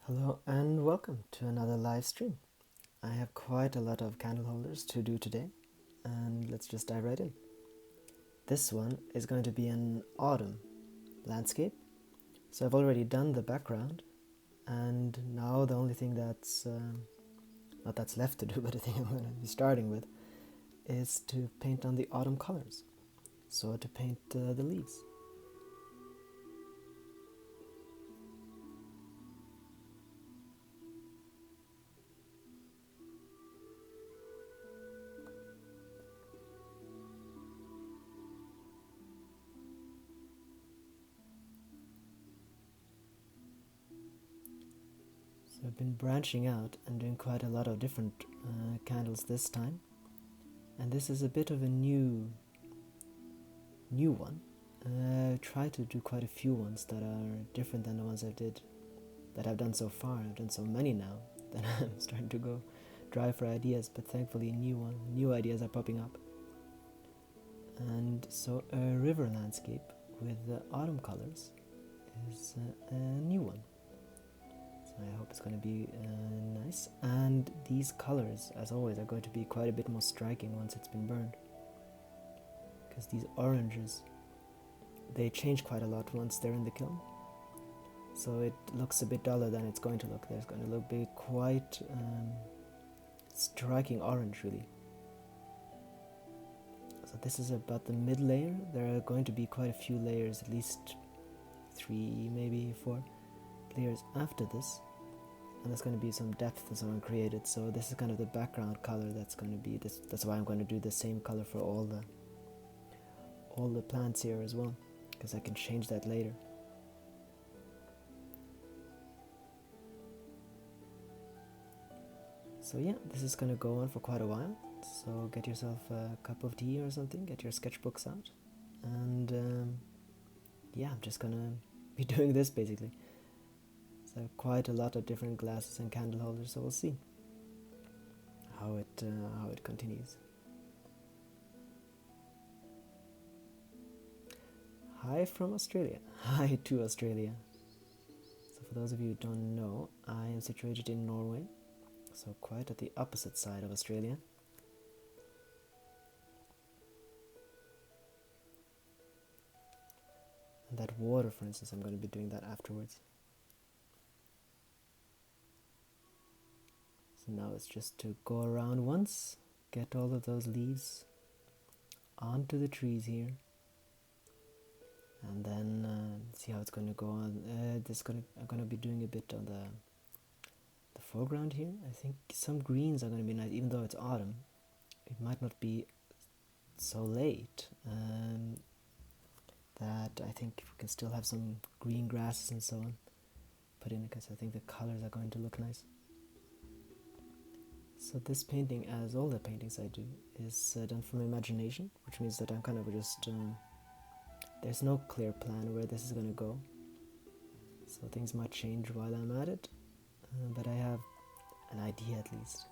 Hello and welcome to another live stream. I have quite a lot of candle holders to do today, and let's just dive right in. This one is going to be an autumn landscape. So I've already done the background, and now the only thing that's not that's left to do, but the thing I'm going to be starting with is to paint on the autumn colors. So to paint the leaves. So I've been branching out and doing quite a lot of different candles this time, and this is a bit of a new one. I try to do quite a few ones that are different than the ones I've done so far. I've done so many now that I'm starting to go dry for ideas, but thankfully new ideas are popping up. And so a river landscape with autumn colors is a new one. So I hope it's going to be nice. And these colors, as always, are going to be quite a bit more striking once it's been burned. Because these oranges, they change quite a lot once they're in the kiln. So it looks a bit duller than it's going to look. There's going to be quite striking orange, really. So this is about the mid layer. There are going to be quite a few layers, at least 3, maybe 4 layers after this. And there's going to be some depth and so on created. So this is kind of the background color that's going to be this. That's why I'm going to do the same color for all the plants here as well, because I can change that later. So yeah, this is going to go on for quite a while. So get yourself a cup of tea or something, get your sketchbooks out, and yeah, I'm just going to be doing this basically. So I have quite a lot of different glasses and candle holders, so we'll see how it continues. Hi from Australia. Hi to Australia. So for those of you who don't know, I am situated in Norway, so quite at the opposite side of Australia. And that water, for instance, I'm going to be doing that afterwards. So now it's just to go around once, get all of those leaves onto the trees here, and then see how it's going to go on. I'm going to be doing a bit on the foreground here. I think some greens are going to be nice, even though it's autumn. It might not be so late that I think we can still have some green grasses and so on put in, because I think the colors are going to look nice. So this painting, as all the paintings I do, is done from imagination, which means that I'm kind of just there's no clear plan where this is going to go, so things might change while I'm at it, but I have an idea at least.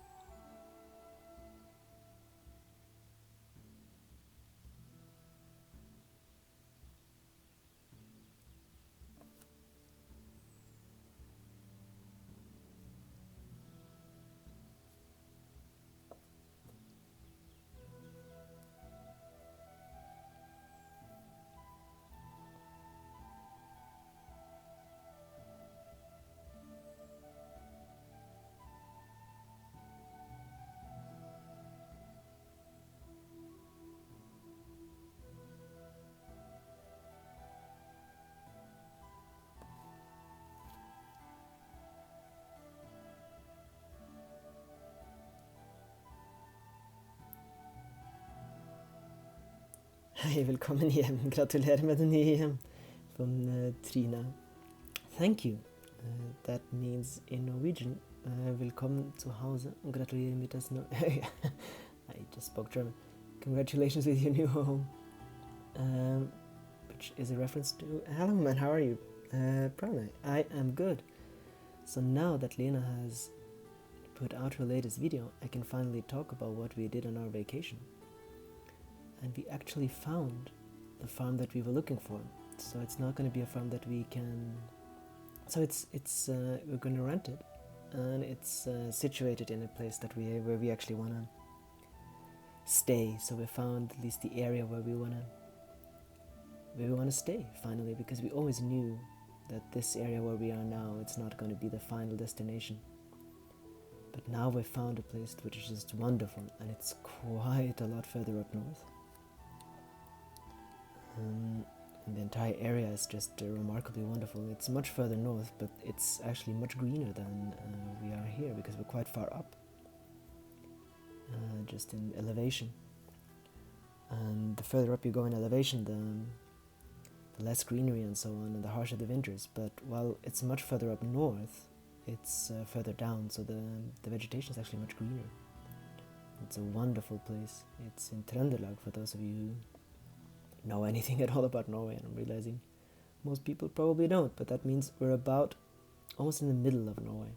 Hej, välkommen hem. Gratulerar med den nye hem från Trina. Thank you. That means in Norwegian, willkommen zu Hause und gratuliere mit das I just spoke German. Congratulations with your new home. Which is a reference to, hello man, how are you? Pranay, I am good. So now that Lena has put out her latest video, I can finally talk about what we did on our vacation. And we actually found the farm that we were looking for. So it's not going to be a farm that we can So we're going to rent it, and it's situated in a place where we actually want to stay. So we found at least the area where we want to stay finally, because we always knew that this area where we are now, it's not going to be the final destination. But now we've found a place which is just wonderful, and it's quite a lot further up north. And the entire area is just remarkably wonderful. It's much further north, but it's actually much greener than we are here, because we're quite far up, just in elevation. And the further up you go in elevation, the less greenery and so on, and the harsher the winters. But while it's much further up north, it's further down, so the vegetation is actually much greener. It's a wonderful place. It's in Trøndelag, for those of you who know anything at all about Norway, and I'm realizing most people probably don't, but that means we're about almost in the middle of Norway,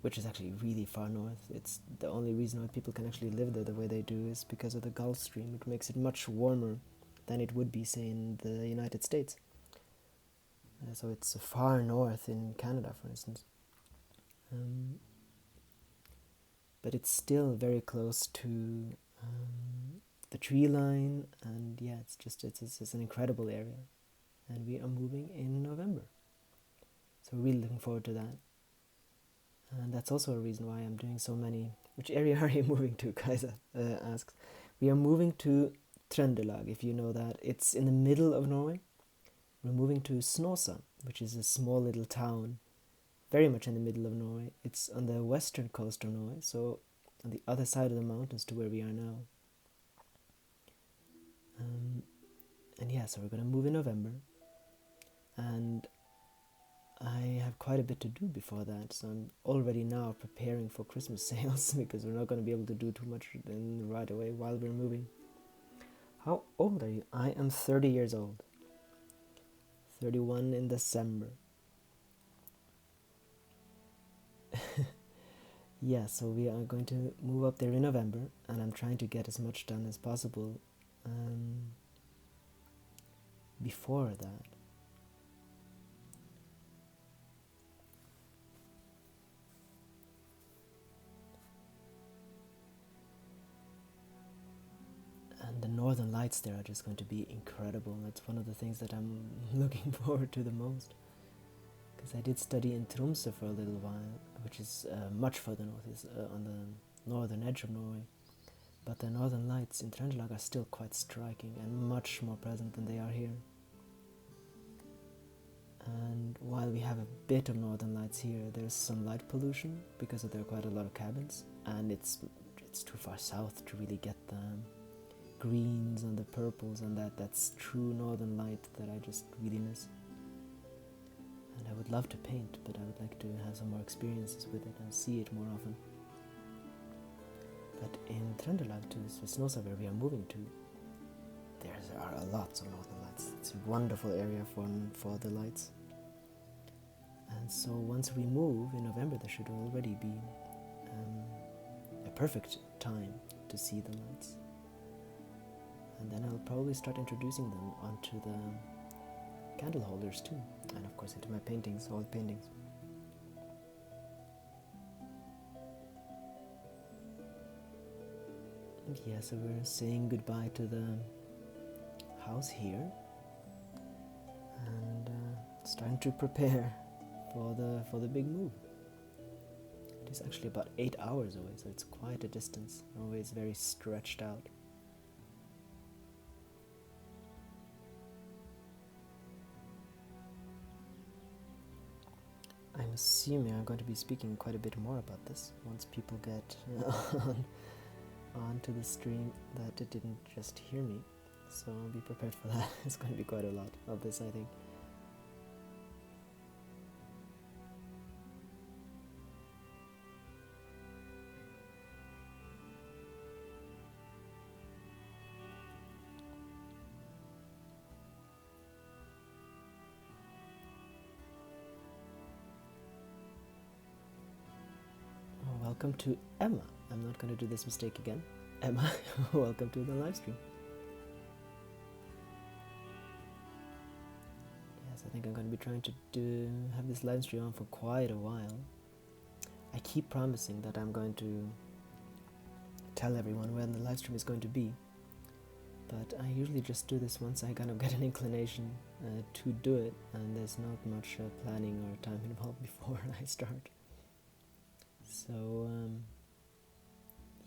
which is actually really far north. It's the only reason why people can actually live there the way they do is because of the Gulf Stream. It makes it much warmer than it would be, say, in the United States. So it's far north in Canada, for instance. But it's still very close to the tree line, and yeah, it's an incredible area. And we are moving in November. So we're really looking forward to that. And that's also a reason why I'm doing so many... Which area are you moving to, Kaisa asks. We are moving to Trøndelag, if you know that. It's in the middle of Norway. We're moving to Snåsa, which is a small little town, very much in the middle of Norway. It's on the western coast of Norway, so on the other side of the mountains to where we are now. And yeah, so we're going to move in November. And I have quite a bit to do before that, so I'm already now preparing for Christmas sales, because we're not going to be able to do too much right away while we're moving. How old are you? I am 30 years old. 31 in December. Yeah, so we are going to move up there in November, and I'm trying to get as much done as possible before that. And the northern lights there are just going to be incredible. That's one of the things that I'm looking forward to the most. Because I did study in Tromsø for a little while, which is much further north, it's on the northern edge of Norway. But the northern lights in Trøndelag are still quite striking and much more present than they are here. And while we have a bit of northern lights here, there's some light pollution because there are quite a lot of cabins, and it's too far south to really get the greens and the purples and that's true northern light that I just really miss. And I would love to paint, but I would like to have some more experiences with it and see it more often. But in Trøndelag, to Snåsa, where we are moving to, there are lots of northern lights. It's a wonderful area for the lights. And so once we move in November, there should already be a perfect time to see the lights. And then I'll probably start introducing them onto the Candleholders too, and of course into my paintings, old paintings. And yeah, so we're saying goodbye to the house here, and starting to prepare for the big move. It is actually about 8 hours away, so it's quite a distance. Norway is very stretched out. I'm assuming I'm going to be speaking quite a bit more about this once people get onto the stream that it didn't just hear me. So I'll be prepared for that. It's going to be quite a lot of this, I think. Welcome to Emma. I'm not going to do this mistake again. Emma, welcome to the live stream. Yes, think I'm going to be trying to have this live stream on for quite a while. I keep promising that I'm going to tell everyone when the live stream is going to be, but I usually just do this once I kind of get an inclination to do it, and there's not much planning or time involved before I start. So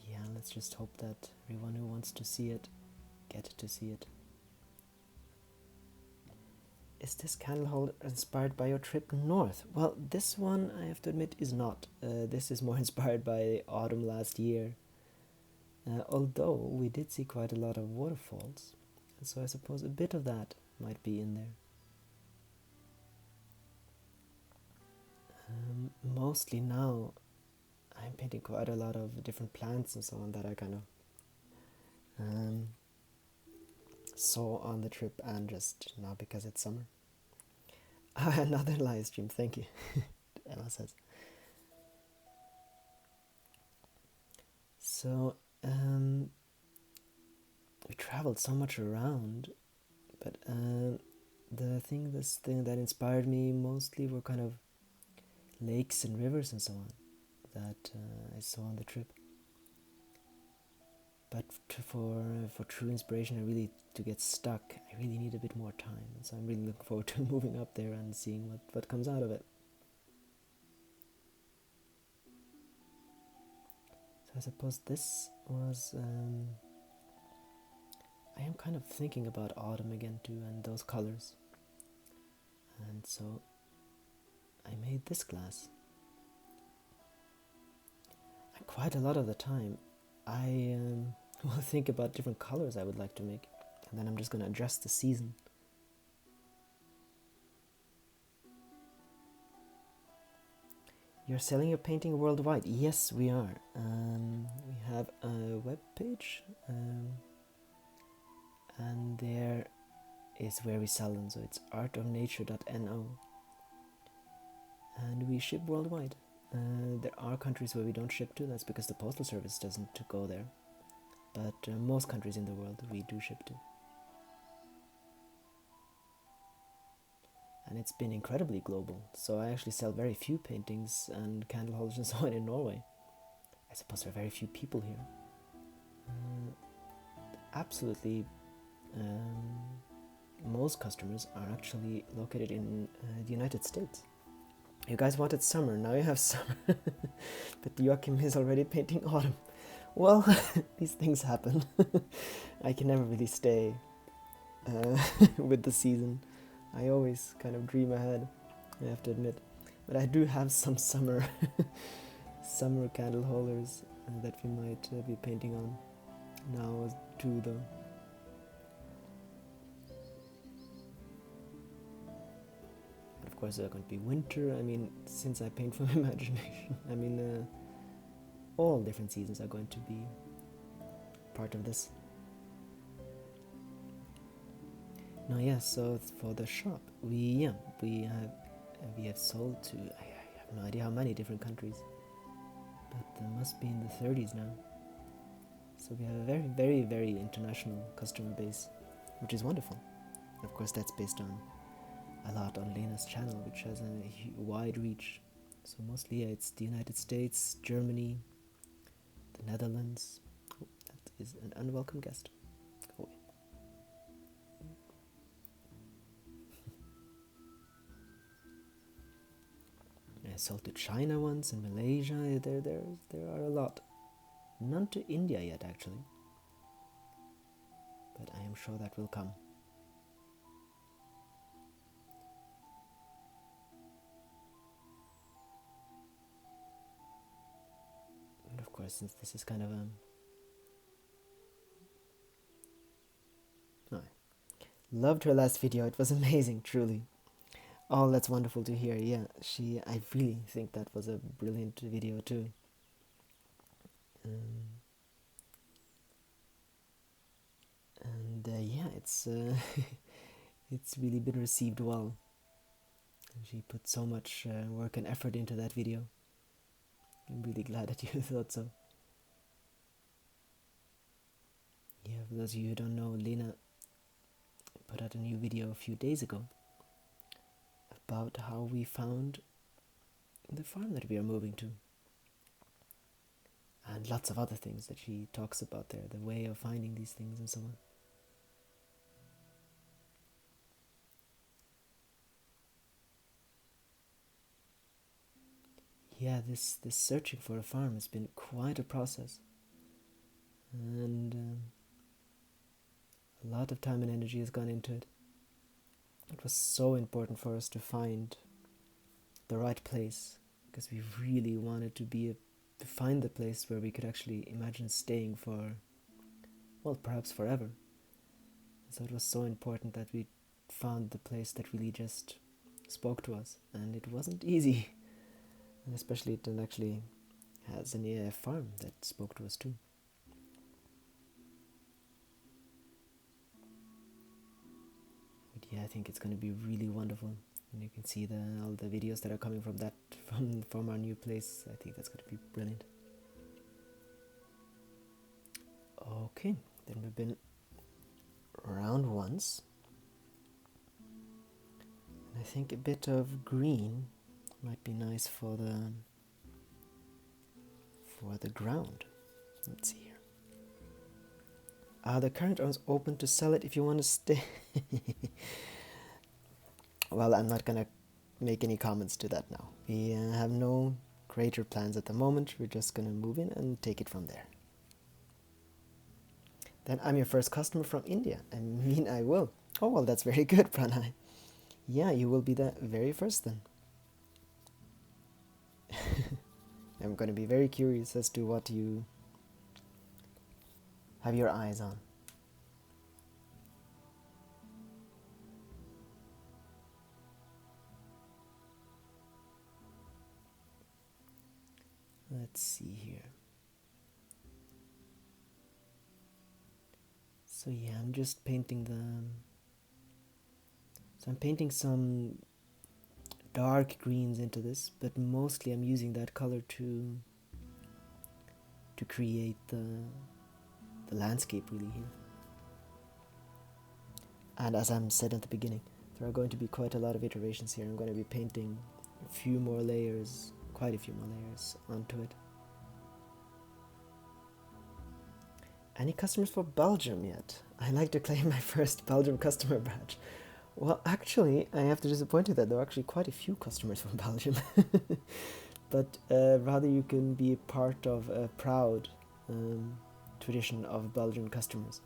yeah, let's just hope that everyone who wants to see it get to see it. Is this candle holder inspired by your trip north? Well, this one, I have to admit, is not. This is more inspired by autumn last year. Although we did see quite a lot of waterfalls, so I suppose a bit of that might be in there. Mostly now, I'm painting quite a lot of different plants and so on that I kind of saw on the trip, and just now because it's summer. Another live stream, thank you. Emma says. So we traveled so much around, but this thing that inspired me mostly were kind of lakes and rivers and so on that I saw on the trip. But for true inspiration, to get stuck, I really need a bit more time. And so I'm really looking forward to moving up there and seeing what comes out of it. So I suppose this was... I am kind of thinking about autumn again too, and those colors. And so I made this glass. And quite a lot of the time, I will think about different colors I would like to make, and then I'm just going to adjust the season. You're selling your painting worldwide? Yes, we are. We have a web page, and there is where we sell them. So it's artofnature.no, and we ship worldwide. There are countries where we don't ship to. That's because the postal service doesn't go there. But most countries in the world we do ship to. And it's been incredibly global. So I actually sell very few paintings and candle holders and so on in Norway. I suppose there are very few people here. Absolutely, most customers are actually located in the United States. You guys wanted summer, now you have summer. But Joachim is already painting autumn. Well, these things happen. I can never really stay with the season. I always kind of dream ahead, I have to admit. But I do have some summer candle holders that we might be painting on now too, though. Of course, there are going to be winter. I mean, since I paint from imagination, I mean, all different seasons are going to be part of this. Now, yes, so for the shop, we have sold to, I have no idea how many different countries, but there must be in the 30s now. So we have a very, very, very international customer base, which is wonderful. Of course, that's based on a lot on Lena's channel, which has a wide reach. So mostly, yeah, it's the United States, Germany, the Netherlands. Oh, that is an unwelcome guest. Go away. I sold to China once, and Malaysia. There are a lot. None to India yet, actually. But I am sure that will come. And of course, since this is kind of loved her last video. It was amazing, truly. Oh, that's wonderful to hear. Yeah, I really think that was a brilliant video too. And yeah, it's it's really been received well. And she put so much work and effort into that video. I'm really glad that you thought so. Yeah, for those of you who don't know, Lena put out a new video a few days ago, about how we found the farm that we are moving to. And lots of other things that she talks about there, the way of finding these things and so on. Yeah, this searching for a farm has been quite a process. And a lot of time and energy has gone into it. It was so important for us to find the right place, because we really wanted to find the place where we could actually imagine staying for, well, perhaps forever. So it was so important that we found the place that really just spoke to us, and it wasn't easy. And especially it actually has a farm that spoke to us too. But yeah, I think it's going to be really wonderful. And you can see all the videos that are coming from that from our new place. I think that's going to be brilliant. Okay, then we've been around once. And I think a bit of green might be nice for the ground. Let's see here. The current is open to sell it if you want to stay. Well, I'm not gonna make any comments to that now. We have no greater plans at the moment. We're just gonna move in and take it from there. Then I'm your first customer from India. I mean, I will. Oh, well, that's very good, Pranay. Yeah, you will be the very first then. I'm going to be very curious as to what you have your eyes on. Let's see here. So yeah, I'm just painting I'm painting some dark greens into this, but mostly I'm using that color to create the landscape really here. And as I said at the beginning, there are going to be quite a lot of iterations here. I'm going to be painting a few more layers, quite a few more layers onto it. Any customers for Belgium yet? I'd like to claim my first Belgium customer badge. Well, actually, I have to disappoint you that there are actually quite a few customers from Belgium. But rather you can be a part of a proud tradition of Belgian customers.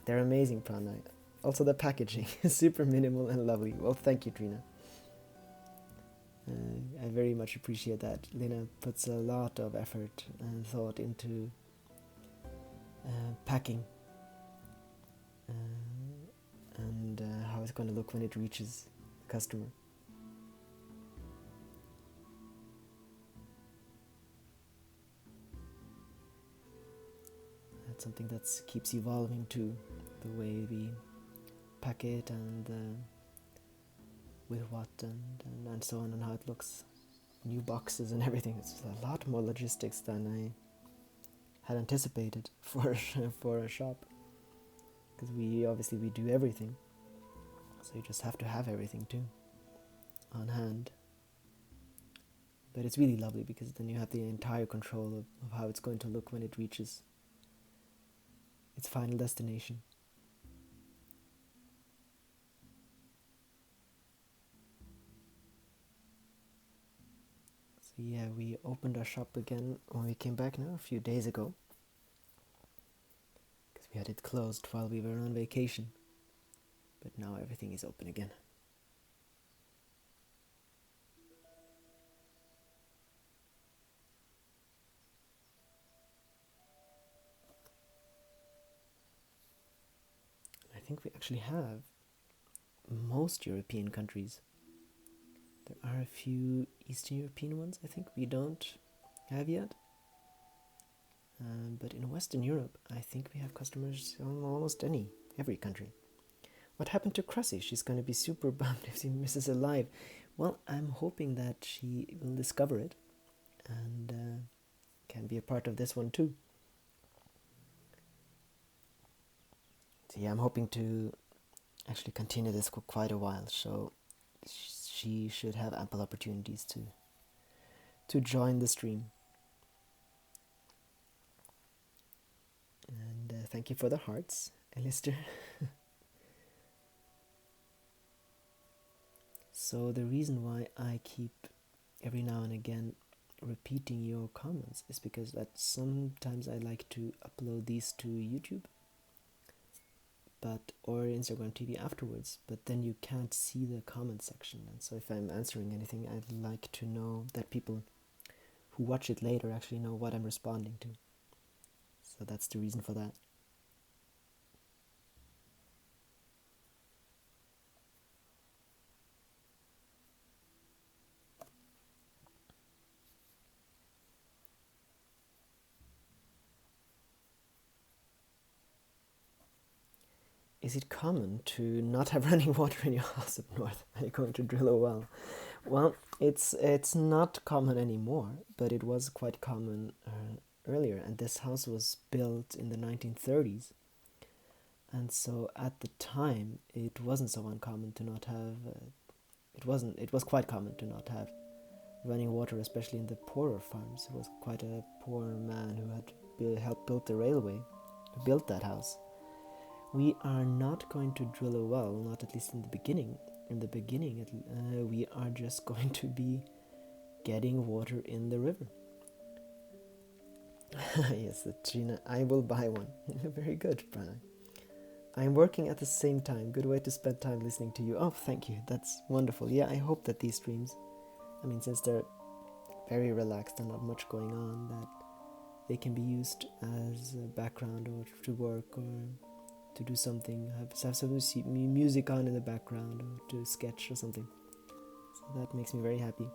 They're amazing, Pranay. Also the packaging is super minimal and lovely. Well, thank you, Trina. I very much appreciate that. Lena puts a lot of effort and thought into packing and how it's going to look when it reaches the customer. That's something that keeps evolving too, the way we pack it and with what and so on, and how it looks, new boxes and everything. It's a lot more logistics than I had anticipated for a shop, because we do everything, so you just have to have everything too on hand. But it's really lovely because then you have the entire control of how it's going to look when it reaches its final destination. So yeah, we opened our shop again when we came back now a few days ago, because we had it closed while we were on vacation, but now everything is open again. I think we actually have most European countries. There are a few Eastern European ones I think we don't have yet. But in Western Europe, I think we have customers in almost every country. What happened to Cressy? She's going to be super bummed if she misses a live. Well, I'm hoping that she will discover it and can be a part of this one too. So yeah, I'm hoping to actually continue this for quite a while, so she should have ample opportunities to join the stream. And thank you for the hearts, Alistair. So the reason why I keep every now and again repeating your comments is because that sometimes I like to upload these to YouTube or Instagram TV afterwards, but then you can't see the comment section, and so if I'm answering anything, I'd like to know that people who watch it later actually know what I'm responding to. So that's the reason for that. Is it common to not have running water in your house up north when you're going to drill a well? Well, it's not common anymore, but it was quite common earlier, and this house was built in the 1930s. And so at the time, it wasn't so uncommon to not have, it was quite common to not have running water, especially in the poorer farms. It was quite a poor man who had helped build the railway, who built that house. We are not going to drill a well, not at least in the beginning. In the beginning, we are just going to be getting water in the river. Yes, Gina, I will buy one. Very good, Pranay. I'm working at the same time. Good way to spend time listening to you. Oh, thank you. That's wonderful. Yeah, I hope that these streams, since they're very relaxed and not much going on, that they can be used as a background or to work or to do something, have some music on in the background or to sketch or something. So that makes me very happy.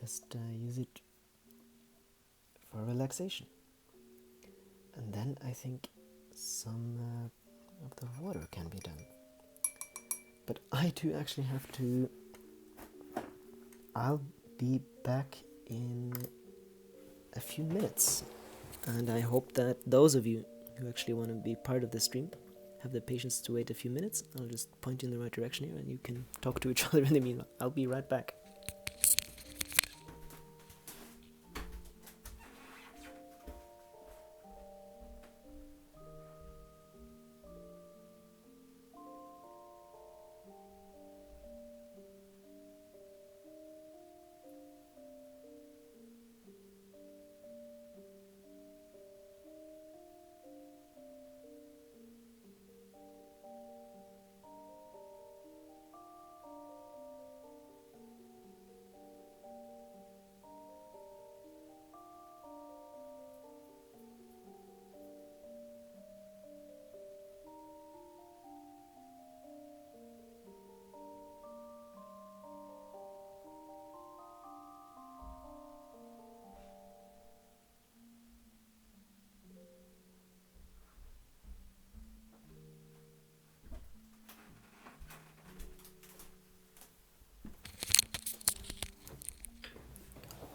Just use it for relaxation. And then I think some of the water can be done. But I do actually have to... I'll be back in a few minutes. And I hope that those of you who actually want to be part of the stream have the patience to wait a few minutes. I'll just point you in the right direction here and you can talk to each other in the meanwhile. I'll be right back.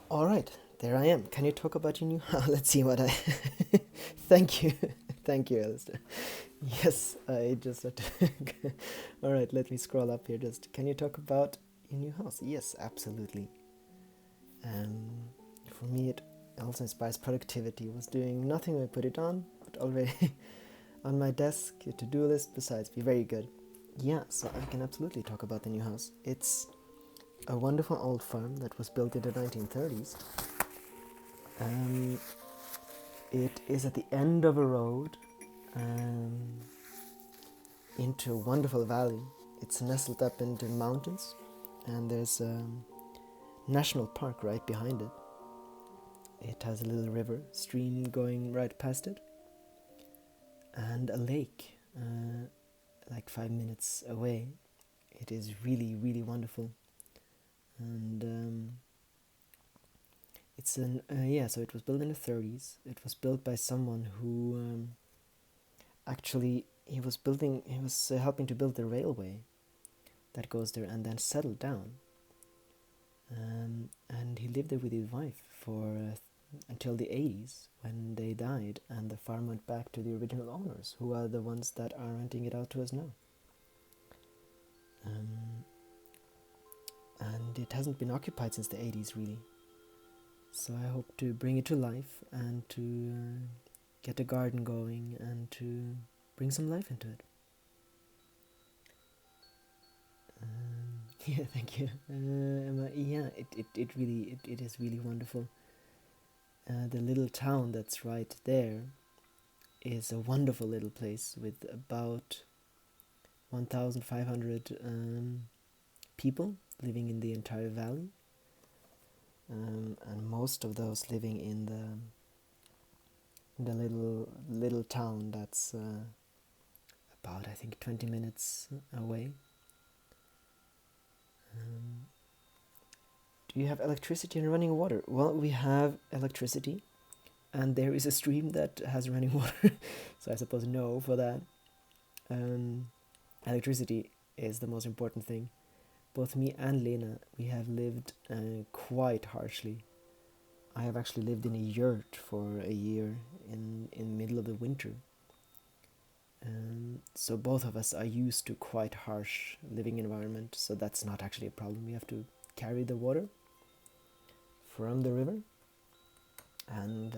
All right, there I am. Can you talk about your new house? Let's see what I... Thank you. Thank you, Alistair. Yes, I just had to... All right, let me scroll up here. Just, can you talk about your new house? Yes, absolutely. For me, it also inspires productivity. I was doing nothing when I put it on, but already on my desk, a to-do list besides. Be very good. Yeah, so I can absolutely talk about the new house. It's a wonderful old farm that was built in the 1930s. It is at the end of a road into a wonderful valley. It's nestled up into mountains, and there's a national park right behind it. It has a little river, stream going right past it, and a lake like 5 minutes away. It is really, really wonderful. And it's so it was built in the 30s. It was built by someone who he was helping to build the railway that goes there and then settled down. And he lived there with his wife for until the 80s when they died, and the farm went back to the original owners, who are the ones that are renting it out to us now. and it hasn't been occupied since the 80s really. So I hope to bring it to life and to get a garden going and to bring some life into it. Yeah, thank you, Emma. Yeah, it is really wonderful. The little town that's right there is a wonderful little place with about 1,500 people living in the entire valley, and most of those living in the little town that's about, I think, 20 minutes away. Do you have electricity and running water? Well, we have electricity, and there is a stream that has running water, so I suppose no for that. Electricity is the most important thing. Both me and Lena, we have lived quite harshly. I have actually lived in a yurt for a year in the middle of the winter. So both of us are used to quite harsh living environment, so that's not actually a problem. We have to carry the water from the river, and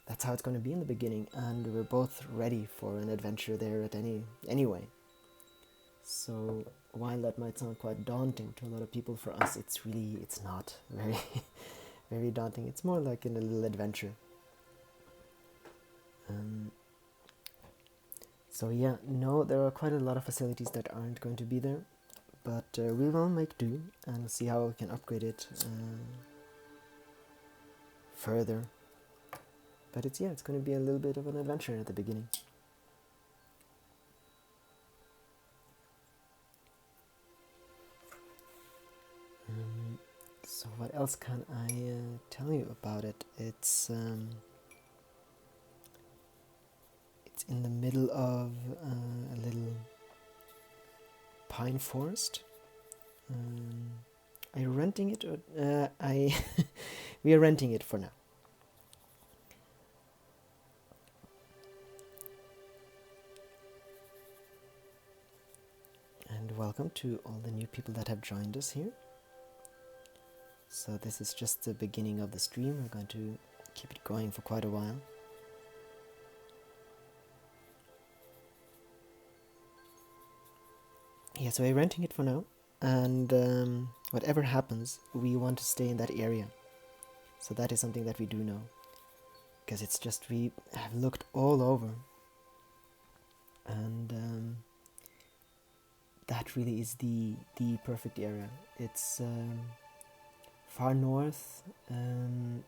that's how it's going to be in the beginning, and we're both ready for an adventure there at anyway. So while that might sound quite daunting to a lot of people, for us it's not very very daunting. It's more like a little adventure. So yeah, no, there are quite a lot of facilities that aren't going to be there, but we will make do and see how we can upgrade it further. But it's going to be a little bit of an adventure at the beginning. So what else can I tell you about it? It's in the middle of a little pine forest. Are you renting it? Or, we are renting it for now. And welcome to all the new people that have joined us here. So this is just the beginning of the stream. We're going to keep it going for quite a while. Yeah, so we're renting it for now, and whatever happens, we want to stay in that area. So that is something that we do know, because it's just, we have looked all over, and that really is the perfect area. It's far north, and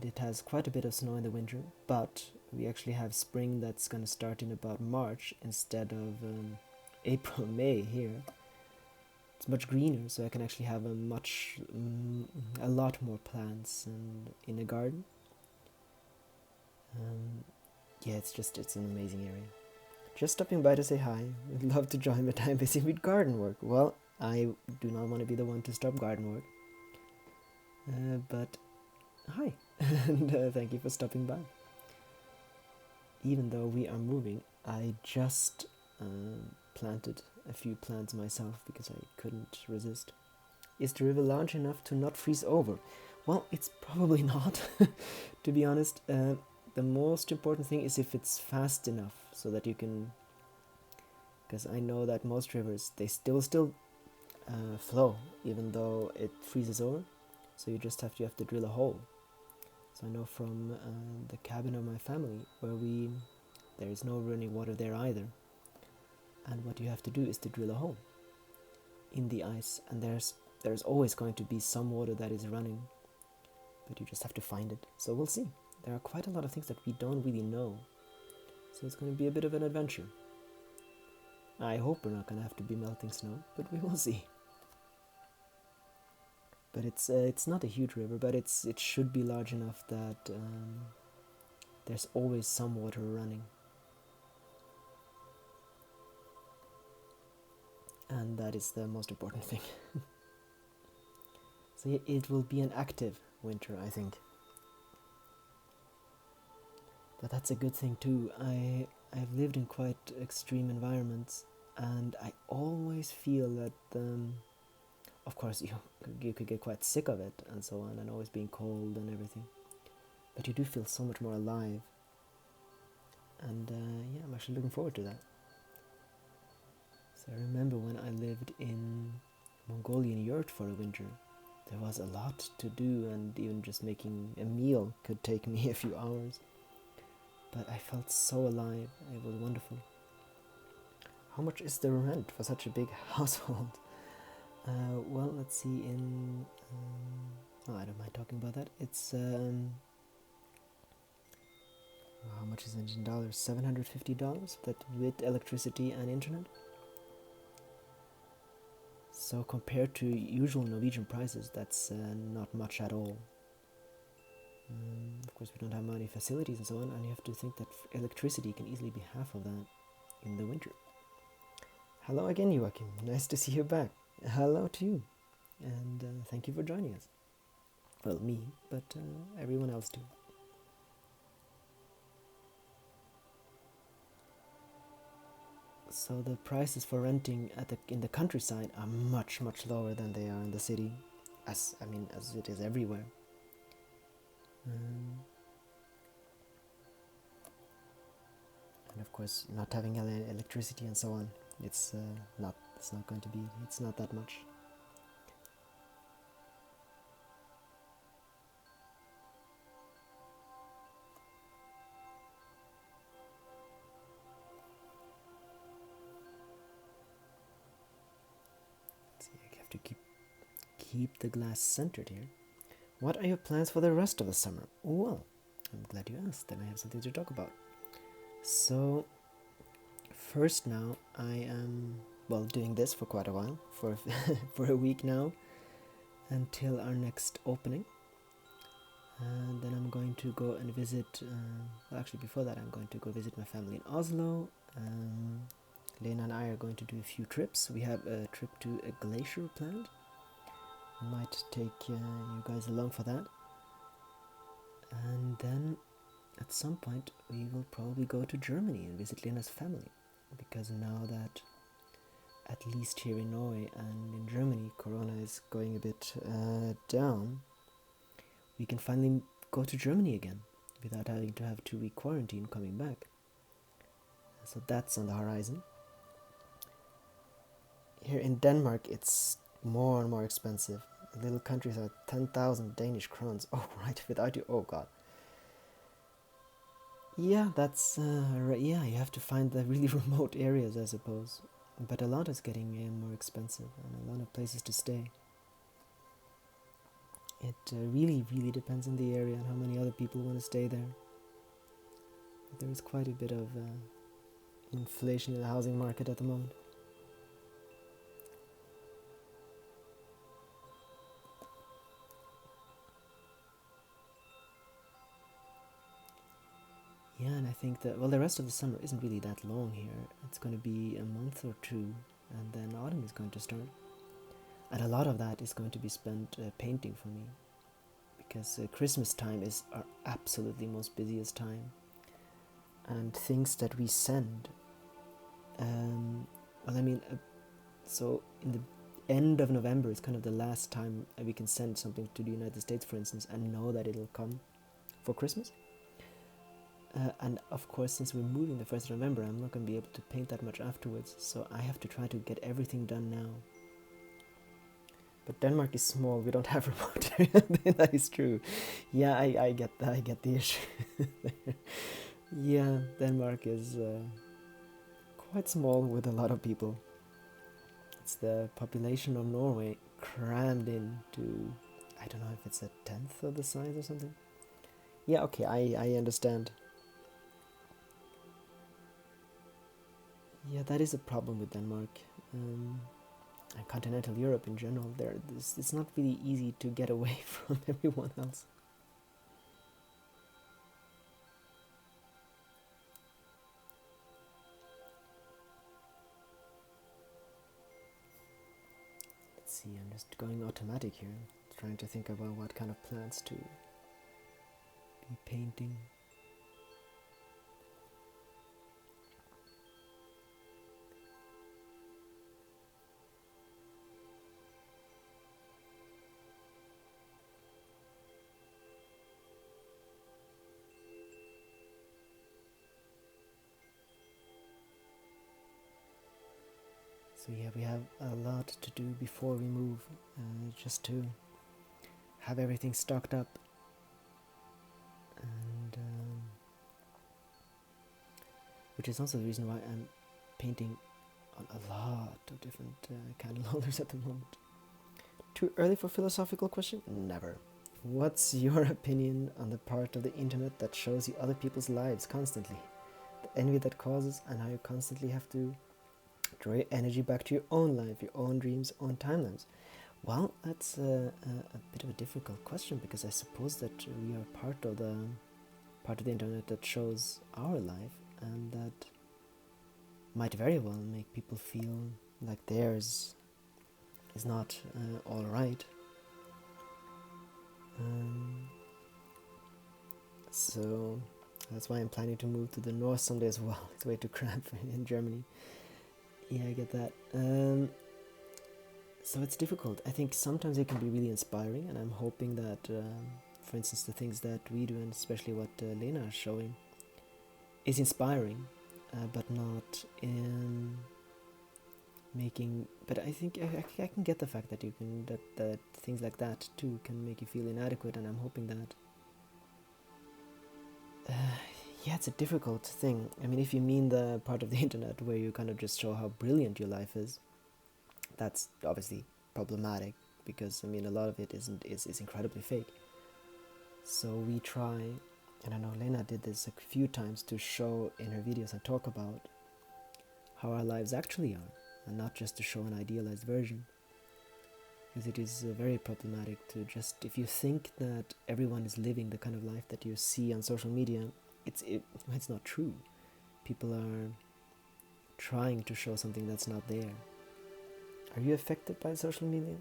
it has quite a bit of snow in the winter, but we actually have spring that's going to start in about March instead of April, May here. It's much greener, so I can actually have a lot more plants in a garden. Yeah, it's an amazing area. Just stopping by to say hi. Would love to join, but I'm busy with garden work. Well, I do not want to be the one to stop garden work. But hi, and thank you for stopping by. Even though we are moving, I just planted a few plants myself because I couldn't resist. Is the river large enough to not freeze over? Well, it's probably not, to be honest. The most important thing is if it's fast enough so that you can, because I know that most rivers, they still flow even though it freezes over. So you have to drill a hole. So I know from the cabin of my family where there is no running water there either. And what you have to do is to drill a hole in the ice, and there's always going to be some water that is running, but you just have to find it. So we'll see. There are quite a lot of things that we don't really know, so it's going to be a bit of an adventure. I hope we're not going to have to be melting snow, but we will see. But it's not a huge river, but it should be large enough that there's always some water running. And that is the most important thing. So it will be an active winter, I think. But that's a good thing too. I've lived in quite extreme environments, and I always feel that of course, you could get quite sick of it and so on, and always being cold and everything. But you do feel so much more alive. And yeah, I'm actually looking forward to that. So I remember when I lived in Mongolian yurt for a winter, there was a lot to do, and even just making a meal could take me a few hours. But I felt so alive. It was wonderful. How much is the rent for such a big household? Well, let's see. I don't mind talking about that. It's how much is it in dollars? $750. That with electricity and internet. So compared to usual Norwegian prices, that's not much at all. Of course, we don't have many facilities and so on, and you have to think that electricity can easily be half of that in the winter. Hello again, Joachim. Nice to see you back. Hello to you, and thank you for joining us. Well, me, but everyone else too. So the prices for renting in the countryside are much lower than they are in the city, as it is everywhere. And of course, not having electricity and so on, it's not that much. Let's see, I have to keep the glass centered here. What are your plans for the rest of the summer? Well, I'm glad you asked, then I have something to talk about. So, first now, I am, doing this for quite a while, for a week now, until our next opening. And then I'm going to go and visit, actually before that I'm going to go visit my family in Oslo. Lena and I are going to do a few trips. We have a trip to a glacier planned. I might take you guys along for that. And then at some point we will probably go to Germany and visit Lena's family, because now that at least here in Norway and in Germany Corona is going a bit down, we can finally go to Germany again without having to have a 2-week quarantine coming back. So that's on the horizon. Here in Denmark it's more and more expensive. Little countries are 10,000 Danish crowns. Oh, right, without you. Oh, God. Yeah, that's, yeah, you have to find the really remote areas, I suppose. But a lot is getting more expensive, and a lot of places to stay. It really depends on the area and how many other people want to stay there. There is quite a bit of inflation in the housing market at the moment. Yeah, and I think that, the rest of the summer isn't really that long here. It's going to be a month or two, and then autumn is going to start. And a lot of that is going to be spent painting for me, because Christmas time is our absolutely most busiest time. And things that we send, so in the end of November is kind of the last time we can send something to the United States, for instance, and know that it'll come for Christmas. And of course, since we're moving the 1st of November, I'm not going to be able to paint that much afterwards, so I have to try to get everything done now. But Denmark is small, we don't have remote area. That is true. Yeah, I get that, I get the issue. Yeah, Denmark is quite small with a lot of people. It's the population of Norway crammed into, I don't know if it's a 10th of the size or something. Yeah, okay, I understand. Yeah, that is a problem with Denmark, and continental Europe in general. It's not really easy to get away from everyone else. Let's see, I'm just going automatic here, trying to think about what kind of plants to be painting. So yeah, we have a lot to do before we move, just to have everything stocked up. And which is also the reason why I'm painting on a lot of different candle holders at the moment. Too early for philosophical question? Never. What's your opinion on the part of the internet that shows you other people's lives constantly? The envy that causes, and how you constantly have to draw your energy back to your own life, your own dreams, own timelines. Well, that's a bit of a difficult question, because I suppose that we are part of the internet that shows our life, and that might very well make people feel like theirs is not all right. So that's why I'm planning to move to the north someday as well. It's way too cramped in Germany. Yeah, I get that. So it's difficult. I think sometimes it can be really inspiring, and I'm hoping that, for instance, the things that we do, and especially what Lena is showing, is inspiring, but not in making. But I think I can get the fact that you can that things like that too can make you feel inadequate, and I'm hoping that. Yeah, it's a difficult thing. I mean, if you mean the part of the internet where you kind of just show how brilliant your life is, that's obviously problematic, because I mean a lot of it is incredibly fake. So we try, and I know Lena did this a few times, to show in her videos and talk about how our lives actually are, and not just to show an idealized version. Because it is very problematic to just, if you think that everyone is living the kind of life that you see on social media, it's not true. People are trying to show something that's not there. Are you affected by social media?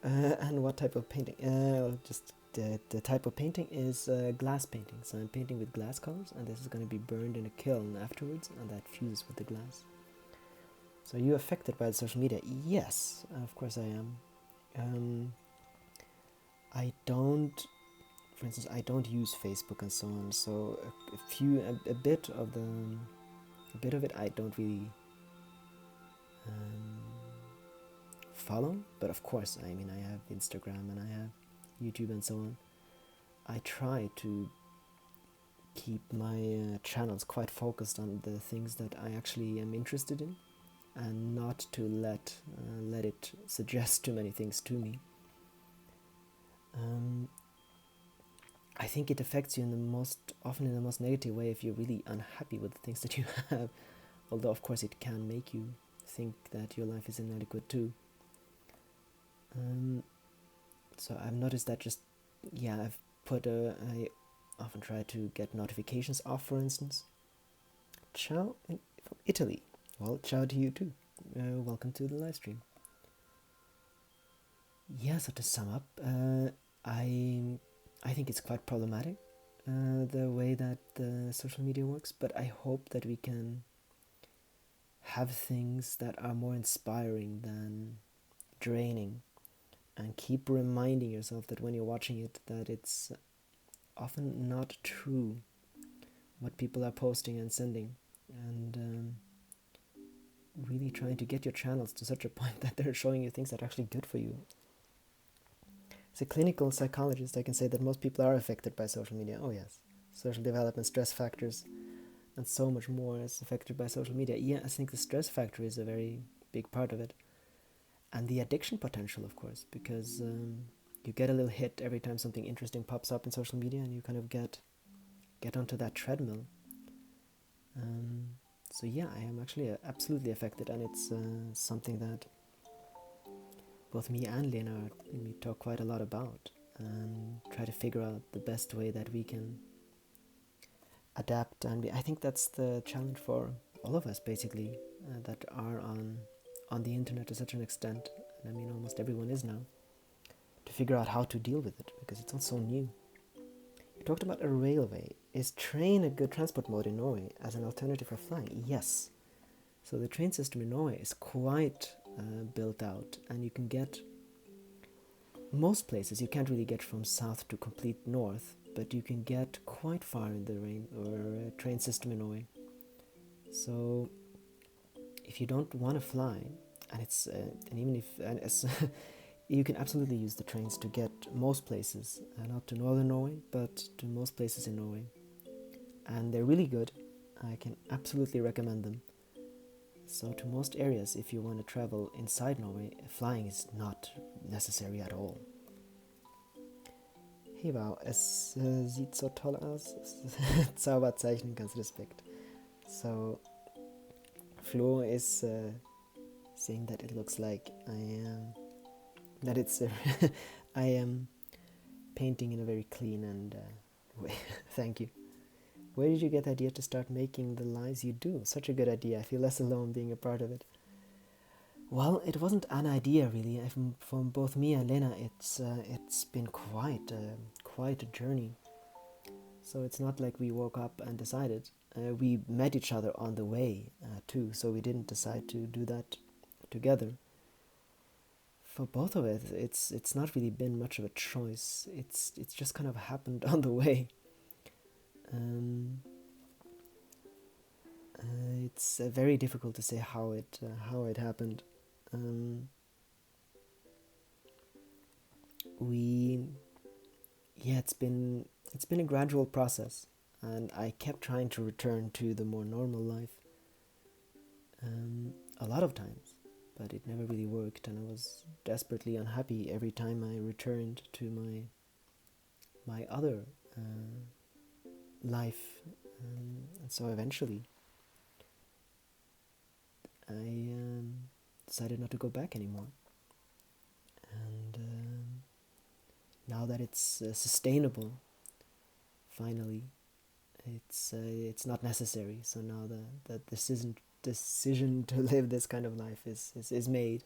And what type of painting? Just the type of painting is glass painting. So I'm painting with glass colors, and this is going to be burned in a kiln afterwards, and that fuses with the glass. So are you affected by the social media? Yes, of course I am. I don't, for instance, I don't use Facebook and so on. So a bit of it I don't really follow. But of course, I mean, I have Instagram and I have YouTube and so on. I try to keep my channels quite focused on the things that I actually am interested in, and not to let it suggest too many things to me. I think it affects you often in the most negative way if you're really unhappy with the things that you have, although of course it can make you think that your life is inadequate too. So I've noticed that I've put I often try to get notifications off, for instance. Ciao from Italy. Well, ciao to you too. Welcome to the live stream. Yeah, so to sum up, I think it's quite problematic, the way that the social media works, but I hope that we can have things that are more inspiring than draining, and keep reminding yourself that when you're watching it, that it's often not true what people are posting and sending, and really trying to get your channels to such a point that they're showing you things that are actually good for you. As a clinical psychologist, I can say that most people are affected by social media. Oh yes, social development, stress factors, and so much more is affected by social media. Yeah, I think the stress factor is a very big part of it. And the addiction potential, of course, because you get a little hit every time something interesting pops up in social media, and you kind of get onto that treadmill. So yeah, I am actually absolutely affected, and it's something that both me and Lena we talk quite a lot about, and try to figure out the best way that we can adapt. And I think that's the challenge for all of us, basically, that are on the internet to such an extent. And I mean, almost everyone is now, to figure out how to deal with it, because it's all so new. You talked about a railway. Is train a good transport mode in Norway as an alternative for flying? Yes. So the train system in Norway is quite built out, and you can get most places. You can't really get from south to complete north, but you can get quite far in the train system in Norway. So if you don't want to fly, and it's and even if and as you can absolutely use the trains to get most places, not to northern Norway, but to most places in Norway, and they're really good. I can absolutely recommend them. So to most areas, if you want to travel inside Norway, flying is not necessary at all. Hey wow, es sieht so toll aus. Zauberzeichen, ganz Respekt. So Flo is saying that it looks like I am that it's I am painting in a very clean and way. Thank you. Where did you get the idea to start making the lives you do? Such a good idea. I feel less alone being a part of it. Well, it wasn't an idea really. From both me and Lena, it's been quite a journey. So it's not like we woke up and decided. We met each other on the way too. So we didn't decide to do that together. For both of it, it's not really been much of a choice. It's just kind of happened on the way. It's very difficult to say how it happened. It's been a gradual process, and I kept trying to return to the more normal life a lot of times, but it never really worked, and I was desperately unhappy every time I returned to my other life, and so eventually I decided not to go back anymore. And now that it's sustainable, finally, it's not necessary. So now the decision to live this kind of life is made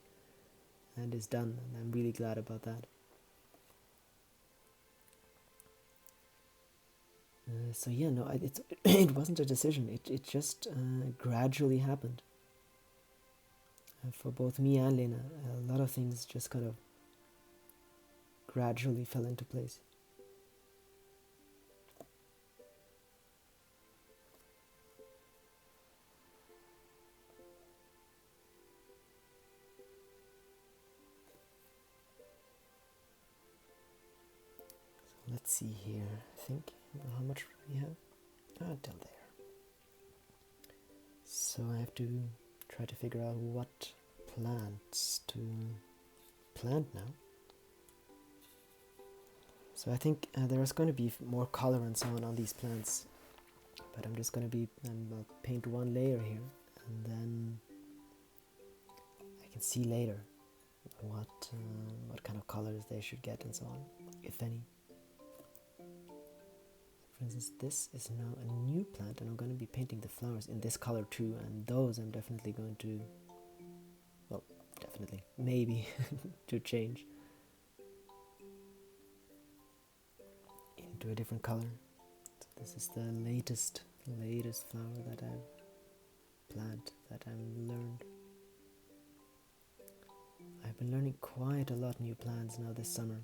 and is done, and I'm really glad about that. So yeah, no, it wasn't a decision. It just gradually happened. For both me and Lena, a lot of things just kind of gradually fell into place. So let's see here. I think how much we have until there. So I have to try to figure out what plants to plant now. So I think there is going to be more color and so on these plants, but I'm just going to paint one layer here, and then I can see later what kind of colors they should get and so on, if any. For instance, this is now a new plant, and I'm going to be painting the flowers in this color too, and those I'm definitely going to, maybe, to change into a different color. So this is the latest flower that I've planted, that I've learned. I've been learning quite a lot new plants now this summer.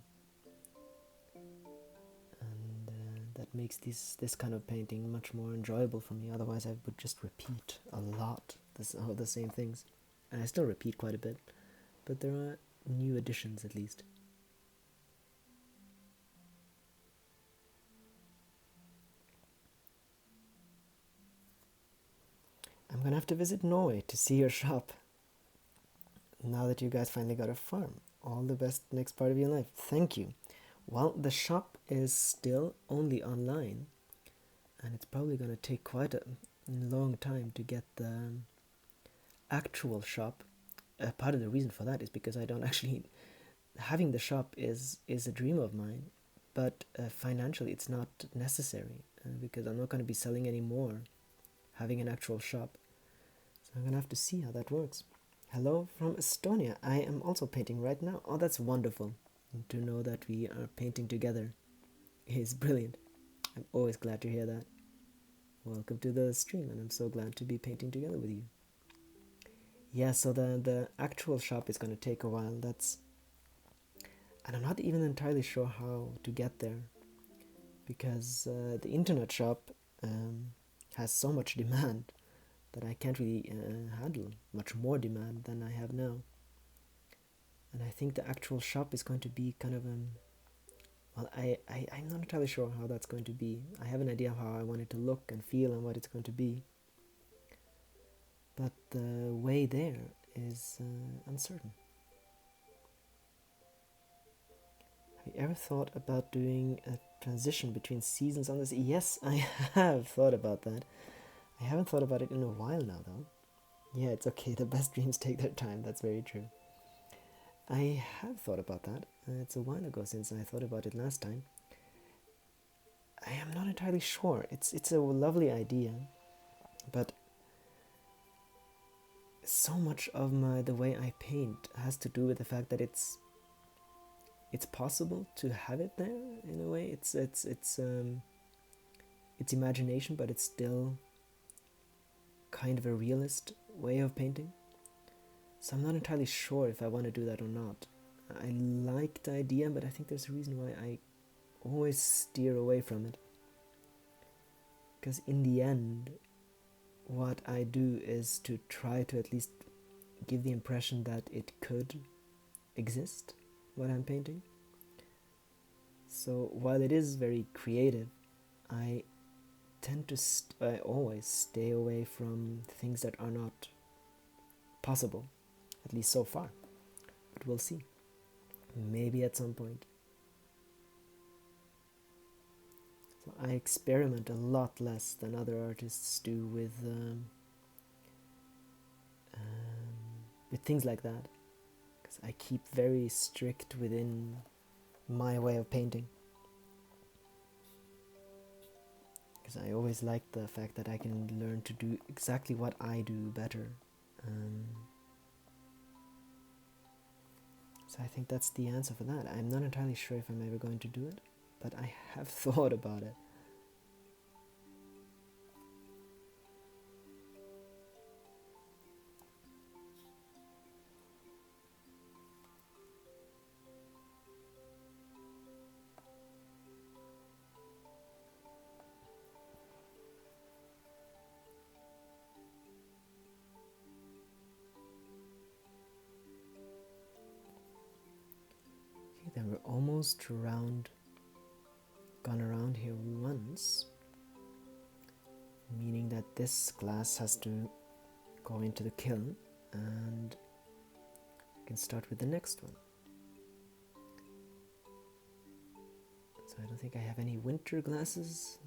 That makes this kind of painting much more enjoyable for me. Otherwise I would just repeat a lot all the same things. And I still repeat quite a bit, but there are new additions at least. I'm gonna have to visit Norway to see your shop. Now that you guys finally got a farm. All the best next part of your life. Thank you. Well, the shop is still only online, and it's probably going to take quite a long time to get the actual shop. Part of the reason for that is because I don't actually... Having the shop is a dream of mine, but financially it's not necessary, because I'm not going to be selling any more having an actual shop. So I'm going to have to see how that works. Hello from Estonia. I am also painting right now. Oh, that's wonderful. To know that we are painting together is brilliant. I'm always glad to hear that. Welcome to the stream, and I'm so glad to be painting together with you. Yeah, so the actual shop is going to take a while. And I'm not even entirely sure how to get there, because the internet shop has so much demand that I can't really handle much more demand than I have now. And I think the actual shop is going to be kind of I'm not entirely sure how that's going to be. I have an idea of how I want it to look and feel and what it's going to be, but the way there is uncertain. Have you ever thought about doing a transition between seasons on this? Yes, I have thought about that. I haven't thought about it in a while now, though. Yeah, it's okay. The best dreams take their time. That's very true. I have thought about that. It's a while ago since I thought about it last time. I am not entirely sure. It's a lovely idea, but so much of the way I paint has to do with the fact that it's possible to have it there in a way. It's imagination, but it's still kind of a realist way of painting. So I'm not entirely sure if I want to do that or not. I like the idea, but I think there's a reason why I always steer away from it. Because in the end, what I do is to try to at least give the impression that it could exist, what I'm painting. So while it is very creative, I tend to I always stay away from things that are not possible, at least so far. But we'll see. Maybe at some point. So I experiment a lot less than other artists do with things like that, because I keep very strict within my way of painting. Because I always like the fact that I can learn to do exactly what I do better. So I think that's the answer for that. I'm not entirely sure if I'm ever going to do it, but I have thought about it. Okay, then we're almost gone around here once, meaning that this glass has to go into the kiln, and we can start with the next one. So I don't think I have any winter glasses.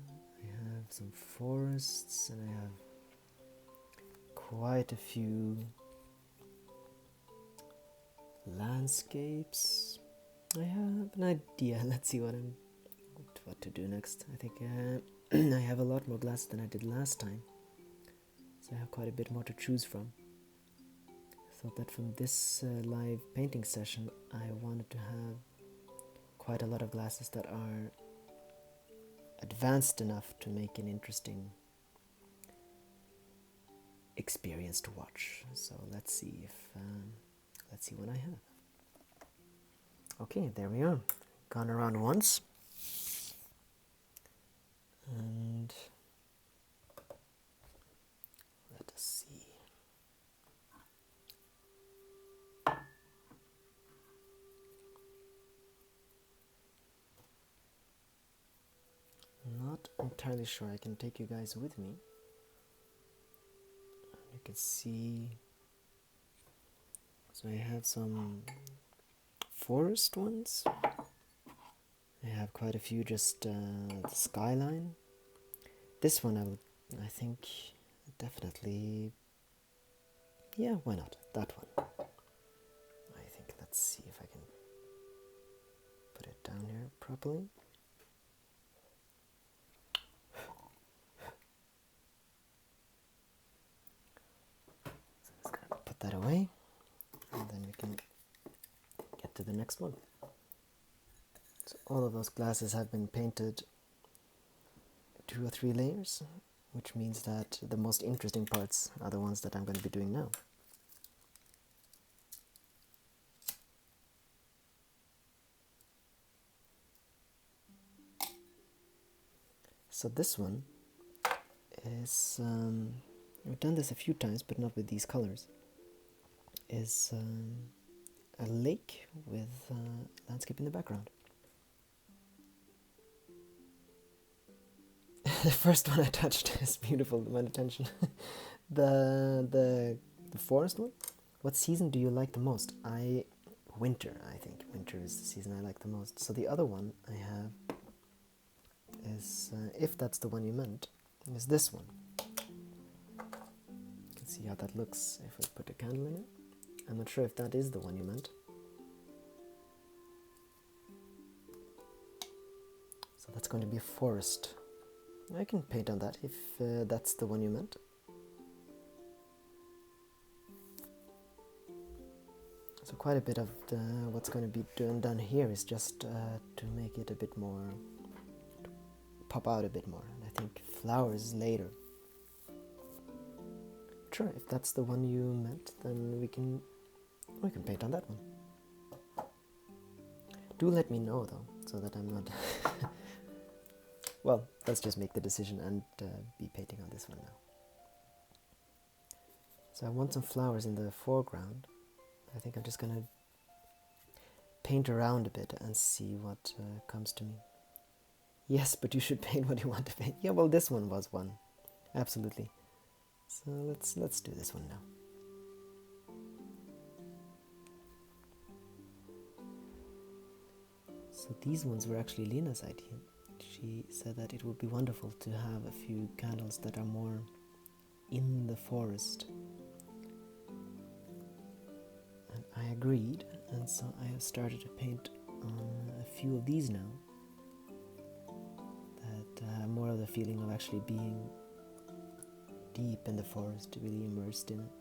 I have some forests, and I have quite a few landscapes. I have an idea. Let's see what to do next. I think I have a lot more glasses than I did last time, so I have quite a bit more to choose from. I thought that from this live painting session I wanted to have quite a lot of glasses that are advanced enough to make an interesting experience to watch. So let's see what I have. Okay, there we are. Gone around once. And let us see. Not entirely sure I can take you guys with me. You can see, so I have some forest ones. I have quite a few just the skyline. This one I think definitely, yeah, why not? That one. I think, let's see if I can put it down here properly. So I'm just gonna put that away, and then we can get to the next one. So all of those glasses have been painted 2 or 3 layers, which means that the most interesting parts are the ones that I'm going to be doing now. So this one is I've done this a few times, but not with these colors, is a lake with landscape in the background. The first one I touched is beautiful, my attention. the forest one. What season do you like the most? Winter, I think. Winter is the season I like the most. So the other one I have is, if that's the one you meant, is this one. You can see how that looks if I put a candle in it. I'm not sure if that is the one you meant. So that's going to be a forest. I can paint on that if that's the one you meant. So quite a bit of what's going to be done here is just to make it a bit more, to pop out a bit more. And I think flowers later. Sure, if that's the one you meant, then we can paint on that one. Do let me know though, so that I'm not. Well, let's just make the decision and be painting on this one now. So I want some flowers in the foreground. I think I'm just going to paint around a bit and see what comes to me. Yes, but you should paint what you want to paint. Yeah, well, this one was one. Absolutely. So let's do this one now. So these ones were actually Lena's idea. She said that it would be wonderful to have a few candles that are more in the forest. And I agreed, and so I have started to paint on a few of these now that have more of the feeling of actually being deep in the forest, really immersed in it.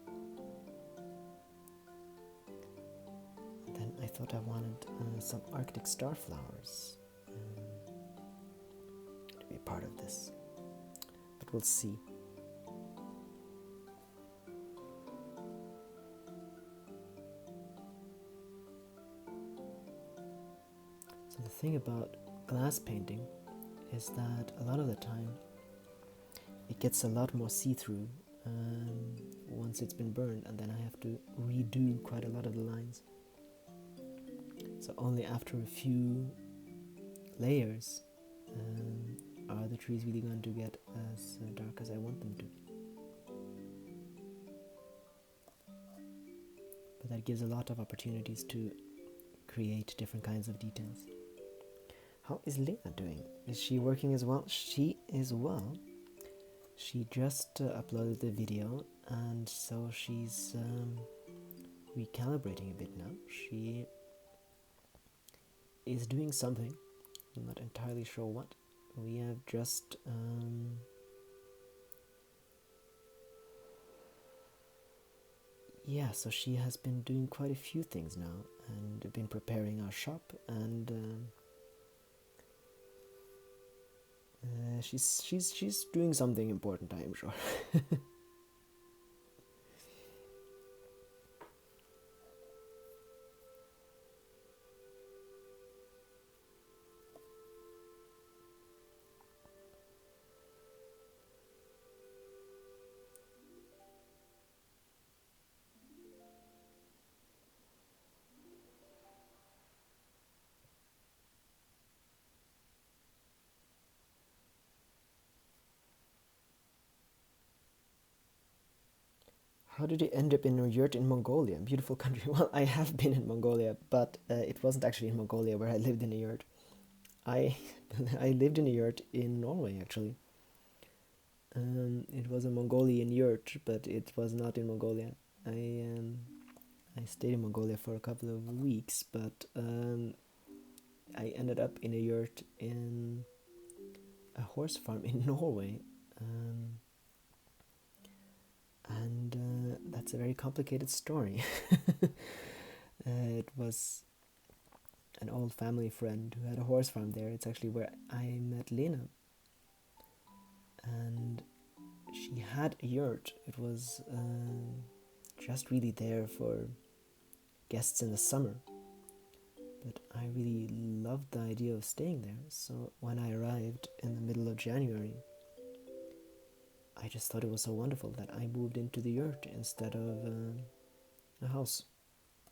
And then I thought I wanted some Arctic starflowers to be part of this, but we'll see. So the thing about glass painting is that a lot of the time it gets a lot more see-through once it's been burned, and then I have to redo quite a lot of the lines. So only after a few layers are the trees really going to get as dark as I want them to. But that gives a lot of opportunities to create different kinds of details. How is Lena doing? Is she working as well? She is well. She just uploaded the video, and so she's recalibrating a bit now. She is doing something. I'm not entirely sure what. We have just so she has been doing quite a few things now, and been preparing our shop, and she's doing something important, I am sure. How did you end up in a yurt in Mongolia? Beautiful country. Well, I have been in Mongolia, but it wasn't actually in Mongolia where I lived in a yurt. I lived in a yurt in Norway, actually. It was a Mongolian yurt, but it was not in Mongolia. I stayed in Mongolia for a couple of weeks, but I ended up in a yurt in a horse farm in Norway. And that's a very complicated story. It was an old family friend who had a horse farm there. It's actually where I met Lena. And she had a yurt. It was just really there for guests in the summer. But I really loved the idea of staying there. So when I arrived in the middle of January, I just thought it was so wonderful that I moved into the yurt instead of a house.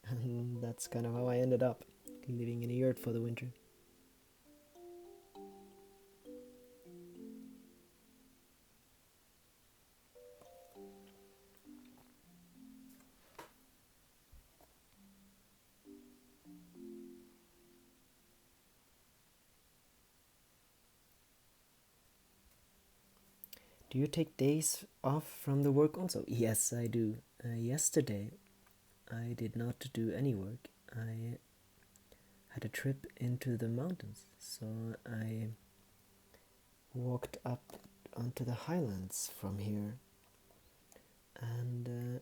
And that's kind of how I ended up, living in a yurt for the winter. Do you take days off from the work also? Yes, I do. Yesterday, I did not do any work. I had a trip into the mountains, so I walked up onto the highlands from here and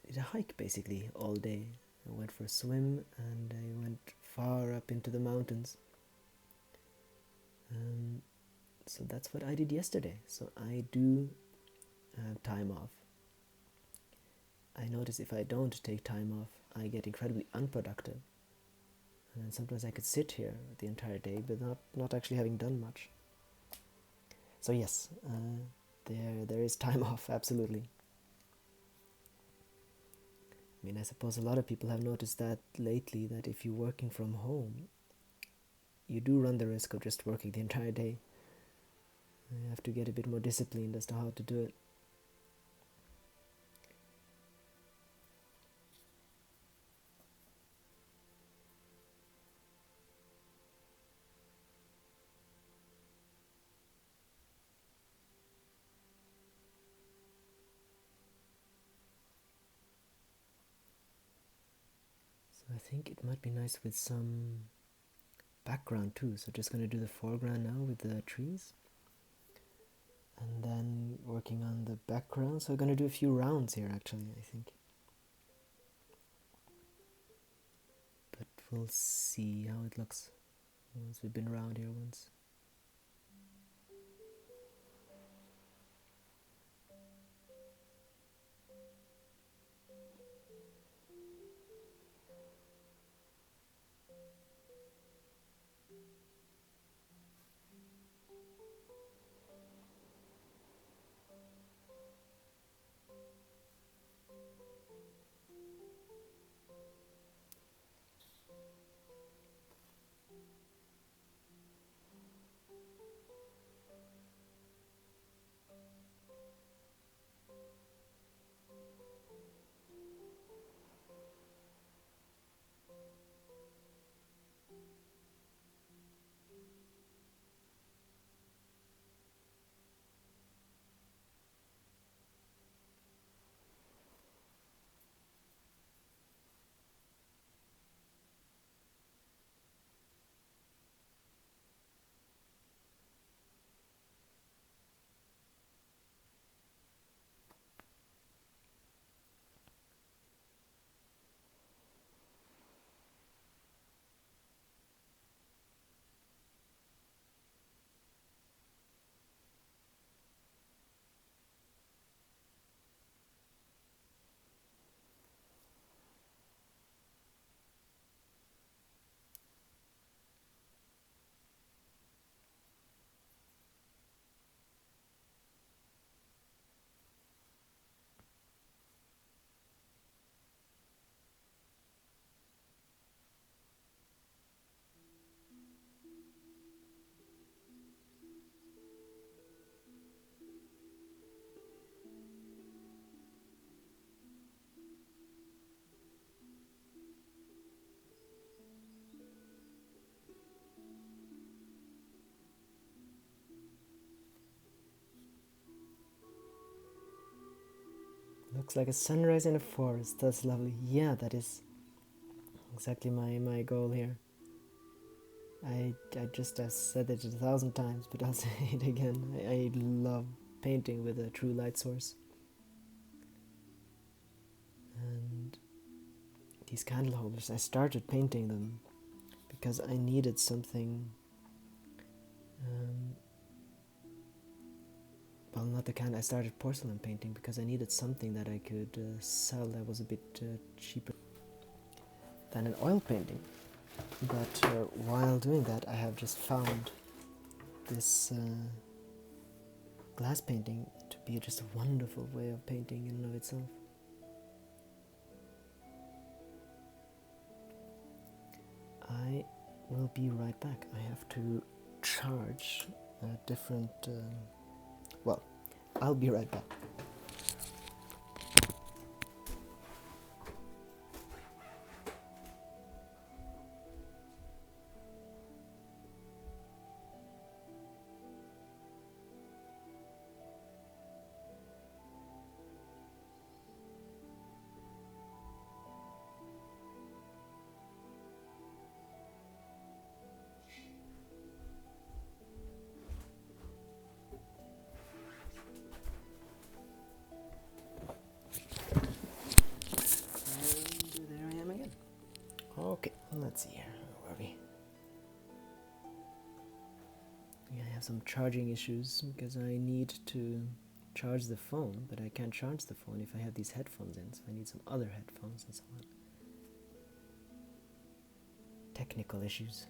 did a hike basically all day. I went for a swim and I went far up into the mountains. So that's what I did yesterday. So I do have time off. I notice if I don't take time off, I get incredibly unproductive. And then sometimes I could sit here the entire day but not actually having done much. So yes, there is time off, absolutely. I mean, I suppose a lot of people have noticed that lately, that if you're working from home, you do run the risk of just working the entire day. You have to get a bit more disciplined as to how to do it. So I think it might be nice with some background too. So just going to do the foreground now with the trees. And then working on the background. So we're going to do a few rounds here actually, I think. But we'll see how it looks once we've been around here once. Looks like a sunrise in a forest. That's lovely. Yeah, that is exactly my goal here. I just have said it 1,000 times, but I'll say it again. I love painting with a true light source. And these candle holders, I started painting them because I needed something. Well, not the kind. I started porcelain painting because I needed something that I could sell that was a bit cheaper than an oil painting. But while doing that, I have just found this glass painting to be just a wonderful way of painting in and of itself. I will be right back. I have to charge a different... well, I'll be right back. And there I am again. Okay, let's see here. Where are we? Yeah, I have some charging issues because I need to charge the phone, but I can't charge the phone if I have these headphones in, so I need some other headphones and so on. Technical issues.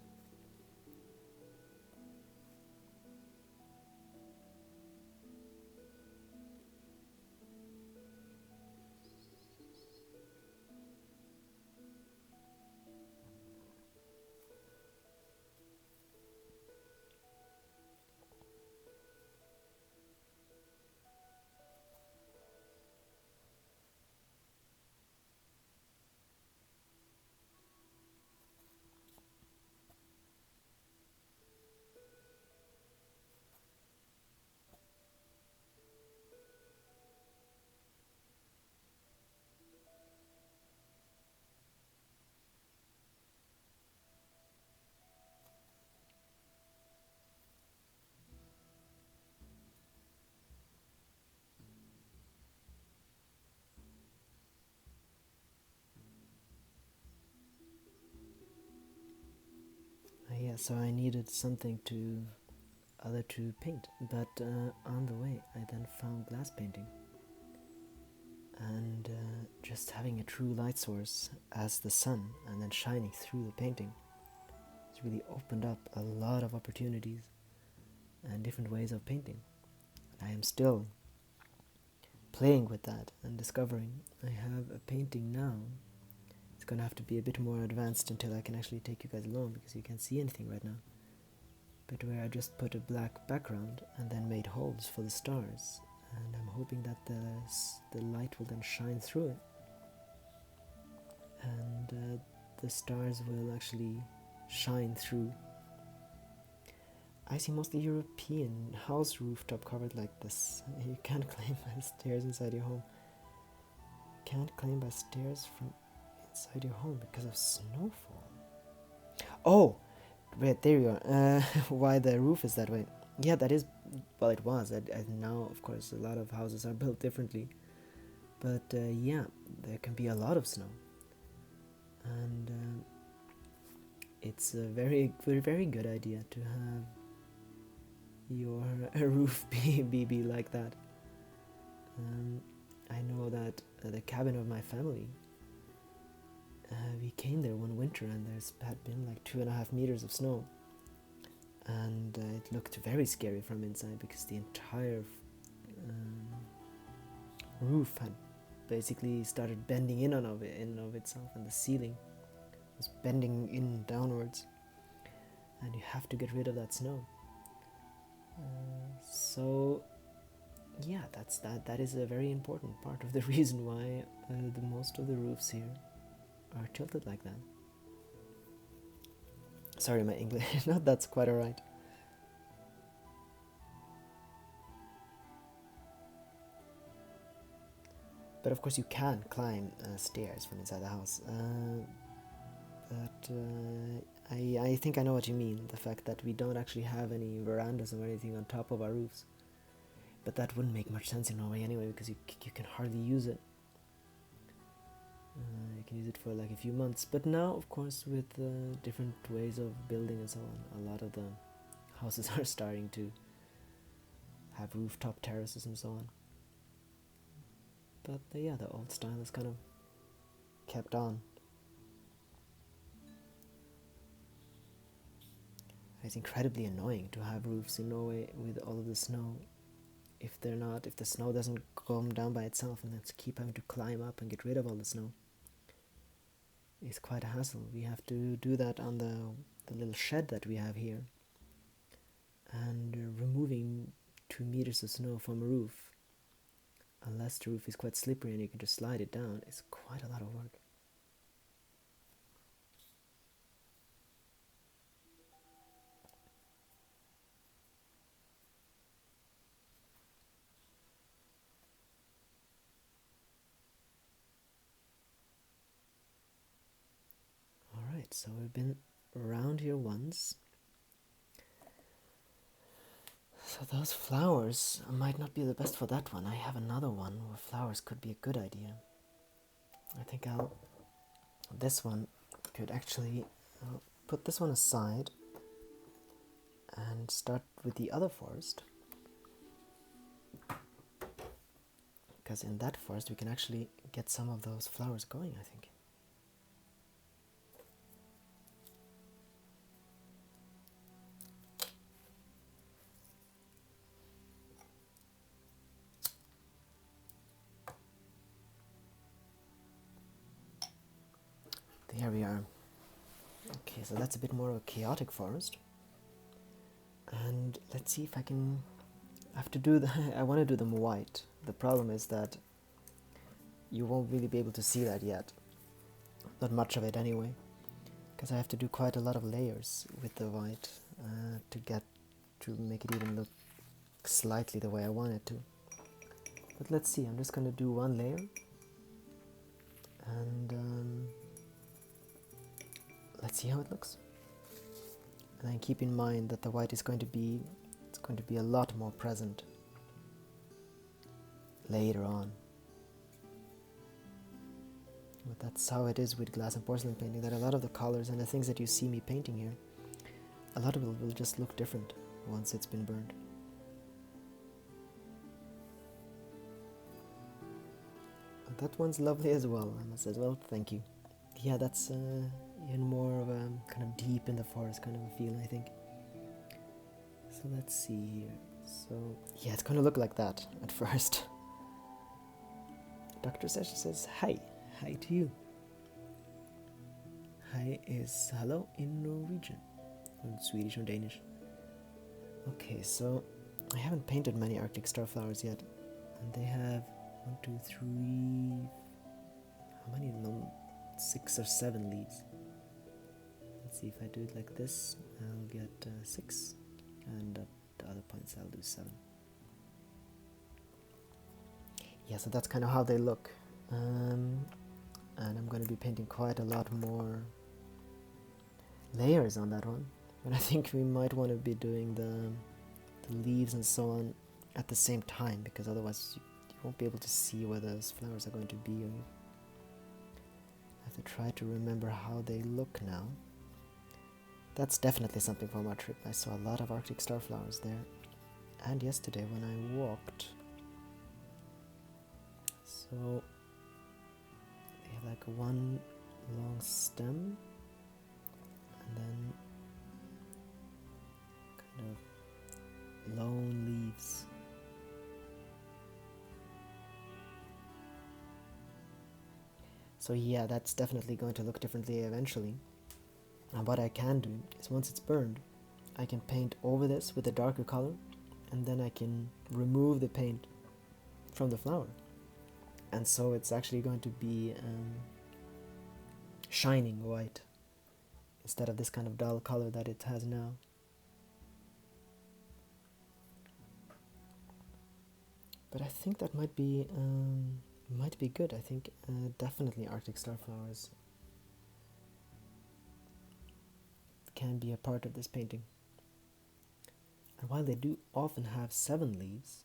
Yeah, so I needed something other to paint, but on the way I then found glass painting, and just having a true light source as the sun and then shining through the painting has really opened up a lot of opportunities and different ways of painting. And I am still playing with that and discovering. I have a painting now. It's gonna have to be a bit more advanced until I can actually take you guys along, because you can't see anything right now. But where I just put a black background and then made holes for the stars, and I'm hoping that the light will then shine through it, and the stars will actually shine through. I see mostly European house rooftop covered like this. You can't climb by stairs inside your home. Can't climb by stairs from inside your home because of snowfall. Oh, wait, there you are. Why the roof is that way? Yeah, that is, well, it was. Now, of course, a lot of houses are built differently. But yeah, there can be a lot of snow. And it's a very, very, very good idea to have your roof be like that. I know that the cabin of my family, we came there one winter and there had been like 2.5 meters of snow, and it looked very scary from inside because the entire roof had basically started bending in of itself, and the ceiling was bending in downwards, and you have to get rid of that snow. So yeah, that is a very important part of the reason why the most of the roofs here are tilted like that. Sorry, my English, no, that's quite alright. But of course you can climb stairs from inside the house. But I think I know what you mean, the fact that we don't actually have any verandas or anything on top of our roofs. But that wouldn't make much sense in Norway anyway, because you can hardly use it. You can use it for like a few months. But now, of course, with different ways of building and so on, a lot of the houses are starting to have rooftop terraces and so on. But yeah, the old style is kind of kept on. It's incredibly annoying to have roofs in Norway with all of the snow if the snow doesn't come down by itself, and let's keep having to climb up and get rid of all the snow. It's quite a hassle. We have to do that on the little shed that we have here, and removing 2 meters of snow from a roof, unless the roof is quite slippery and you can just slide it down, is quite a lot of work. Alright, so we've been around here once. So those flowers might not be the best for that one. I have another one where flowers could be a good idea. I think this one could actually, I'll put this one aside and start with the other forest. Because in that forest we can actually get some of those flowers going, I think. There we are. Okay, so that's a bit more of a chaotic forest. And let's see if I can... I have to do I want to do them white. The problem is that you won't really be able to see that yet. Not much of it anyway. Because I have to do quite a lot of layers with the white to make it even look slightly the way I want it to. But let's see, I'm just going to do one layer. And let's see how it looks. And then keep in mind that the white is going to be a lot more present later on. But that's how it is with glass and porcelain painting, that a lot of the colors and the things that you see me painting here, a lot of it will just look different once it's been burned. And that one's lovely as well, I must say as well, thank you. Yeah, that's even more of a kind of deep in the forest kind of a feel, I think. So let's see here. So yeah, it's going to look like that at first. Dr. Sesha says hi. Hi to you. Hi is hello in Norwegian, or Swedish or Danish. Okay, so I haven't painted many Arctic starflowers yet, and they have 1, 2, 3. How many? No, 6 or 7 leaves. Let's see, if I do it like this, I'll get 6, and at the other points I'll do 7. Yeah, so that's kind of how they look. And I'm going to be painting quite a lot more layers on that one. But I think we might want to be doing the leaves and so on at the same time, because otherwise you won't be able to see where those flowers are going to be. Or I have to try to remember how they look now. That's definitely something from our trip. I saw a lot of Arctic starflowers there. And yesterday when I walked. So they have like one long stem and then kind of lone leaves. So yeah, that's definitely going to look differently eventually. And what I can do is, once it's burned, I can paint over this with a darker color, and then I can remove the paint from the flower. And so it's actually going to be shining white instead of this kind of dull color that it has now. But I think that might be good. I think definitely Arctic starflowers can be a part of this painting. And while they do often have 7 leaves,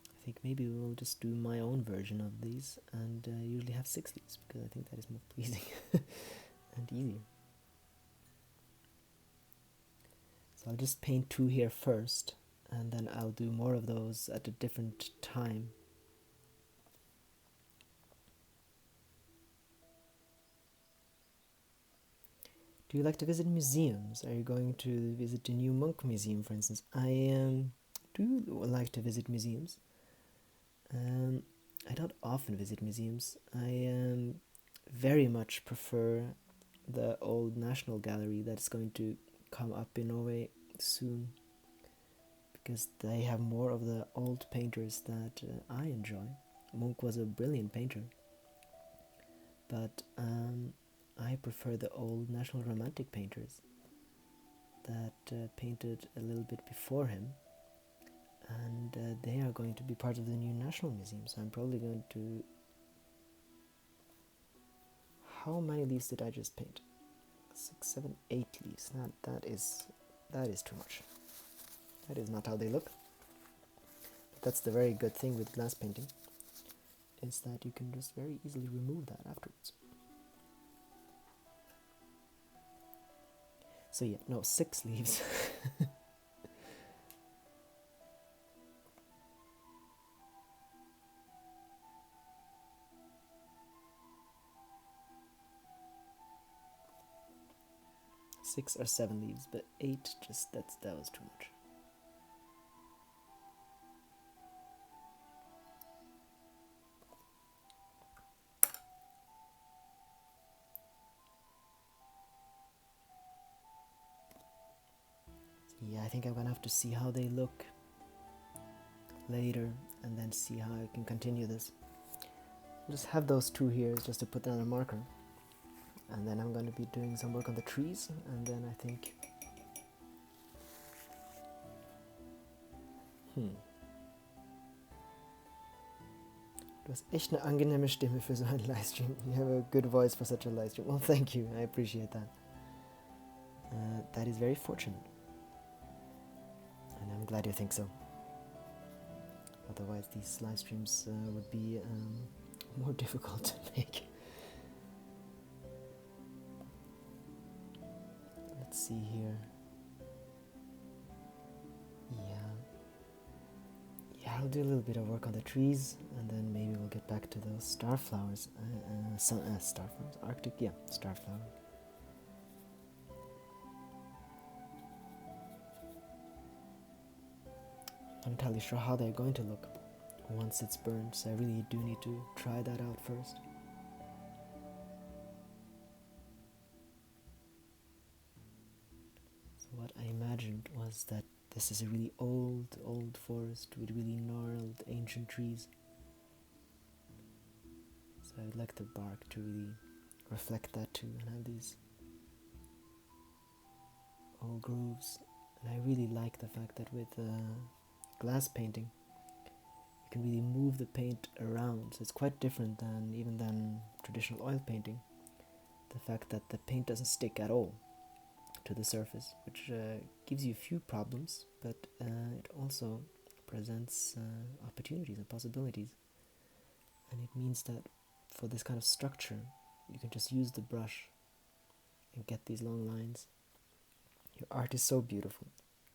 I think maybe we'll just do my own version of these and usually have 6 leaves, because I think that is more pleasing and easier. So I'll just paint 2 here first, and then I'll do more of those at a different time. Do you like to visit museums? Are you going to visit the new Munch Museum, for instance? I do like to visit museums. I don't often visit museums. I very much prefer the old National Gallery that's going to come up in Norway soon, because they have more of the old painters that I enjoy. Munch was a brilliant painter, but I prefer the old National Romantic painters that painted a little bit before him, and they are going to be part of the new National Museum, so I'm probably going to... How many leaves did I just paint? 6, 7, 8 leaves. That is too much. That is not how they look. But that's the very good thing with glass painting, is that you can just very easily remove that afterwards. So yeah, no, 6 leaves. Six or 7 leaves, but 8, just that was too much. Yeah, I think I'm gonna have to see how they look later and then see how I can continue this. I'll just have those 2 here just to put down a marker, and then I'm going to be doing some work on the trees, and then I think Du hast echt eine angenehme Stimme für so einen Livestream. You have a good voice for such a livestream. Well, thank you. I appreciate that. That is very fortunate. And I'm glad you think so. Otherwise, these live streams would be more difficult to make. Let's see here. Yeah, I'll do a little bit of work on the trees, and then maybe we'll get back to those starflowers. Starflowers? Arctic? Yeah, starflower. I'm not entirely sure how they're going to look once it's burned, so I really do need to try that out first. So what I imagined was that this is a really old forest with really gnarled ancient trees. So I would like the bark to really reflect that too, and have these old grooves. And I really like the fact that with glass painting, you can really move the paint around. So it's quite different than traditional oil painting. The fact that the paint doesn't stick at all to the surface, which gives you a few problems, but it also presents opportunities and possibilities. And it means that for this kind of structure, you can just use the brush and get these long lines. Your art is so beautiful,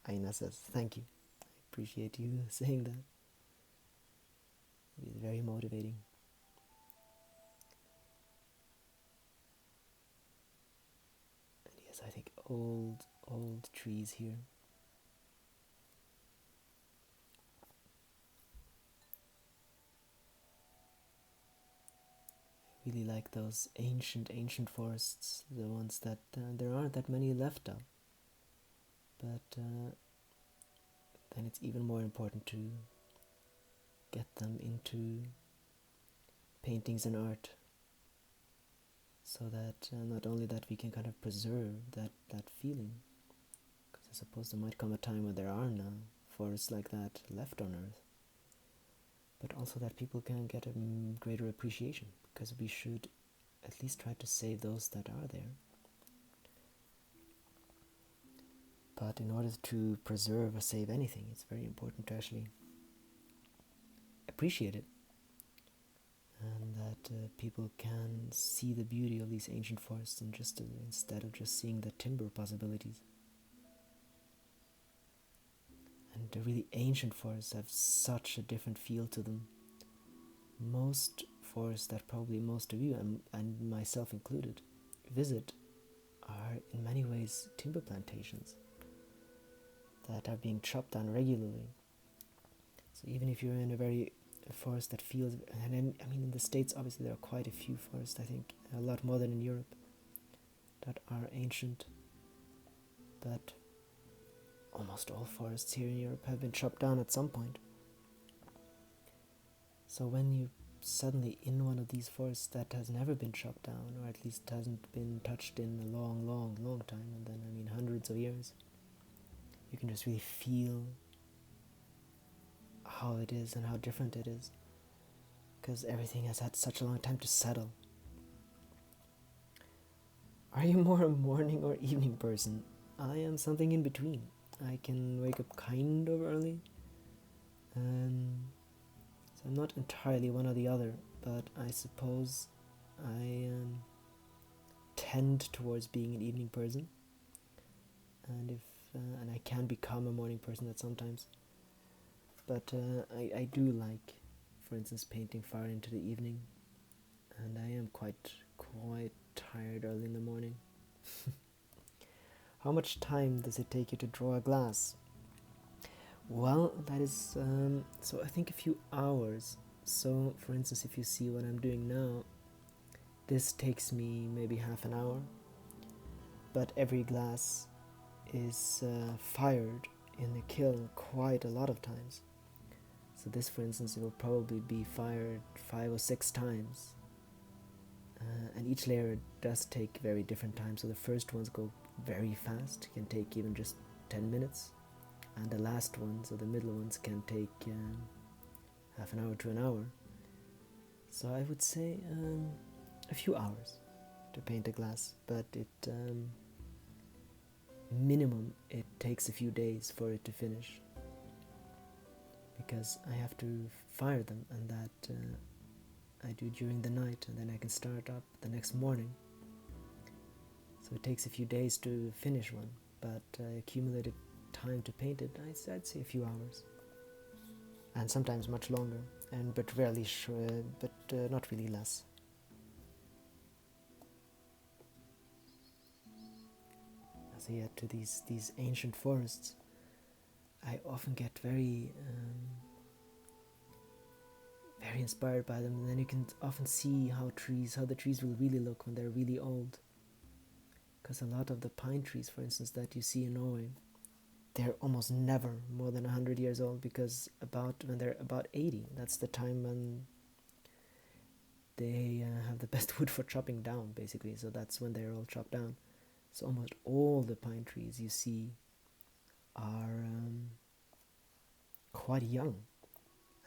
Aina says. Thank you. I appreciate you saying that. It is very motivating. And yes, I think old trees here. I really like those ancient forests, the ones that there aren't that many left of. But then it's even more important to get them into paintings and art, so that not only that we can kind of preserve that feeling, because I suppose there might come a time when there are no forests like that left on Earth, but also that people can get a greater appreciation, because we should at least try to save those that are there. But in order to preserve or save anything, it's very important to actually appreciate it, and that people can see the beauty of these ancient forests, and just instead of just seeing the timber possibilities. And the really ancient forests have such a different feel to them. Most forests that probably most of you, and myself included, visit are in many ways timber plantations that are being chopped down regularly, So even if you're in a forest that feels, and I mean in the States obviously there are quite a few forests, I think a lot more than in Europe, that are ancient, but almost all forests here in Europe have been chopped down at some point. So when you suddenly in one of these forests that has never been chopped down, or at least hasn't been touched in a long time, and then I mean hundreds of years, you can just really feel how it is and how different it is, because everything has had such a long time to settle. Are you more a morning or evening person? I am something in between. I can wake up kind of early, so I'm not entirely one or the other, but I suppose I tend towards being an evening person, and and I can become a morning person at sometimes. But I do like, for instance, painting far into the evening, and I am quite tired early in the morning. How much time does it take you to draw a glass? Well, that is, so I think a few hours. So, for instance, if you see what I'm doing now, this takes me maybe half an hour, but every glass is fired in the kiln quite a lot of times. So this, for instance, it will probably be fired 5 or 6 times. And each layer does take very different times. So the first ones go very fast, it can take even just 10 minutes. And the last ones, or the middle ones, can take half an hour to an hour. So I would say a few hours to paint a glass, but it minimum it takes a few days for it to finish, because I have to fire them, and that I do during the night, and then I can start up the next morning. So it takes a few days to finish one, but accumulated time to paint it, I'd say a few hours, and sometimes much longer, but rarely, not really less. So yeah, to these ancient forests, I often get very inspired by them, and then you can often see how the trees will really look when they're really old. Because a lot of the pine trees, for instance, that you see in Norway, they're almost never more than 100 years old, because when they're about 80, that's the time when they have the best wood for chopping down, basically. So that's when they're all chopped down. So almost all the pine trees you see are quite young.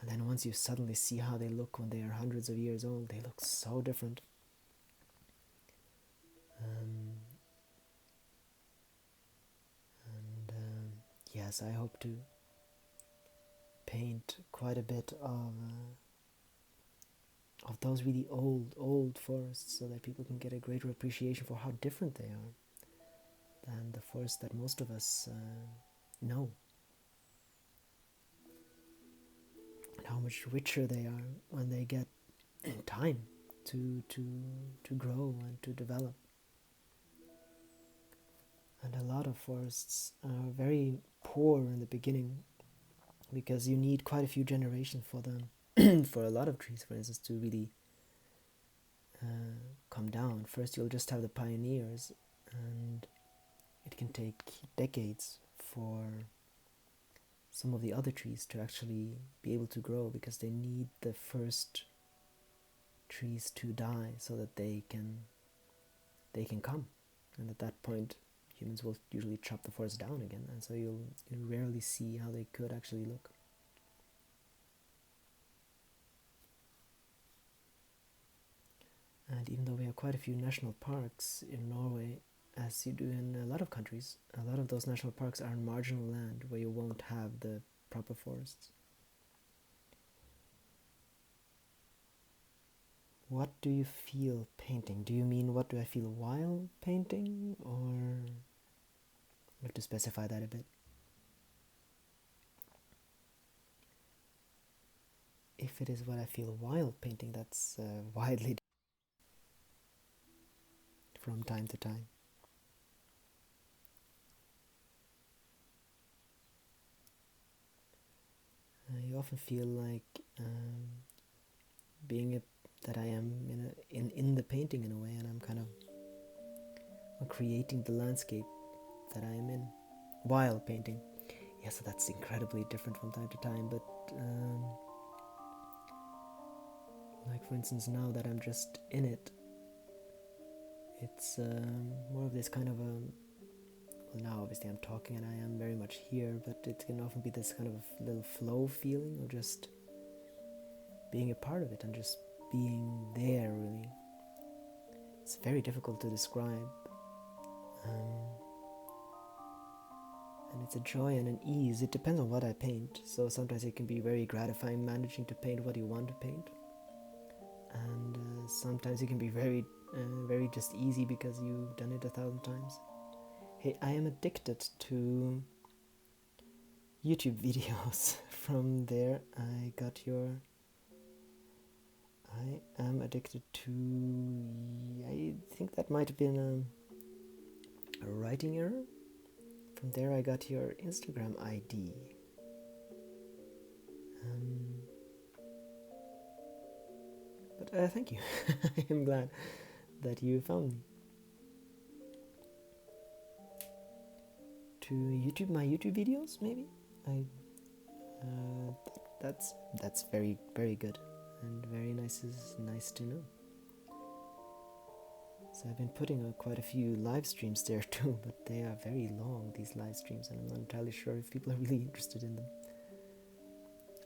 And then once you suddenly see how they look when they are hundreds of years old, they look so different. Yes, I hope to paint quite a bit of those really old forests, so that people can get a greater appreciation for how different they are than the forests that most of us know, and how much richer they are when they get time to grow and to develop. And a lot of forests are very poor in the beginning, because you need quite a few generations for them for a lot of trees, for instance, to really come down. First you'll just have the pioneers, and it can take decades for some of the other trees to actually be able to grow, because they need the first trees to die so that they can come. And at that point humans will usually chop the forest down again, and so you'll rarely see how they could actually look. And even though we have quite a few national parks in Norway, as you do in a lot of countries, a lot of those national parks are in marginal land where you won't have the proper forests. What do you feel painting? Do you mean what do I feel while painting, or you have to specify that a bit? If it is what I feel while painting, that's widely different from time to time. I often feel like that I am in the painting in a way, and I'm kind of creating the landscape that I am in while painting. Yeah, so that's incredibly different from time to time, but like for instance now that I'm just in it, it's more of this kind of a, well now obviously I'm talking and I am very much here, but it can often be this kind of little flow feeling of just being a part of it and just being there really. It's very difficult to describe. And it's a joy and an ease. It depends on what I paint. So sometimes it can be very gratifying managing to paint what you want to paint. And sometimes it can be very just easy because you've done it 1,000 times. Hey, I am addicted to YouTube videos. From there I got your... I am addicted to... I think that might have been a writing error. From there I got your Instagram ID. But thank you. I am glad that you found me. To YouTube, my YouTube videos, maybe? That's very, very good and very nice to know. So I've been putting quite a few live streams there too, but they are very long, these live streams, and I'm not entirely sure if people are really interested in them.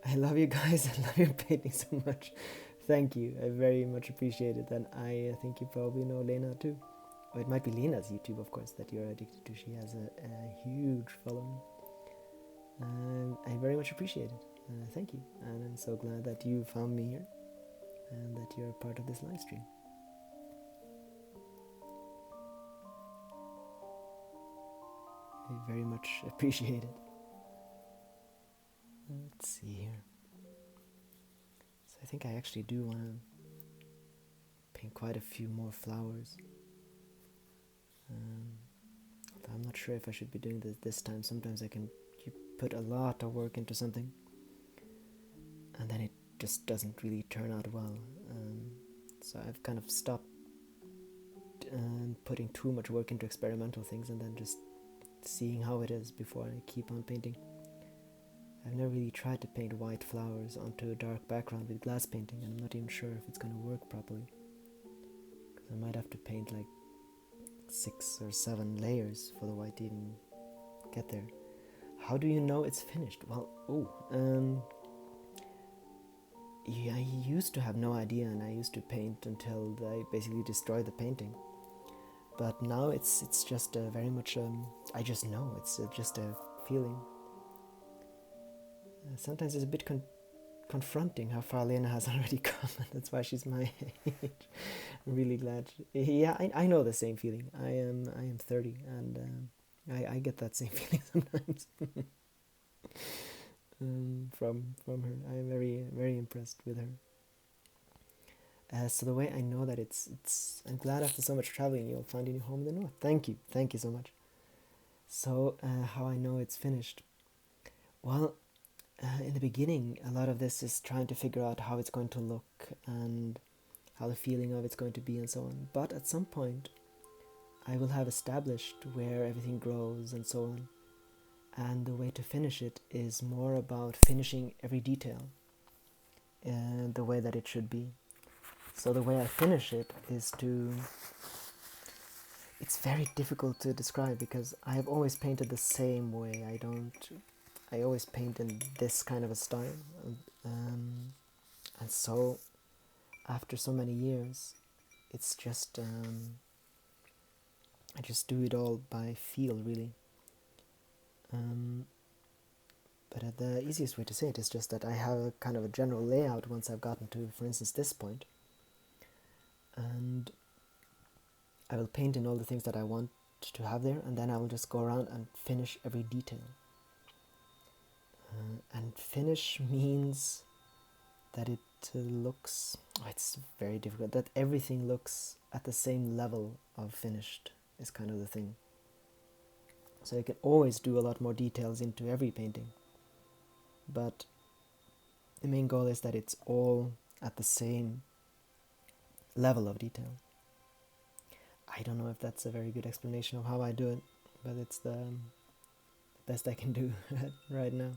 I love you guys. I love your painting so much. Thank you. I very much appreciate it. And I think you probably know Lena too. Or it might be Lena's YouTube, of course, that you're addicted to. She has a huge following. And I very much appreciate it. Thank you. And I'm so glad that you found me here and that you're a part of this live stream. I very much appreciate it. Let's see here. So I think I actually do want to paint quite a few more flowers. I'm not sure if I should be doing this time. Sometimes you put a lot of work into something and then it just doesn't really turn out well. So I've kind of stopped putting too much work into experimental things and then just seeing how it is before I keep on painting. I've never really tried to paint white flowers onto a dark background with glass painting, and I'm not even sure if it's going to work properly. Because I might have to paint like 6 or 7 layers for the white to even get there. How do you know it's finished? Well, I used to have no idea, and I used to paint until I basically destroyed the painting. But now it's just very much, I just know, it's just a feeling. Sometimes it's a bit confronting how far Lena has already come, and that's why she's my age. I'm really glad. I know the same feeling. I am 30, and I get that same feeling sometimes from her. I am very, very impressed with her. So the way I know that I'm glad after so much traveling you'll find a new home in the north. Thank you so much. So how I know it's finished? Well, in the beginning, a lot of this is trying to figure out how it's going to look and how the feeling of it's going to be and so on. But at some point, I will have established where everything grows and so on. And the way to finish it is more about finishing every detail the way that it should be. So the way I finish it is it's very difficult to describe because I have always painted the same way. I always paint in this kind of a style. And so after so many years, it's just, I just do it all by feel really. But the easiest way to say it is just that I have a kind of a general layout once I've gotten to, for instance, this point. And I will paint in all the things that I want to have there, and then I will just go around and finish every detail. And finish means that it looks, it's very difficult, that everything looks at the same level of finished is kind of the thing. So you can always do a lot more details into every painting, but the main goal is that it's all at the same level of detail. I don't know if that's a very good explanation of how I do it, but it's the best I can do right now.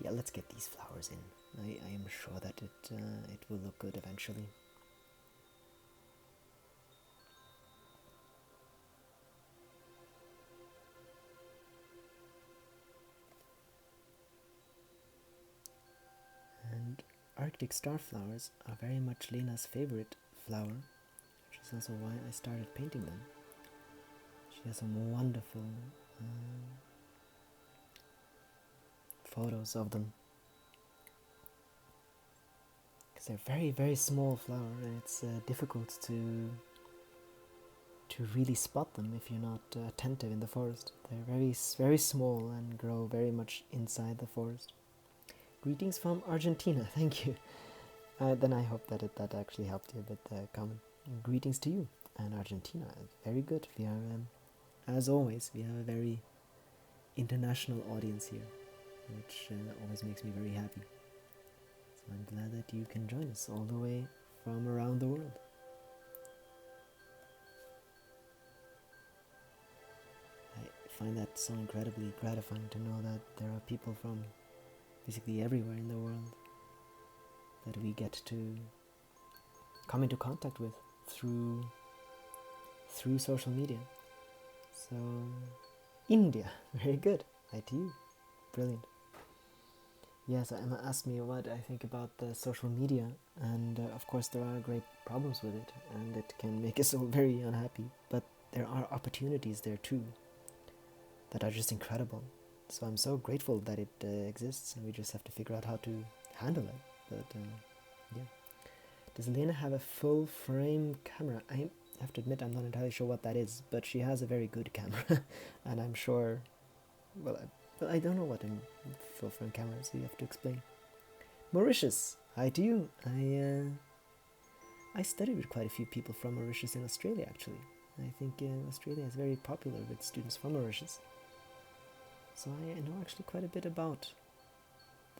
Yeah, let's get these flowers in. I am sure that it will look good eventually. And Arctic starflowers are very much Lena's favorite flower, which is also why I started painting them. She has some wonderful photos of them. Because they're very, very small flower, and it's difficult to really spot them if you're not attentive in the forest. They're very, very small and grow very much inside the forest. Greetings from Argentina, thank you. Then I hope that that actually helped you with the comment. Greetings to you and Argentina. Very good. We are, as always, we have a very international audience here, which always makes me very happy. So I'm glad that you can join us all the way from around the world. I find that so incredibly gratifying to know that there are people from basically everywhere in the world that we get to come into contact with through social media. So, India, very good. ITU, brilliant. Yes, Emma asked me what I think about the social media, and of course there are great problems with it, and it can make us all very unhappy, but there are opportunities there too that are just incredible. So I'm so grateful that it exists, and we just have to figure out how to handle it. But yeah. Does Lena have a full frame camera? I have to admit I'm not entirely sure what that is, but she has a very good camera, and I'm sure, well, I don't know what a full frame camera is, so you have to explain. Mauritius, hi to you. I studied with quite a few people from Mauritius in Australia, actually. I think Australia is very popular with students from Mauritius. So I know actually quite a bit about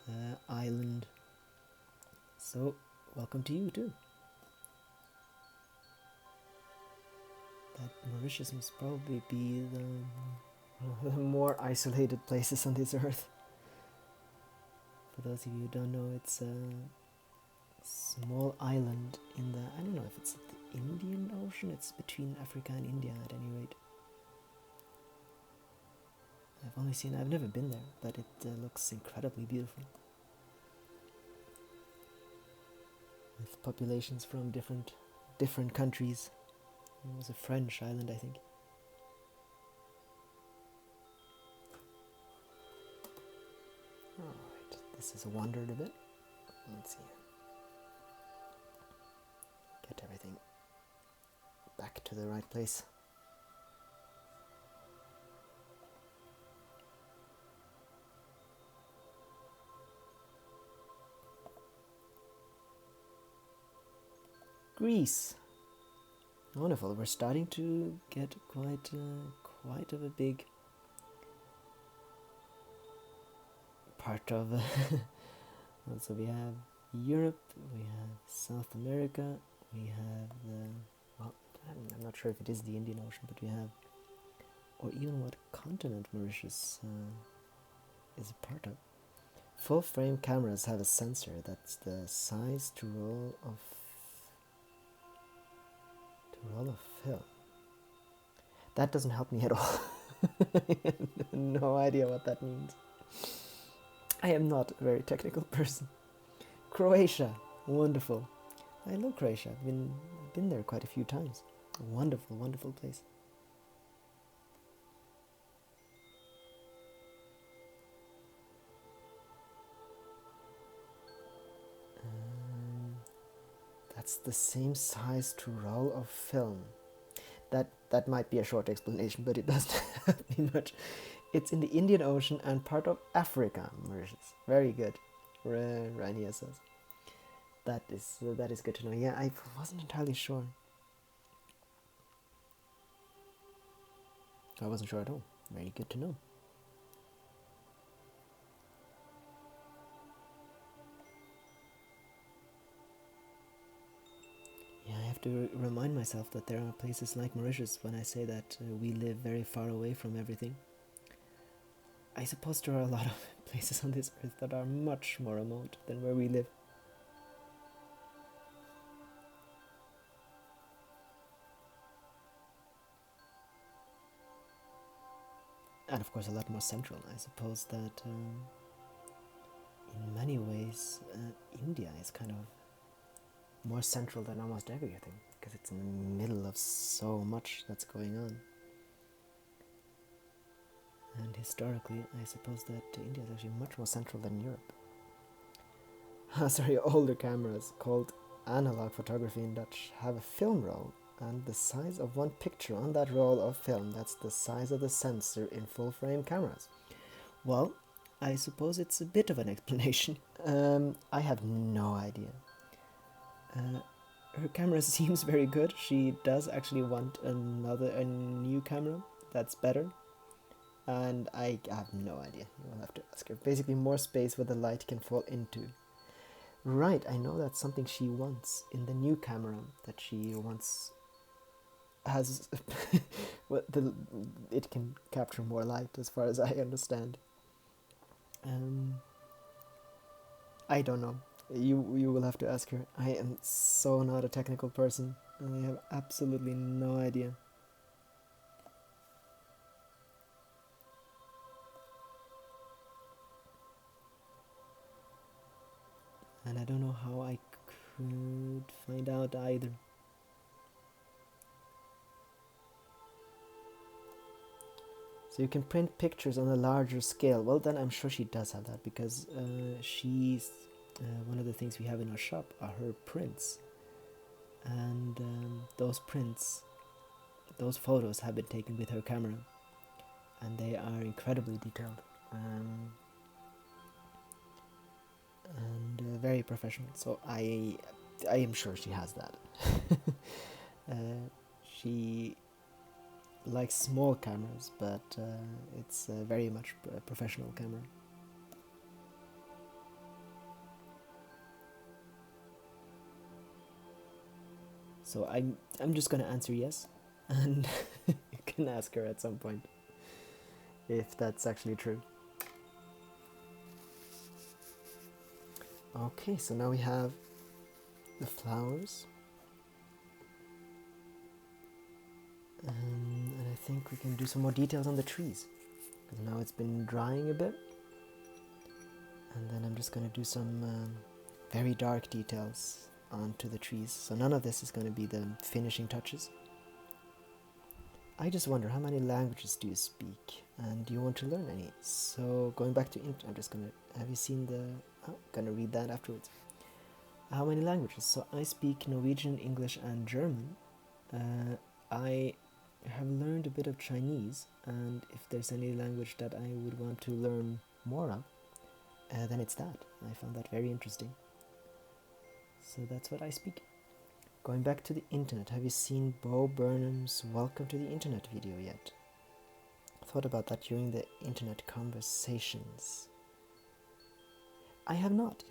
the island. So welcome to you too. That Mauritius must probably be the more isolated places on this earth. For those of you who don't know, it's a small island in the, I don't know if it's the Indian Ocean, it's between Africa and India at any rate. I've never been there, but it looks incredibly beautiful. With populations from different countries. It was a French island, I think. Alright, this has wandered a bit. Let's see. Get everything back to the right place. Greece. Wonderful. We're starting to get quite of a big part of. So we have Europe, we have South America, we have the. Well, I'm not sure if it is the Indian Ocean, but we have, or even what continent Mauritius is a part of. Full frame cameras have a sensor that's the size to roll of film. That doesn't help me at all. I have no idea what that means. I am not a very technical person. Croatia, wonderful. I love Croatia. I've been there quite a few times. Wonderful, wonderful place. That's the same size to roll of film. That might be a short explanation, but it doesn't help me much. It's in the Indian Ocean and part of Africa, Mauritius. Very good, Rania says. That is good to know. Yeah, I wasn't entirely sure. I wasn't sure at all. Very good to know. to remind myself that there are places like Mauritius when I say that we live very far away from everything. I suppose there are a lot of places on this earth that are much more remote than where we live. And of course a lot more central. I suppose that in many ways India is kind of more central than almost everything, because it's in the middle of so much that's going on. And historically, I suppose that India is actually much more central than Europe. Sorry, older cameras, called analog photography in Dutch, have a film roll, and the size of one picture on that roll of film, that's the size of the sensor in full-frame cameras. Well, I suppose it's a bit of an explanation. I have no idea. Her camera seems very good. She does actually want a new camera that's better. And I have no idea. You will have to ask her. Basically more space where the light can fall into. Right, I know that's something she wants in the new camera that she wants. Has it can capture more light, as far as I understand. I don't know. You will have to ask her. I am so not a technical person, and I have absolutely no idea. And I don't know how I could find out either. So you can print pictures on a larger scale. Well, then I'm sure she does have that, because she's one of the things we have in our shop are her prints. And those prints, those photos have been taken with her camera, and they are incredibly detailed. And very professional. So I am sure she has that. She likes small cameras, but it's very much a professional camera. So I'm just gonna answer yes, and you can ask her at some point if that's actually true. Okay, so now we have the flowers. And I think we can do some more details on the trees, because now it's been drying a bit. And then I'm just going to do some very dark details onto the trees. So none of this is going to be the finishing touches. I just wonder, how many languages do you speak? And do you want to learn any? So going back to I'm just going to, have you seen the, going to read that afterwards. How many languages? So I speak Norwegian, English and German. I have learned a bit of Chinese, and if there's any language that I would want to learn more of, then it's that. I found that very interesting. So that's what I speak. Going back to the internet, have you seen Bo Burnham's Welcome to the Internet video yet? I thought about that during the internet conversations. I have not.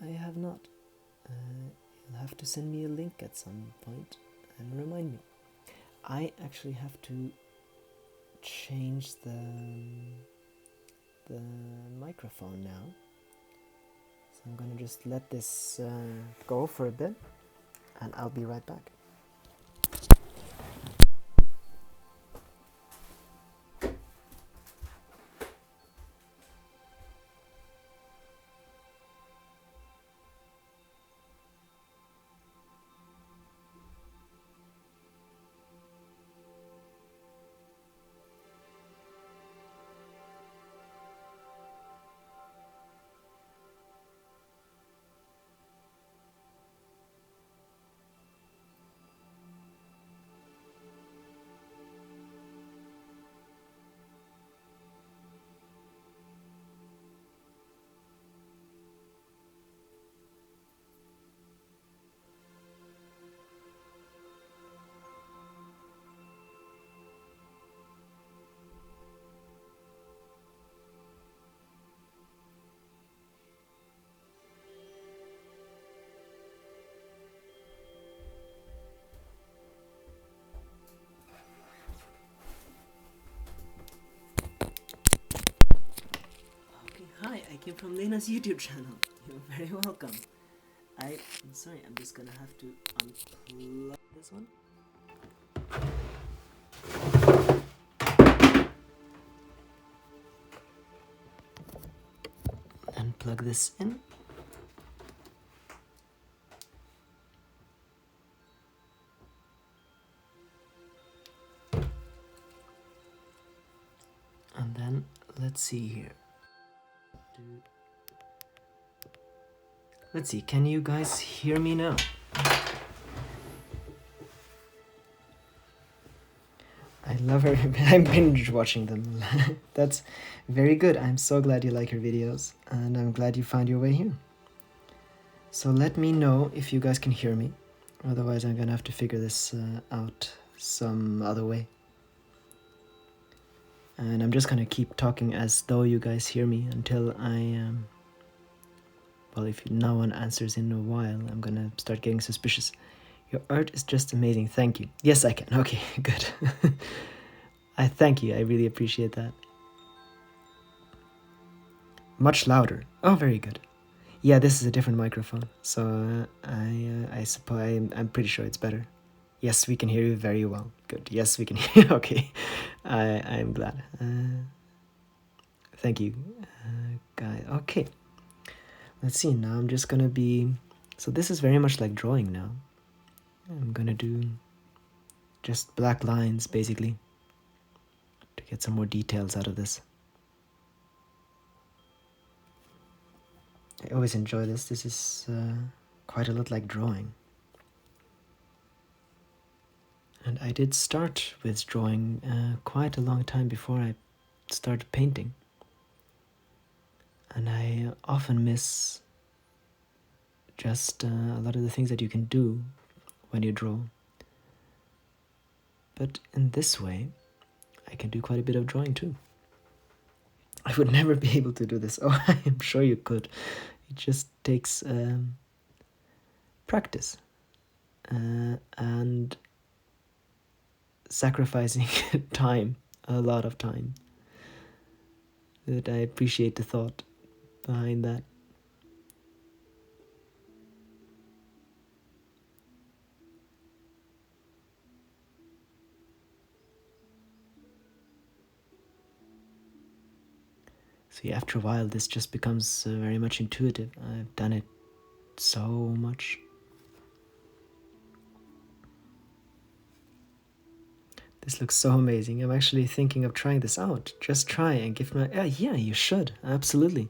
You'll have to send me a link at some point and remind me. I actually have to change the microphone now. So I'm going to just let this go for a bit, and I'll be right back. from Lena's YouTube channel. You're very welcome. I'm sorry, I'm just gonna have to unplug this one. And plug this in. And then let's see here. Let's see, can you guys hear me now? I love her. I'm binge watching them. That's very good. I'm so glad you like her videos, and I'm glad you found your way here. So let me know if you guys can hear me. Otherwise, I'm gonna have to figure this out some other way. And I'm just gonna keep talking as though you guys hear me until I well, if no one answers in a while, I'm gonna start getting suspicious. Your art is just amazing. Thank you. Yes, I can. Okay, good. I thank you. I really appreciate that. Much louder. Oh, very good. Yeah, this is a different microphone, so I suppose I'm pretty sure it's better. Yes, we can hear you very well. Good. Yes, we can hear you. Okay, I'm glad. Thank you, guys. Okay, let's see. Now I'm just gonna be. So this is very much like drawing now. I'm gonna do just black lines basically to get some more details out of this. I always enjoy this. This is quite a lot like drawing. And I did start with drawing quite a long time before I started painting. And I often miss just a lot of the things that you can do when you draw. But in this way, I can do quite a bit of drawing too. I would never be able to do this. Oh, I am sure you could. It just takes practice and sacrificing time, a lot of time. That I appreciate the thought behind that. See, after a while, this just becomes very much intuitive. I've done it so much. This looks so amazing. I'm actually thinking of trying this out. Just try and give my... yeah, you should. Absolutely.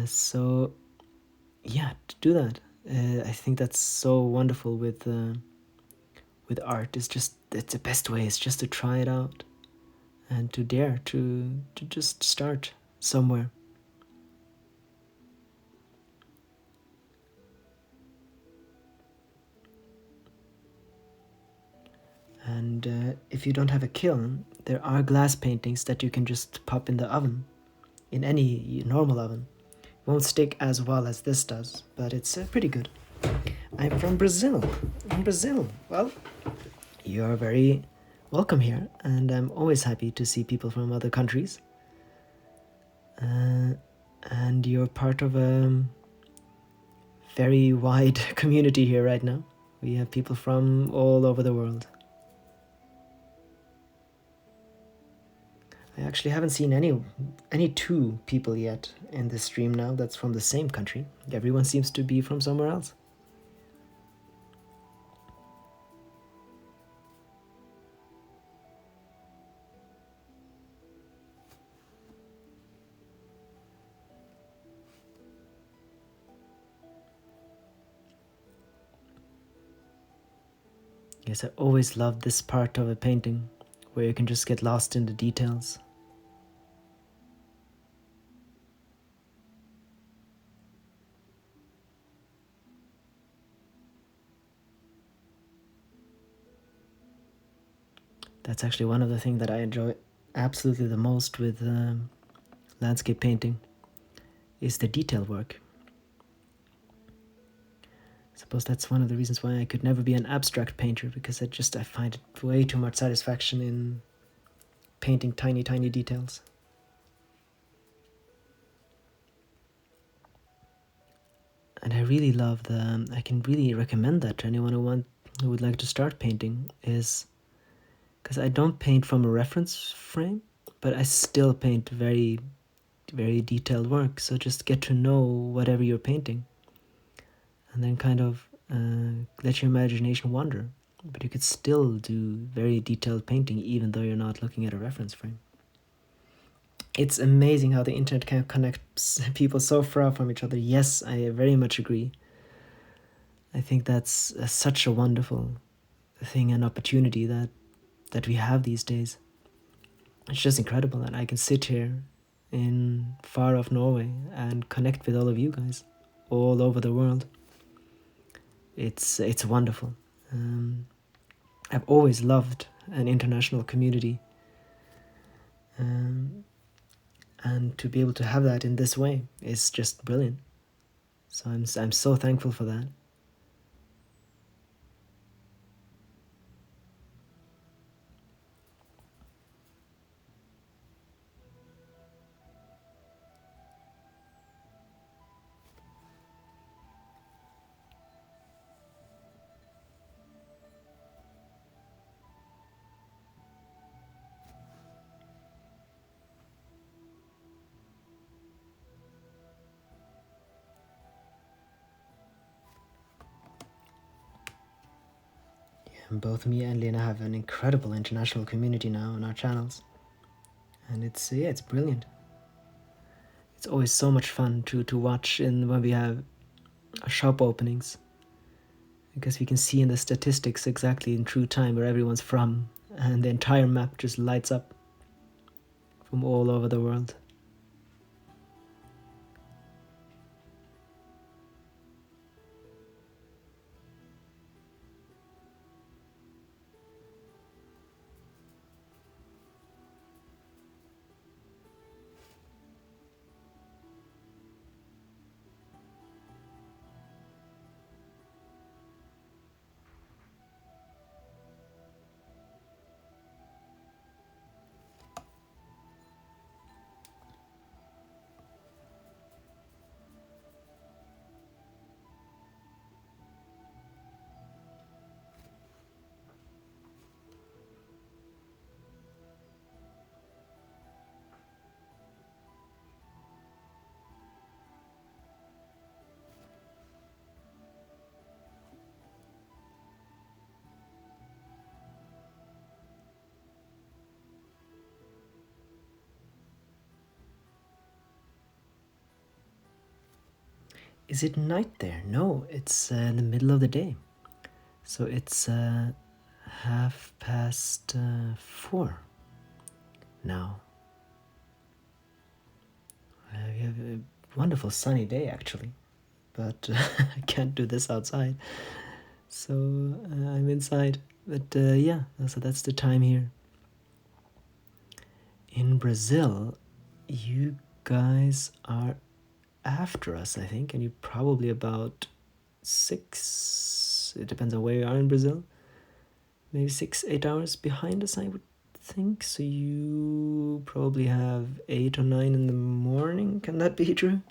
So, yeah, do that. I think that's so wonderful with art. It's the best way. It's just to try it out. And to dare to just start somewhere. And if you don't have a kiln, there are glass paintings that you can just pop in the oven, in any normal oven. It won't stick as well as this does, but it's pretty good. I'm from Brazil. In Brazil. Well, you're very welcome here, and I'm always happy to see people from other countries. And you're part of a very wide community here right now. We have people from all over the world. I actually haven't seen any two people yet in this stream now that's from the same country. Everyone seems to be from somewhere else. Yes, I always loved this part of a painting, where you can just get lost in the details. That's actually one of the things that I enjoy absolutely the most with landscape painting, is the detail work. I suppose that's one of the reasons why I could never be an abstract painter, because I find it way too much satisfaction in painting tiny details. And I really love I can really recommend that to anyone who would like to start painting, is because I don't paint from a reference frame, but I still paint very, very detailed work. So just get to know whatever you're painting, and then kind of let your imagination wander. But you could still do very detailed painting even though you're not looking at a reference frame. It's amazing how the internet can connect people so far from each other. Yes, I very much agree. I think that's such a wonderful thing and opportunity that we have these days. It's just incredible that I can sit here in far off Norway and connect with all of you guys all over the world. It's wonderful. I've always loved an international community, and to be able to have that in this way is just brilliant. So I'm so thankful for that. And both me and Lena have an incredible international community now on our channels, and it's brilliant. It's always so much fun to watch when we have shop openings, because we can see in the statistics exactly in true time where everyone's from, and the entire map just lights up from all over the world. Is it night there? No, it's in the middle of the day. So it's 4:30 now. We have a wonderful sunny day actually, but I can't do this outside. So I'm inside. But yeah, so that's the time here. In Brazil, you guys are after us, I think, and you're probably about 6, it depends on where you are in Brazil, maybe 6-8 hours behind us, I would think. So you probably have 8 or 9 in the morning. Can that be true?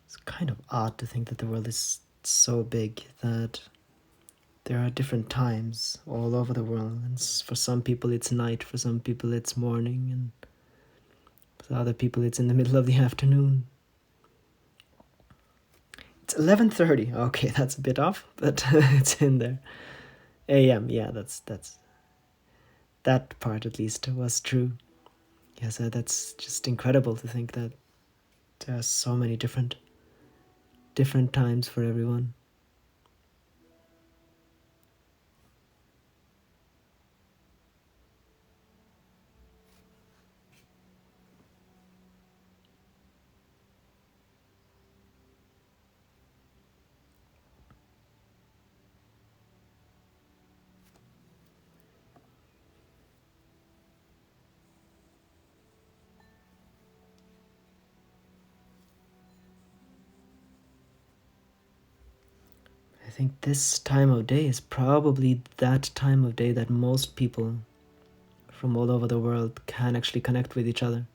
It's kind of odd to think that the world is so big that there are different times all over the world, and for some people it's night, for some people it's morning, and for other people it's in the middle of the afternoon. It's 11:30. Okay, that's a bit off, but it's in there. AM, yeah, that's that part at least was true. Yeah, so that's just incredible to think that there are so many different times for everyone. think this time of day is probably that time of day that most people from all over the world can actually connect with each other.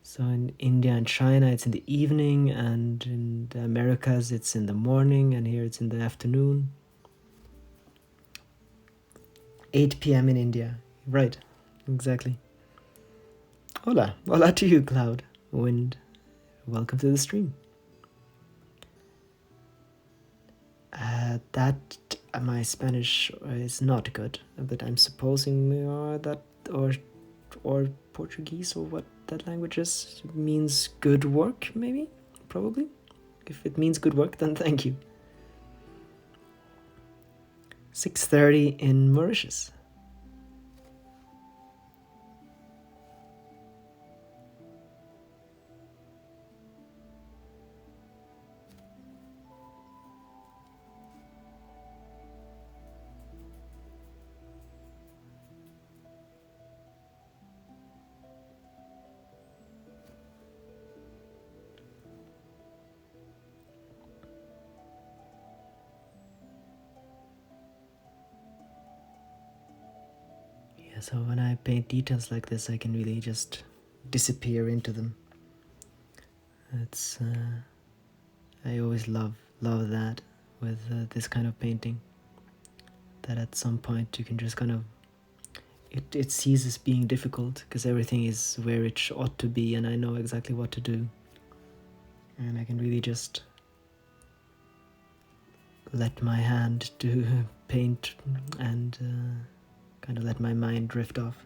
So in India and China, it's in the evening, and in the Americas, it's in the morning, and here it's in the afternoon. 8 p.m. in India. Right, exactly. Hola. Hola to you, cloud, wind. Welcome to the stream. My Spanish is not good, but I'm supposing that or Portuguese or what that language is means good work, maybe, probably. If it means good work, then thank you. 6:30 in Mauritius. Yeah, so when I paint details like this, I can really just disappear into them. It's I always love that with this kind of painting, that at some point you can just kind of it ceases being difficult because everything is where it ought to be, and I know exactly what to do, and I can really just let my hand do paint and kind of let my mind drift off.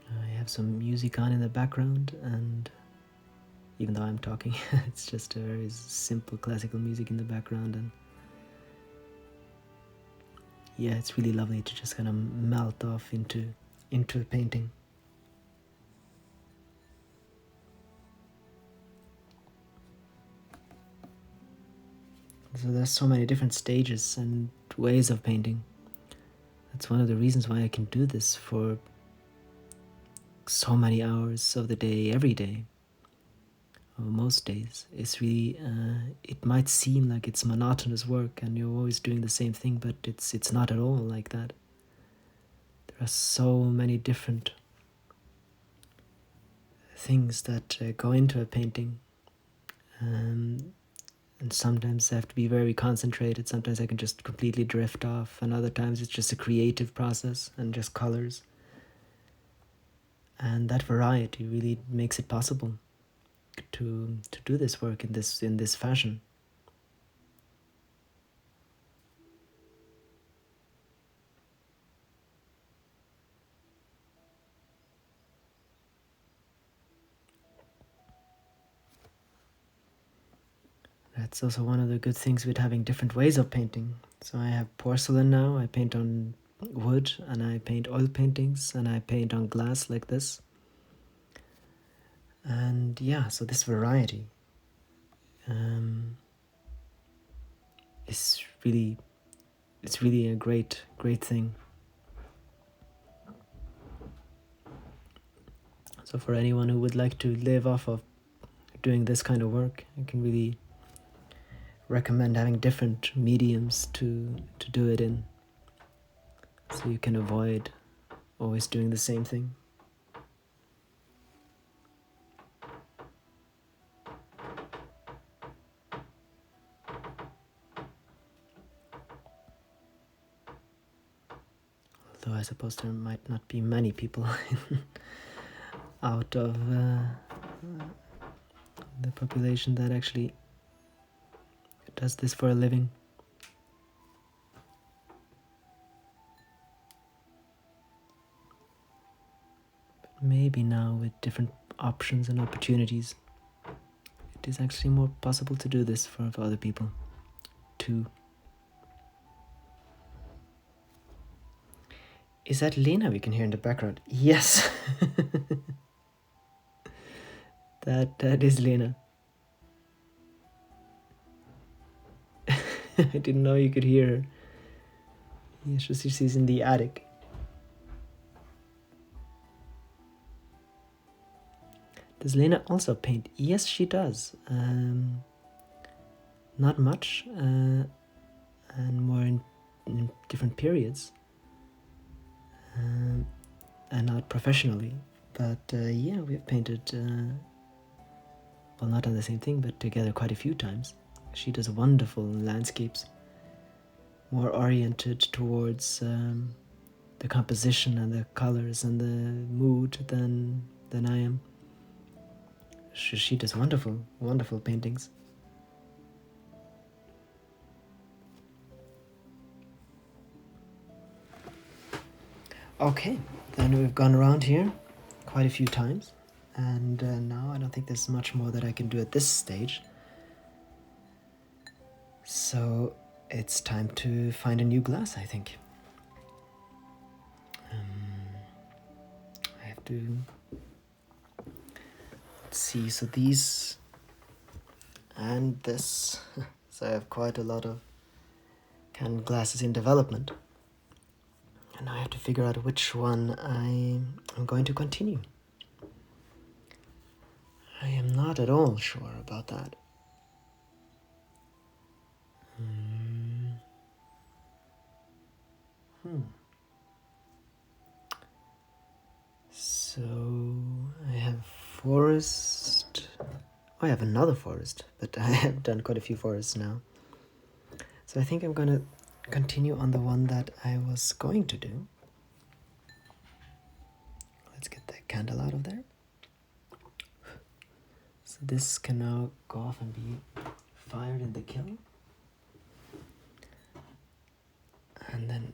I have some music on in the background, and even though I'm talking, it's just a very simple classical music in the background, and yeah, it's really lovely to just kind of melt off into a painting. So there's so many different stages and ways of painting. That's one of the reasons why I can do this for so many hours of the day, every day, or most days. It's really, it might seem like it's monotonous work and you're always doing the same thing, but it's not at all like that. There are so many different things that go into a painting. And sometimes I have to be very concentrated. Sometimes I can just completely drift off, and other times it's just a creative process and just colors. And that variety really makes it possible to do this work in this fashion. That's also one of the good things with having different ways of painting. So I have porcelain now. I paint on wood, and I paint oil paintings, and I paint on glass like this. And yeah, so this variety is really a great thing. So for anyone who would like to live off of doing this kind of work, I can really recommend having different mediums to do it in, so you can avoid always doing the same thing. Although I suppose there might not be many people out of the population that actually does this for a living. But maybe now with different options and opportunities, it is actually more possible to do this for other people too. Is that Lena we can hear in the background? Yes. That is Lena. I didn't know you could hear her. Yeah, she's in the attic. Does Lena also paint? Yes, she does. Not much, and more in different periods, and not professionally. But yeah, we've painted, well, not on the same thing, but together quite a few times. She does wonderful landscapes, more oriented towards the composition and the colors and the mood than I am. She does wonderful paintings. Okay, then we've gone around here quite a few times, and now I don't think there's much more that I can do at this stage. So it's time to find a new glass, I think. I have to... Let's see, so these and this. So I have quite a lot of candle glasses in development. And now I have to figure out which one I'm going to continue. I am not at all sure about that. So I have forest. Oh, I have another forest, but I have done quite a few forests now. So I think I'm going to continue on the one that I was going to do. Let's get the candle out of there. So this can now go off and be fired in the kiln. And then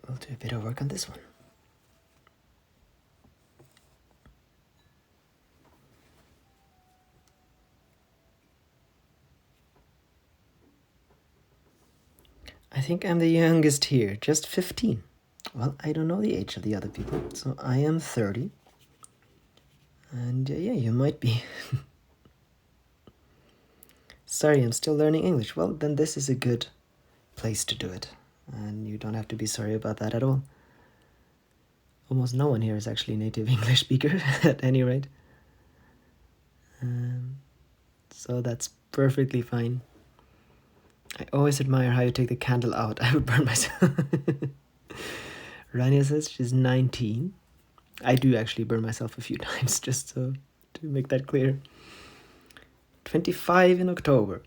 we'll do a bit of work on this one. I think I'm the youngest here, just 15. Well, I don't know the age of the other people, so I am 30. And yeah, you might be. Sorry, I'm still learning English. Well, then this is a good place to do it. And you don't have to be sorry about that at all. Almost no one here is actually a native English speaker, at any rate. So that's perfectly fine. I always admire how you take the candle out. I would burn myself. Rania says she's 19. I do actually burn myself a few times, just so to make that clear. 25 in October,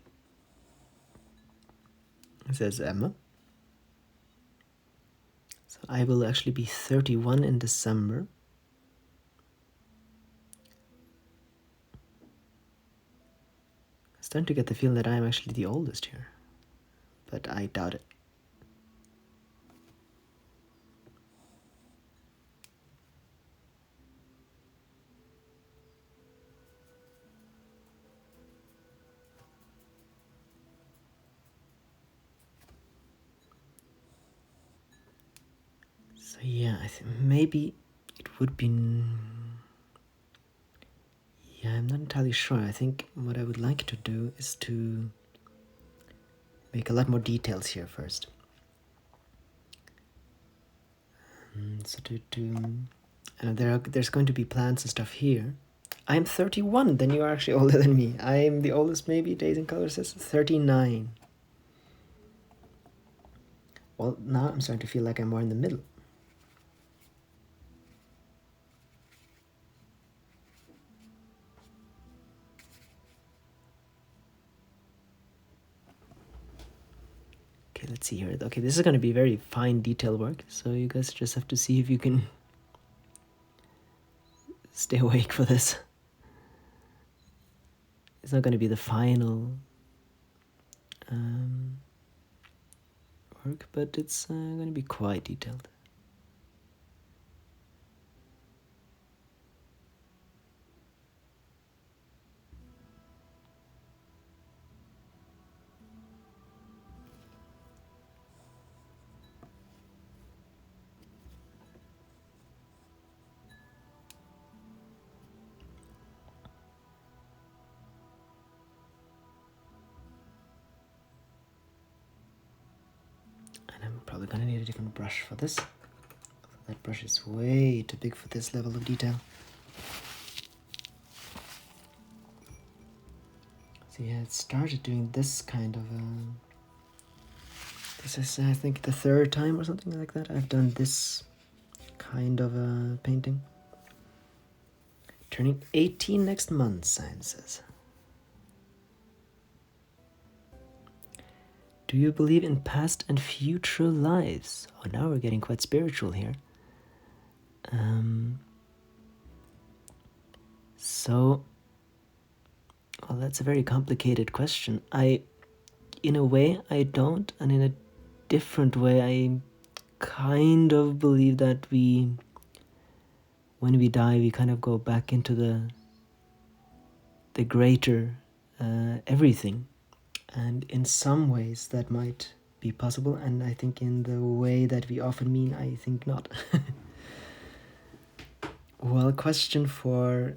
says Emma. So I will actually be 31 in December. I'm starting to get the feeling that I'm actually the oldest here, but I doubt it. So yeah, I think maybe it would be... Yeah, I'm not entirely sure. I think what I would like to do is to make a lot more details here first. So there's going to be plants and stuff here. I'm 31, then you are actually older than me. I'm the oldest, maybe. Days and Color says 39. Well, now I'm starting to feel like I'm more in the middle. Okay, let's see here. Okay, this is going to be very fine detail work, so you guys just have to see if you can stay awake for this. It's not going to be the final work, but it's going to be quite detailed. probably gonna need a different brush for this. That brush is way too big for this level of detail. So yeah, it started doing this kind of this is, I think, the third time or something like that I've done this kind of a painting. Turning 18 next month, Sign says. Do you believe in past and future lives? Oh, now we're getting quite spiritual here. Well, that's a very complicated question. In a way, I don't, and in a different way, I kind of believe that when we die, we kind of go back into the greater everything. And in some ways that might be possible, and I think in the way that we often mean, I think not. Well, question for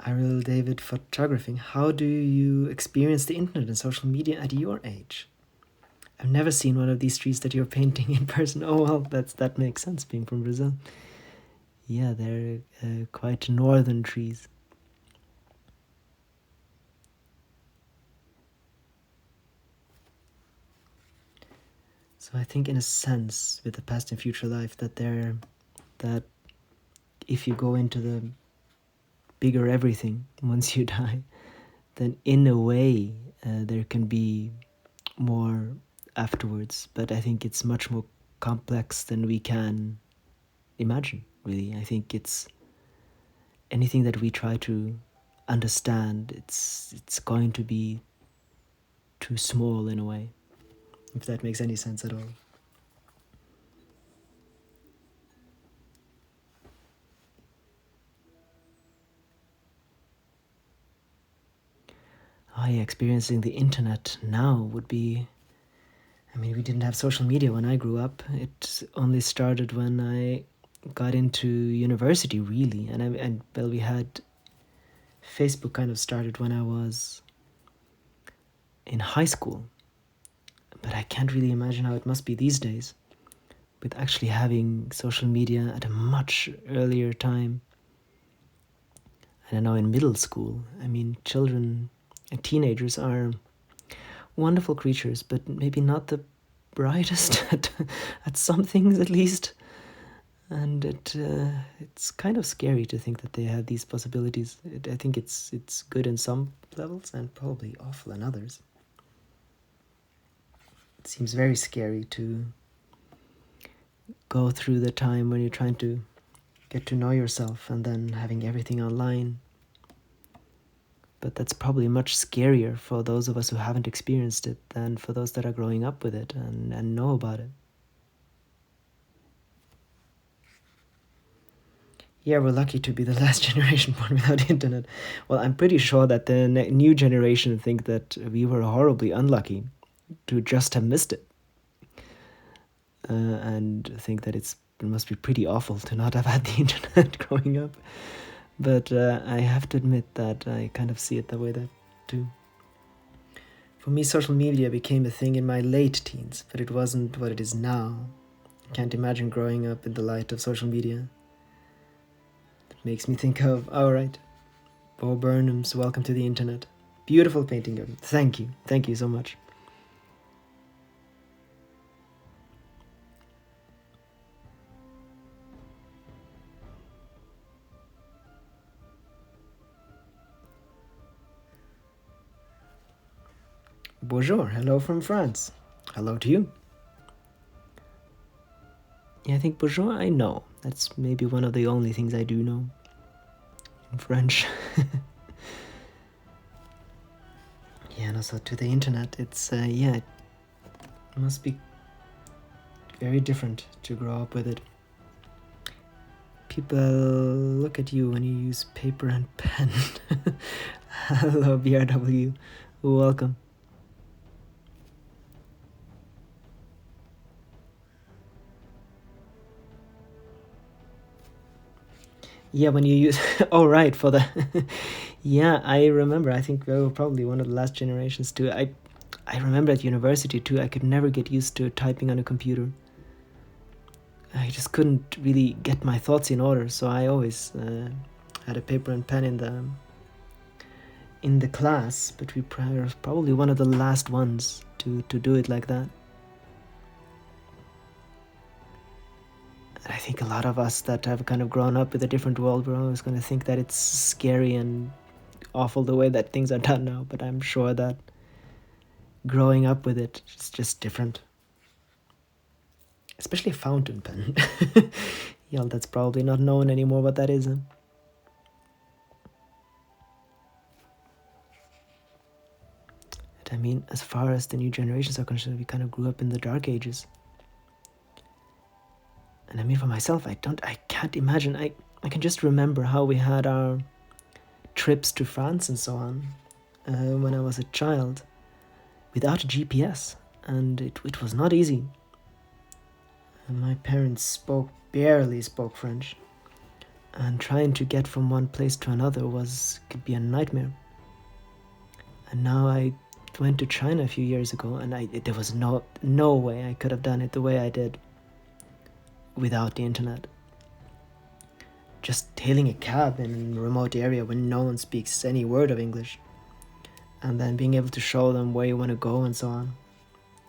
Ariel David Photographing. How do you experience the internet and social media at your age? I've never seen one of these trees that you're painting in person. Oh, well, that makes sense, being from Brazil. Yeah, they're quite northern trees. So I think in a sense, with the past and future life, that if you go into the bigger everything once you die, then in a way there can be more afterwards. But I think it's much more complex than we can imagine, really. I think it's anything that we try to understand, it's going to be too small in a way, if that makes any sense at all. Experiencing the internet now would be, we didn't have social media when I grew up. It only started when I got into university, really, and we had Facebook kind of started when I was in high school. But I can't really imagine how it must be these days, with actually having social media at a much earlier time. I don't know, in middle school. Children and teenagers are wonderful creatures, but maybe not the brightest at some things, at least. And it's kind of scary to think that they have these possibilities. I think it's good in some levels and probably awful in others. It seems very scary to go through the time when you're trying to get to know yourself and then having everything online. But that's probably much scarier for those of us who haven't experienced it than for those that are growing up with it and know about it. Yeah, we're lucky to be the last generation born without internet. Well, I'm pretty sure that the new generation think that we were horribly unlucky to just have missed it. And think that it must be pretty awful to not have had the internet growing up. But I have to admit that I kind of see it that way too. For me, social media became a thing in my late teens, but it wasn't what it is now. I can't imagine growing up in the light of social media. It makes me think of, Bo Burnham's Welcome to the Internet. Beautiful painting of it. Thank you so much. Bonjour, hello from France. Hello to you. Yeah, I think bonjour I know. That's maybe one of the only things I do know in French. Yeah, and also to the internet, it's, it must be very different to grow up with it. People look at you when you use paper and pen. Hello, BRW. Welcome. Yeah, when you use... oh, right, for the... yeah, I remember. I think we were probably one of the last generations too. I remember at university too, I could never get used to typing on a computer. I just couldn't really get my thoughts in order, so I always had a paper and pen in the class, but we were probably one of the last ones to do it like that. And I think a lot of us that have kind of grown up with a different world, we're always going to think that it's scary and awful the way that things are done now, but I'm sure that growing up with it is just different. Especially a fountain pen. Yeah, that's probably not known anymore what that is. Huh? I mean, as far as the new generations are concerned, we kind of grew up in the dark ages. And I mean, for myself, I can't imagine. I can just remember how we had our trips to France and so on when I was a child without a GPS. And it was not easy. And my parents barely spoke French. And trying to get from one place to another could be a nightmare. And now I went to China a few years ago, and there was no way I could have done it the way I did without the internet. Just hailing a cab in a remote area when no one speaks any word of English, and then being able to show them where you want to go and so on.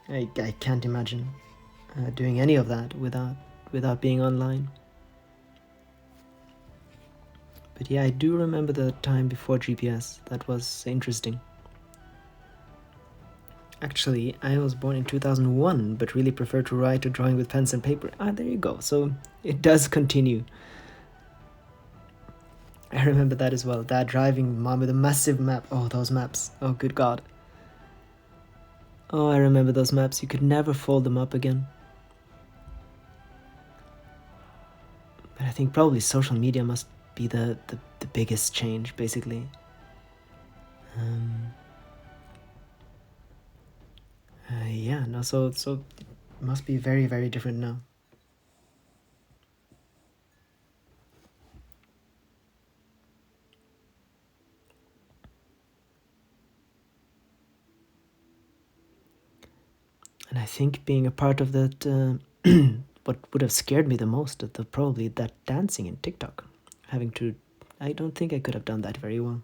I can't imagine doing any of that without being online. But yeah, I do remember the time before GPS. That was interesting. Actually, I was born in 2001, but really prefer to write or drawing with pens and paper. There you go. So it does continue. I remember that as well. Dad driving, mom with a massive map. Oh, those maps. Oh, good God. Oh, I remember those maps. You could never fold them up again. But I think probably social media must be the biggest change, basically. Yeah, no, so it must be very, very different now. And I think being a part of that, what would have scared me the most, probably that dancing in TikTok. I don't think I could have done that very well.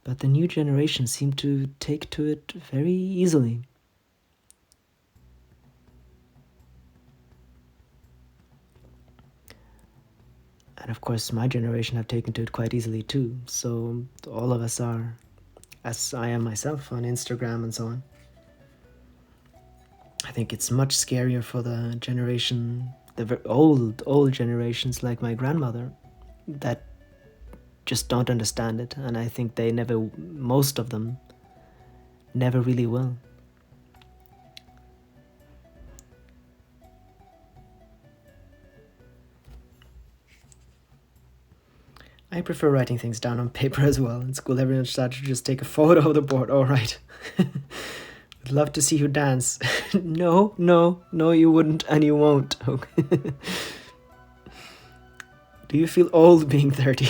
But the new generation seemed to take to it very easily. And of course, my generation have taken to it quite easily too. So all of us are, as I am myself, on Instagram and so on. I think it's much scarier for the generation, the old generations like my grandmother, that just don't understand it. And I think most of them never really will. I prefer writing things down on paper as well. In school, everyone started to just take a photo of the board. All right. I'd love to see you dance. No, you wouldn't and you won't. Okay. Do you feel old being 30?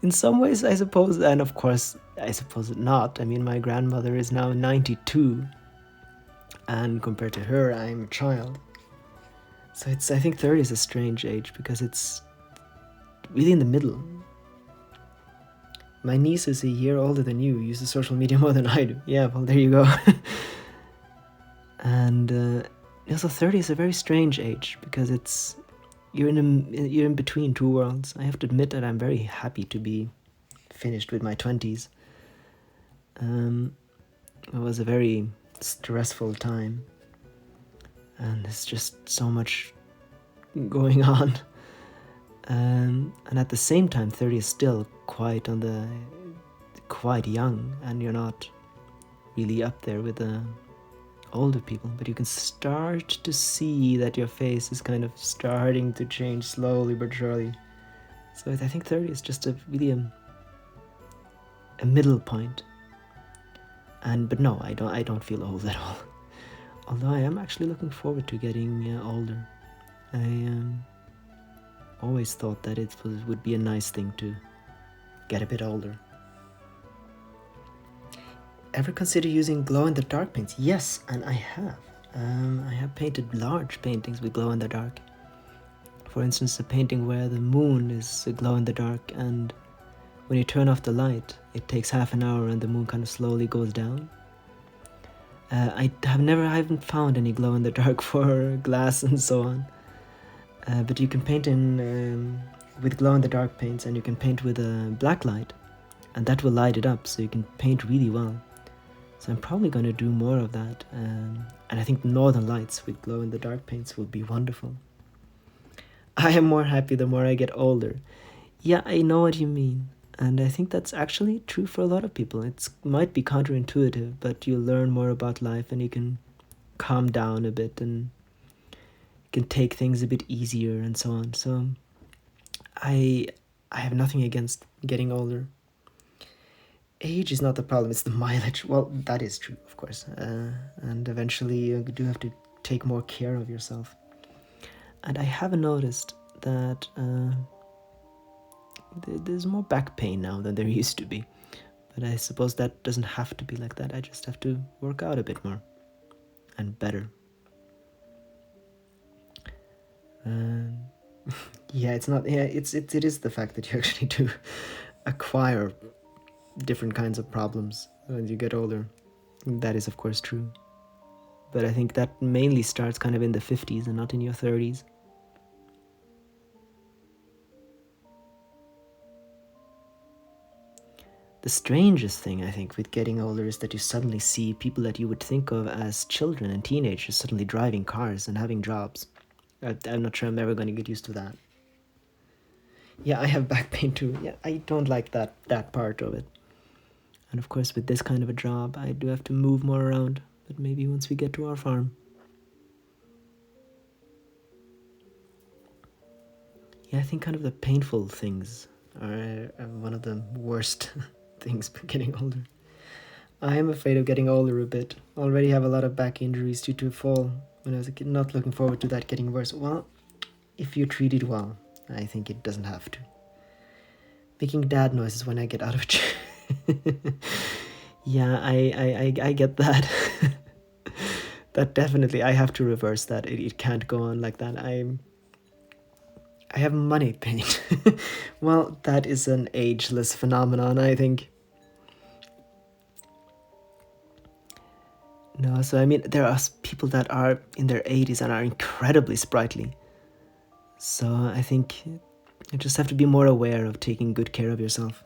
In some ways, I suppose, and of course, I suppose not. I mean, my grandmother is now 92, and compared to her, I'm a child. So I think 30 is a strange age because it's really in the middle. My niece is a year older than you, uses social media more than I do. Yeah, well, there you go. And also 30 is a very strange age because you're in between two worlds. I have to admit that I'm very happy to be finished with my 20s. It was a very stressful time, and there's just so much going on. And at the same time, 30 is still quite young, and you're not really up there with the older people, but you can start to see that your face is kind of starting to change slowly but surely. So I think 30 is just really a middle point. But no, I don't feel old at all. Although I am actually looking forward to getting older. I always thought that it would be a nice thing to get a bit older. Ever consider using glow-in-the-dark paints? Yes, and I have. I have painted large paintings with glow-in-the-dark. For instance, a painting where the moon is glow-in-the-dark, and when you turn off the light, it takes half an hour and the moon kind of slowly goes down. I haven't found any glow-in-the-dark for glass and so on. But you can paint with glow-in-the-dark paints, and you can paint with a black light, and that will light it up, so you can paint really well. So I'm probably going to do more of that, and I think northern lights with glow-in-the-dark paints will be wonderful. I am more happy the more I get older. Yeah, I know what you mean, and I think that's actually true for a lot of people. It might be counterintuitive, but you learn more about life, and you can calm down a bit, and can take things a bit easier and so on. So I have nothing against getting older. Age is not the problem, it's the mileage. Well, that is true, of course. And eventually you do have to take more care of yourself. And I have noticed that there's more back pain now than there used to be. But I suppose that doesn't have to be like that. I just have to work out a bit more and better. Yeah, it's not. Yeah, it is the fact that you actually do acquire different kinds of problems when you get older. That is, of course, true. But I think that mainly starts kind of in the 50s and not in your 30s. The strangest thing, I think, with getting older is that you suddenly see people that you would think of as children and teenagers suddenly driving cars and having jobs. I'm not sure I'm ever going to get used to that. Yeah, I have back pain too. Yeah, I don't like that part of it. And of course, with this kind of a job, I do have to move more around. But maybe once we get to our farm. Yeah, I think kind of the painful things are one of the worst things for getting older. I am afraid of getting older a bit. Already have a lot of back injuries due to a fall when I was a kid. Not looking forward to that getting worse. Well, if you treat it well, I think it doesn't have to. Making dad noises when I get out of chair. Yeah, I get that. That definitely, I have to reverse that. It can't go on like that. I have money pain. Well, that is an ageless phenomenon, I think. No, so I mean, there are people that are in their 80s and are incredibly sprightly. So I think you just have to be more aware of taking good care of yourself.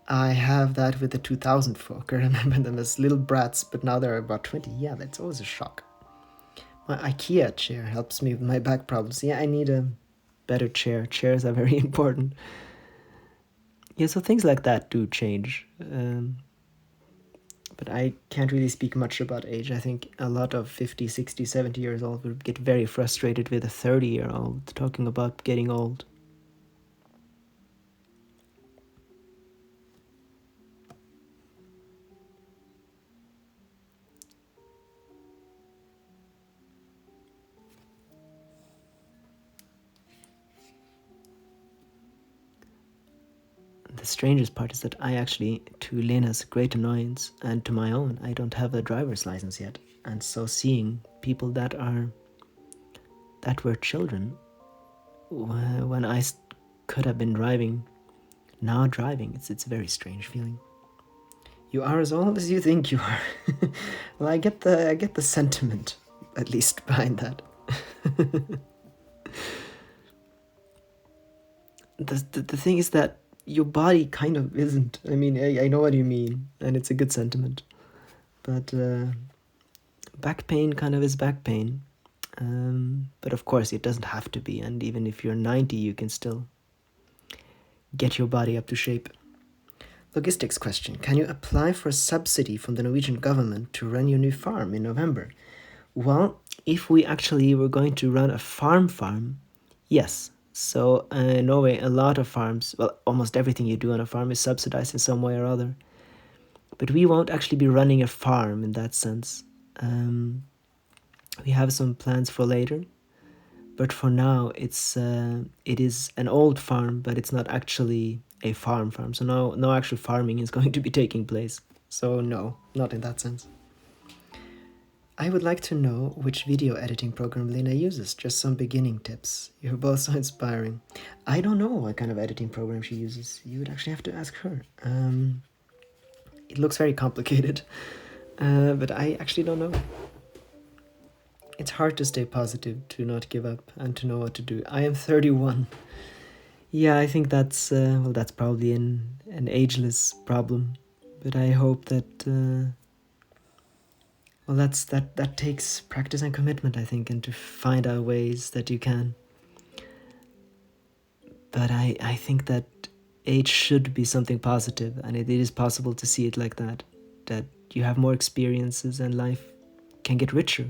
I have that with the 2000 folk. I remember them as little brats, but now they're about 20. Yeah, that's always a shock. My IKEA chair helps me with my back problems. Yeah, I need a better chair. Chairs are very important. Yeah, so things like that do change. But I can't really speak much about age. I think a lot of 50, 60, 70 years old would get very frustrated with a 30-year-old talking about getting old. The strangest part is that I actually, to Lena's great annoyance and to my own, I don't have a driver's license yet. And so seeing people that were children when I could have been driving, now driving, it's a very strange feeling. You are as old as you think you are. Well, I get the sentiment, at least, behind that. The thing is that your body kind of isn't. I mean, I know what you mean, and it's a good sentiment. But back pain kind of is back pain. But of course, it doesn't have to be, and even if you're 90, you can still get your body up to shape. Logistics question. Can you apply for a subsidy from the Norwegian government to run your new farm in November? Well, if we actually were going to run a farm, yes. So in Norway, a lot of farms, well, almost everything you do on a farm is subsidized in some way or other. But we won't actually be running a farm in that sense. We have some plans for later. But for now, it is an old farm, but it's not actually a farm. So no actual farming is going to be taking place. So no, not in that sense. I would like to know which video editing program Lena uses, just some beginning tips. You're both so inspiring. I don't know what kind of editing program she uses. You would actually have to ask her. It looks very complicated, but I actually don't know. It's hard to stay positive, to not give up, and to know what to do. I am 31. Yeah, I think that's probably an ageless problem. But I hope that that takes practice and commitment, I think, and to find out ways that you can. But I think that age should be something positive, and it is possible to see it like that. That you have more experiences and life can get richer.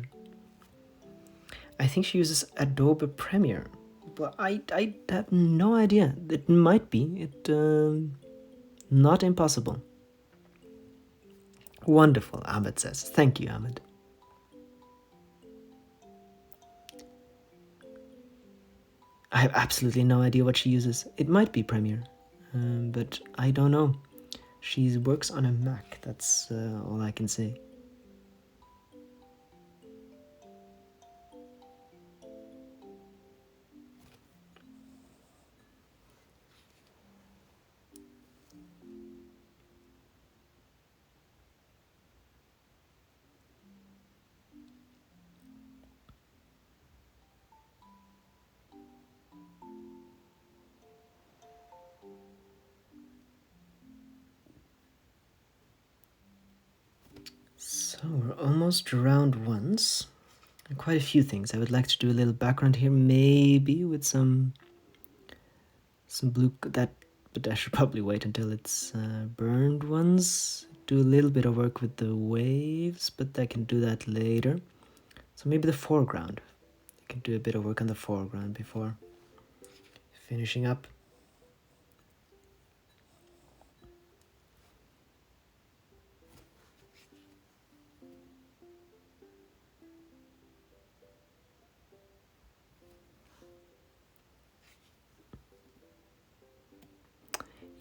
I think she uses Adobe Premiere, but I have no idea. It might be. Not impossible. Wonderful, Ahmed says. Thank you, Ahmed. I have absolutely no idea what she uses. It might be Premiere, but I don't know. She works on a Mac, that's all I can say. So we're almost round once. Quite a few things. I would like to do a little background here, maybe with some blue, but I should probably wait until it's burned once. Do a little bit of work with the waves, but I can do that later. So maybe the foreground. I can do a bit of work on the foreground before finishing up.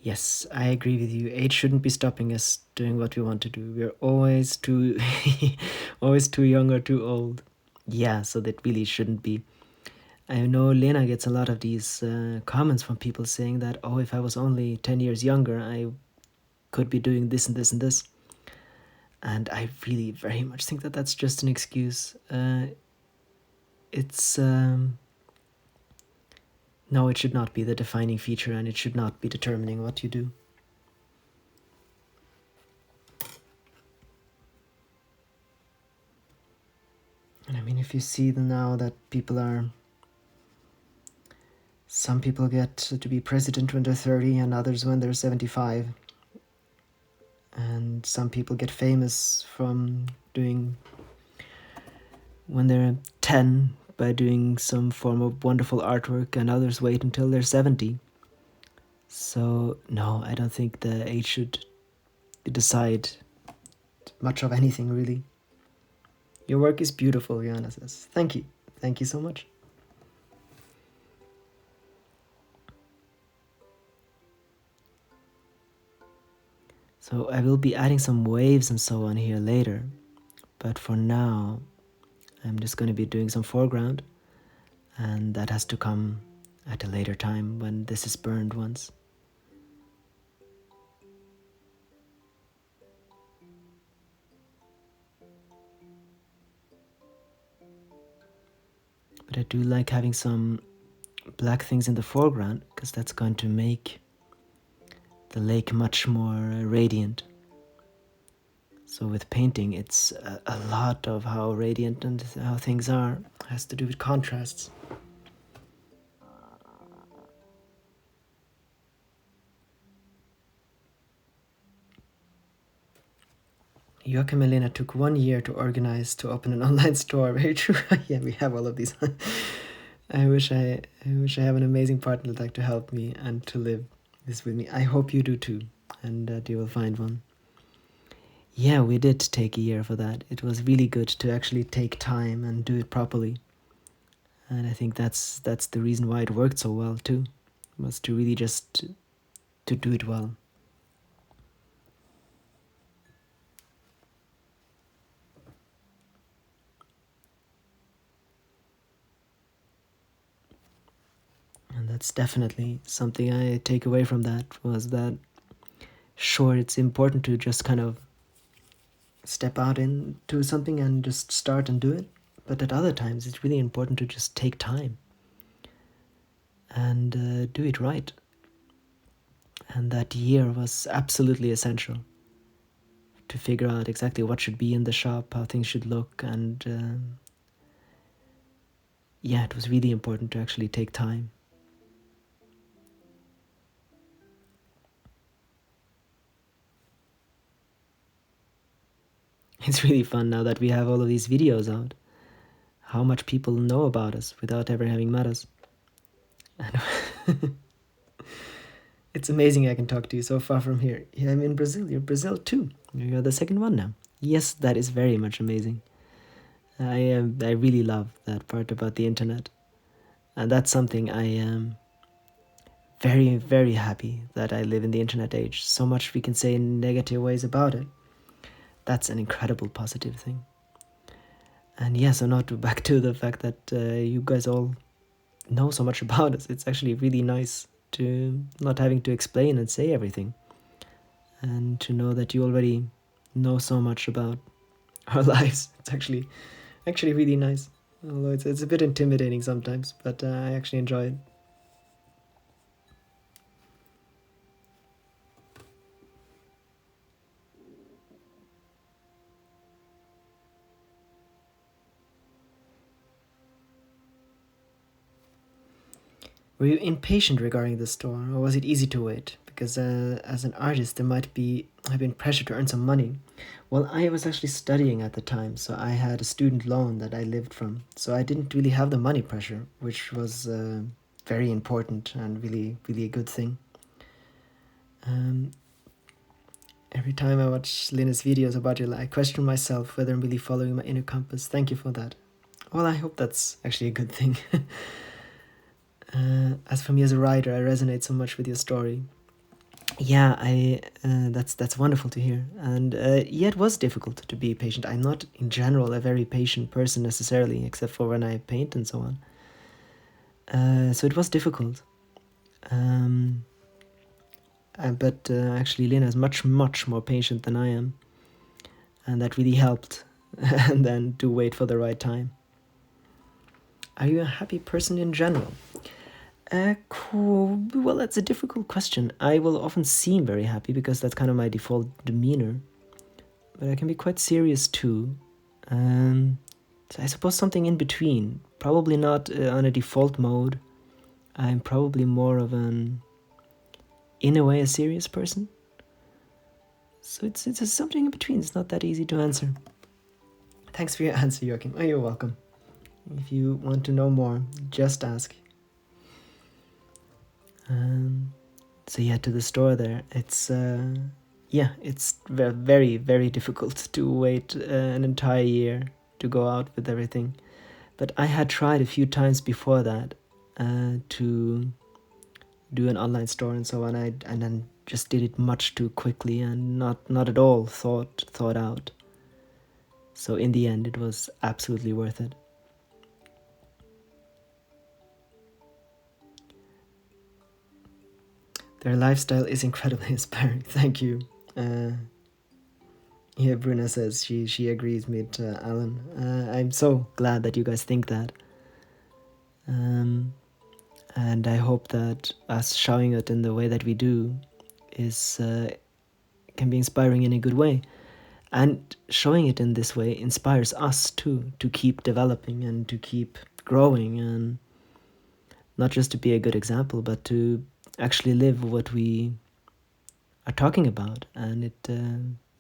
Yes, I agree with you. Age shouldn't be stopping us doing what we want to do. We're always too, always too young or too old. Yeah, so that really shouldn't be. I know Lena gets a lot of these comments from people saying that, oh, if I was only 10 years younger, I could be doing this and this and this. And I really very much think that that's just an excuse. It's no, it should not be the defining feature, and it should not be determining what you do. And I mean, if you see now that some people get to be president when they're 30 and others when they're 75. And some people get famous from doing when they're 10 by doing some form of wonderful artwork, and others wait until they're 70. So no, I don't think the age should decide much of anything, really. Your work is beautiful, Joanna says. Thank you. Thank you so much. So I will be adding some waves and so on here later. But for now, I'm just going to be doing some foreground. And that has to come at a later time when this is burned once. But I do like having some black things in the foreground, because that's going to make the lake much more radiant. So with painting, it's a lot of how radiant and how things are has to do with contrasts. Joachim and Lena took 1 year to organize to open an online store. Very true. Yeah, we have all of these. I wish I have an amazing partner that'd like to help me and to live this with me. I hope you do too, and that you will find one. Yeah, we did take a year for that. It was really good to actually take time and do it properly. And I think that's the reason why it worked so well too, was to really just to do it well. that's definitely something I take away from that, was that, sure, it's important to just kind of step out into something and just start and do it. But at other times, it's really important to just take time and do it right. And that year was absolutely essential to figure out exactly what should be in the shop, how things should look, and yeah, it was really important to actually take time. It's really fun now that we have all of these videos out, how much people know about us without ever having met us. It's amazing I can talk to you so far from here. Yeah, I'm in Brazil. You're Brazil too. You're the second one now. Yes, that is very much amazing. I really love that part about the internet. And that's something I am very, very happy that I live in the internet age. So much we can say in negative ways about it. That's an incredible positive thing. And yeah, so now back to the fact that you guys all know so much about us. It's actually really nice to not having to explain and say everything. And to know that you already know so much about our lives. It's actually really nice. Although it's a bit intimidating sometimes, but I actually enjoy it. Were you impatient regarding the store, or was it easy to wait? Because as an artist, there might have been pressure to earn some money. Well, I was actually studying at the time, so I had a student loan that I lived from. So I didn't really have the money pressure, which was very important and really, really a good thing. Every time I watch Lina's videos about it, I question myself whether I'm really following my inner compass. Thank you for that. Well, I hope that's actually a good thing. As for me as a writer, I resonate so much with your story. Yeah, that's wonderful to hear. And yeah, it was difficult to be patient. I'm not in general a very patient person necessarily, except for when I paint and so on. So it was difficult. But actually, Lena is much more patient than I am, and that really helped. And then to wait for the right time. Are you a happy person in general? Cool. Well, that's a difficult question. I will often seem very happy because that's kind of my default demeanor, but I can be quite serious too. So I suppose something in between. Probably not on a default mode. I'm probably more of in a way, a serious person. So it's something in between. It's not that easy to answer. Thanks for your answer, Joachim. Oh, you're welcome. If you want to know more, just ask. So yeah, to the store there, it's it's very, very difficult to wait an entire year to go out with everything. But I had tried a few times before that to do an online store and so on, and then just did it much too quickly and not at all thought out. So in the end, it was absolutely worth it. Their lifestyle is incredibly inspiring. Thank you. Yeah, Bruna says she agrees with Alan. I'm so glad that you guys think that. And I hope that us showing it in the way that we do is can be inspiring in a good way. And showing it in this way inspires us too, to keep developing and to keep growing, and not just to be a good example, but to actually live what we are talking about. And it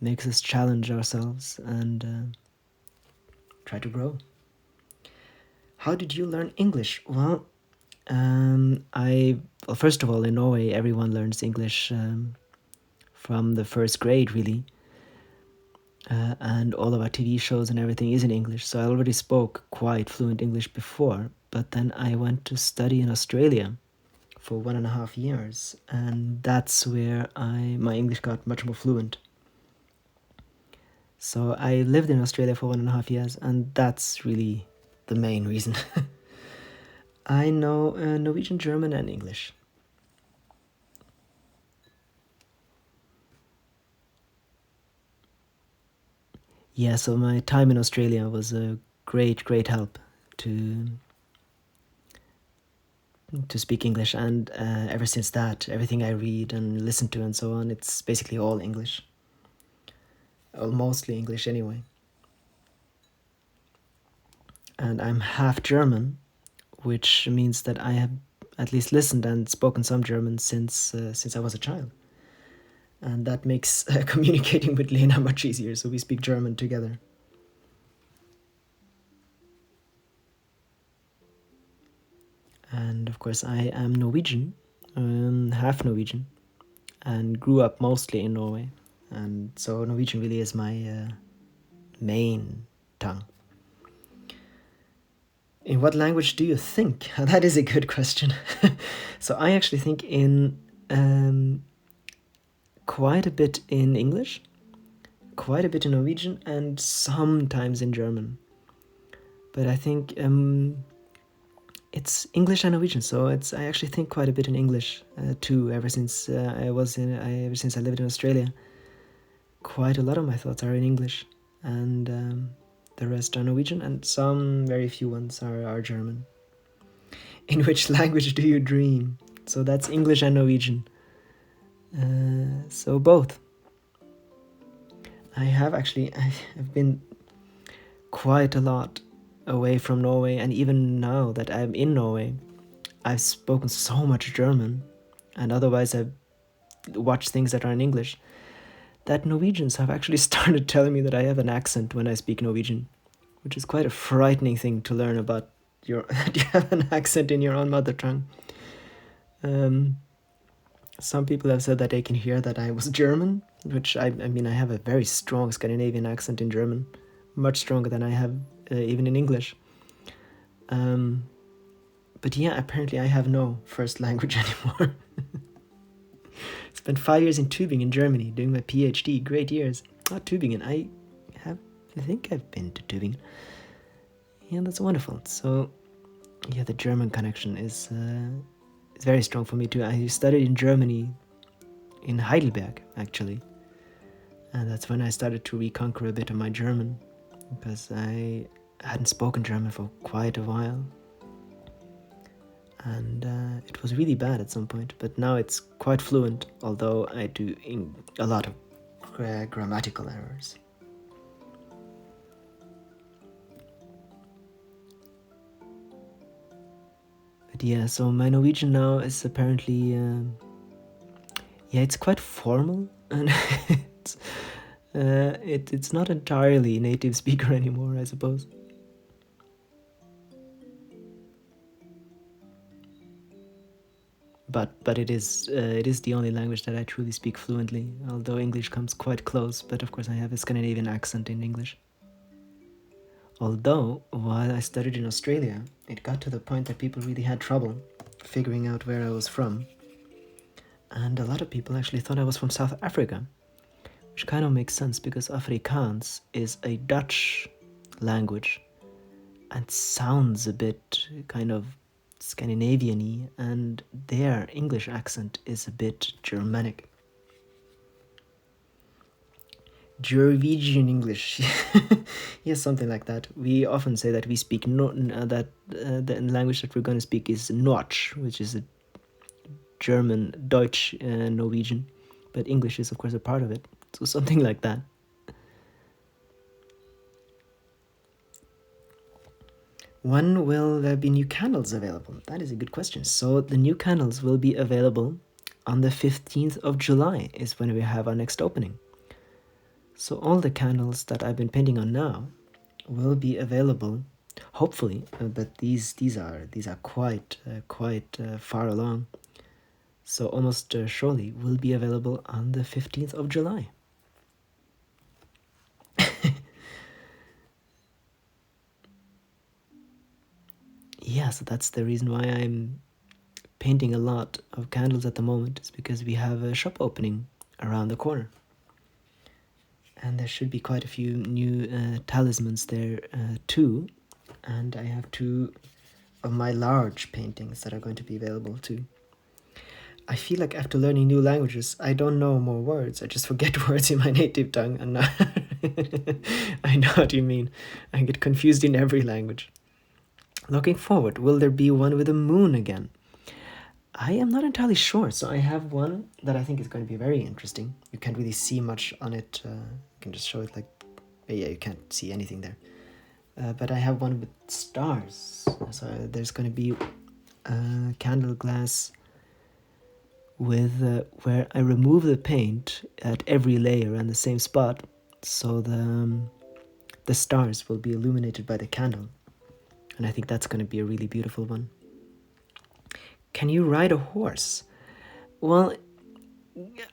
makes us challenge ourselves and try to grow. How did you learn English? Well, first of all, in Norway, everyone learns English from the first grade, really. And all of our TV shows and everything is in English. So I already spoke quite fluent English before, but then I went to study in Australia for 1.5 years, and that's where my English got much more fluent. So I lived in Australia for 1.5 years, and that's really the main reason. I know Norwegian, German, and English. Yeah, so my time in Australia was a great help to speak English, and ever since that, everything I read and listen to and so on, it's basically all English. Well, mostly English anyway. And I'm half German, which means that I have at least listened and spoken some German since I was a child. And that makes communicating with Lena much easier, so we speak German together. And of course, I am Norwegian, half Norwegian, and grew up mostly in Norway. And so Norwegian really is my main tongue. In what language do you think? That is a good question. So I actually think in quite a bit in English, quite a bit in Norwegian, and sometimes in German. But I think it's English and Norwegian, so I actually think quite a bit in English too. Ever since ever since I lived in Australia, quite a lot of my thoughts are in English, and the rest are Norwegian, and some very few ones are German. In which language do you dream? So that's English and Norwegian. So both. I've been quite a lot away from Norway, and even now that I'm in Norway, I've spoken so much German, and otherwise I've watched things that are in English, that Norwegians have actually started telling me that I have an accent when I speak Norwegian, which is quite a frightening thing to learn about you have an accent in your own mother tongue. Some people have said that they can hear that I was German, which I mean, I have a very strong Scandinavian accent in German, much stronger than I have even in English. But yeah, apparently I have no first language anymore. Spent 5 years in Tübingen, Germany, doing my PhD. Great years. Not Tübingen. I think I've been to Tübingen. Yeah, that's wonderful. So, yeah, the German connection is very strong for me too. I studied in Germany, in Heidelberg, actually. And that's when I started to reconquer a bit of my German, because I hadn't spoken German for quite a while. And it was really bad at some point, but now it's quite fluent, although I do a lot of grammatical errors. But yeah, so my Norwegian now is apparently, it's quite formal, and it's not entirely native speaker anymore, I suppose. But it is the only language that I truly speak fluently, although English comes quite close. But of course I have a Scandinavian accent in English. Although, while I studied in Australia, it got to the point that people really had trouble figuring out where I was from. And a lot of people actually thought I was from South Africa, which kind of makes sense because Afrikaans is a Dutch language and sounds a bit kind of Scandinavian-y, and their English accent is a bit Germanic. Norwegian English. Yes, something like that. We often say that we speak that the language that we're going to speak is Norch, which is a German, Deutsch, Norwegian, but English is of course a part of it. So something like that. When will there be new candles available? That is a good question. So the new candles will be available on the 15th of July is when we have our next opening. So all the candles that I've been painting on now will be available, hopefully, but these are quite far along. So almost surely will be available on the 15th of July. Yeah, so that's the reason why I'm painting a lot of candles at the moment, is because we have a shop opening around the corner. And there should be quite a few new talismans there too. And I have to of my large paintings that are going to be available too. I feel like after learning new languages, I don't know more words. I just forget words in my native tongue, and I know what you mean. I get confused in every language. Looking forward, will there be one with a moon again? I am not entirely sure. So I have one that I think is going to be very interesting. You can't really see much on it. You can just show it like, yeah, you can't see anything there. But I have one with stars. So there's going to be candle glass with where I remove the paint at every layer and the same spot, so the stars will be illuminated by the candle, and I think that's going to be a really beautiful one. Can you ride a horse? Well,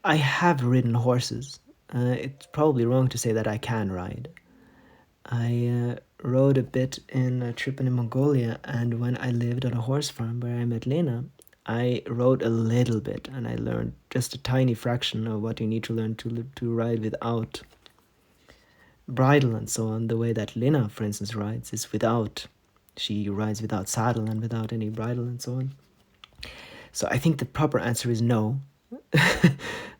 I have ridden horses. It's probably wrong to say that I can ride. I rode a bit in a trip in Mongolia, and when I lived on a horse farm where I met Lena, I rode a little bit, and I learned just a tiny fraction of what you need to learn to ride without bridle and so on. The way that Lena, for instance, rides is without. She rides without saddle and without any bridle and so on. So I think the proper answer is no,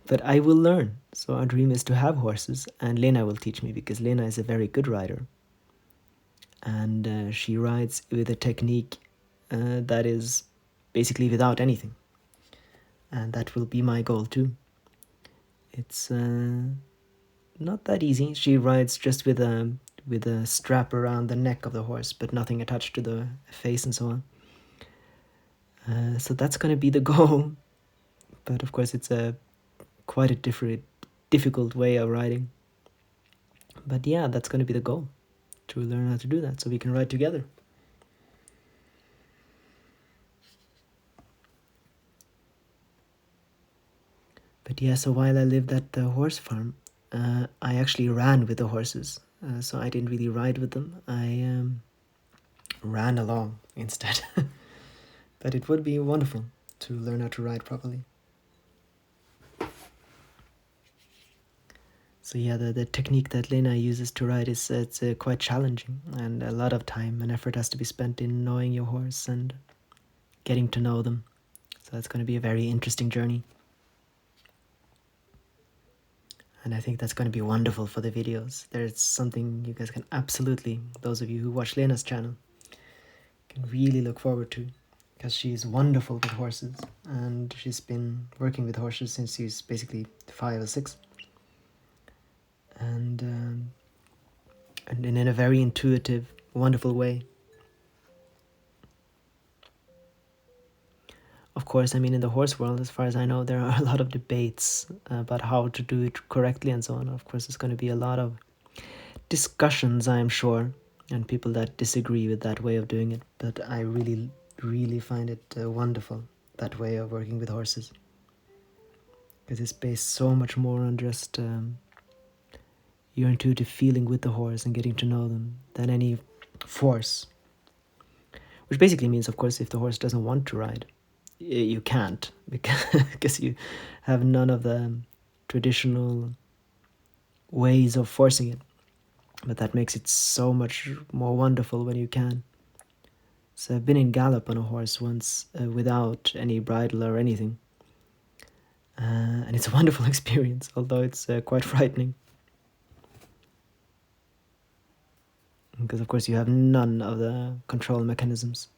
but I will learn. So our dream is to have horses, and Lena will teach me because Lena is a very good rider. And she rides with a technique that is basically without anything. And that will be my goal too. It's not that easy. She rides just with a strap around the neck of the horse, but nothing attached to the face and so on. So that's going to be the goal. But of course, it's quite a difficult way of riding. But yeah, that's going to be the goal, to learn how to do that so we can ride together. But yeah, so while I lived at the horse farm, I actually ran with the horses. So I didn't really ride with them. I ran along instead. But it would be wonderful to learn how to ride properly. So yeah, the technique that Lena uses to ride is it's quite challenging, and a lot of time and effort has to be spent in knowing your horse and getting to know them. So that's going to be a very interesting journey. And I think that's going to be wonderful for the videos. There's something you guys can absolutely, those of you who watch Lena's channel, can really look forward to, because she's wonderful with horses, and she's been working with horses since she's basically 5 or 6. And in a very intuitive, wonderful way. Of course, I mean, in the horse world, as far as I know, there are a lot of debates about how to do it correctly and so on. Of course, there's going to be a lot of discussions, I'm sure, and people that disagree with that way of doing it. But I really, really find it wonderful, that way of working with horses. Because it's based so much more on just your intuitive feeling with the horse and getting to know them than any force. Which basically means, of course, if the horse doesn't want to ride, you can't, because you have none of the traditional ways of forcing it. But that makes it so much more wonderful when you can. So I've been in gallop on a horse once without any bridle or anything. And it's a wonderful experience, although it's quite frightening. Because of course you have none of the control mechanisms.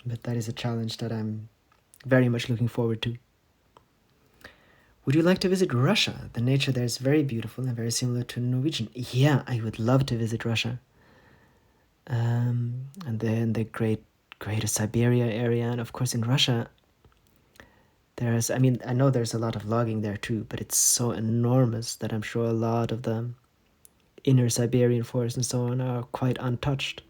But that is a challenge that I'm very much looking forward to. Would you like to visit Russia? The nature there is very beautiful and very similar to Norwegian. Yeah, I would love to visit Russia. And then the greater Siberia area. And of course in Russia, I know there's a lot of logging there too, but it's so enormous that I'm sure a lot of the inner Siberian forests and so on are quite untouched.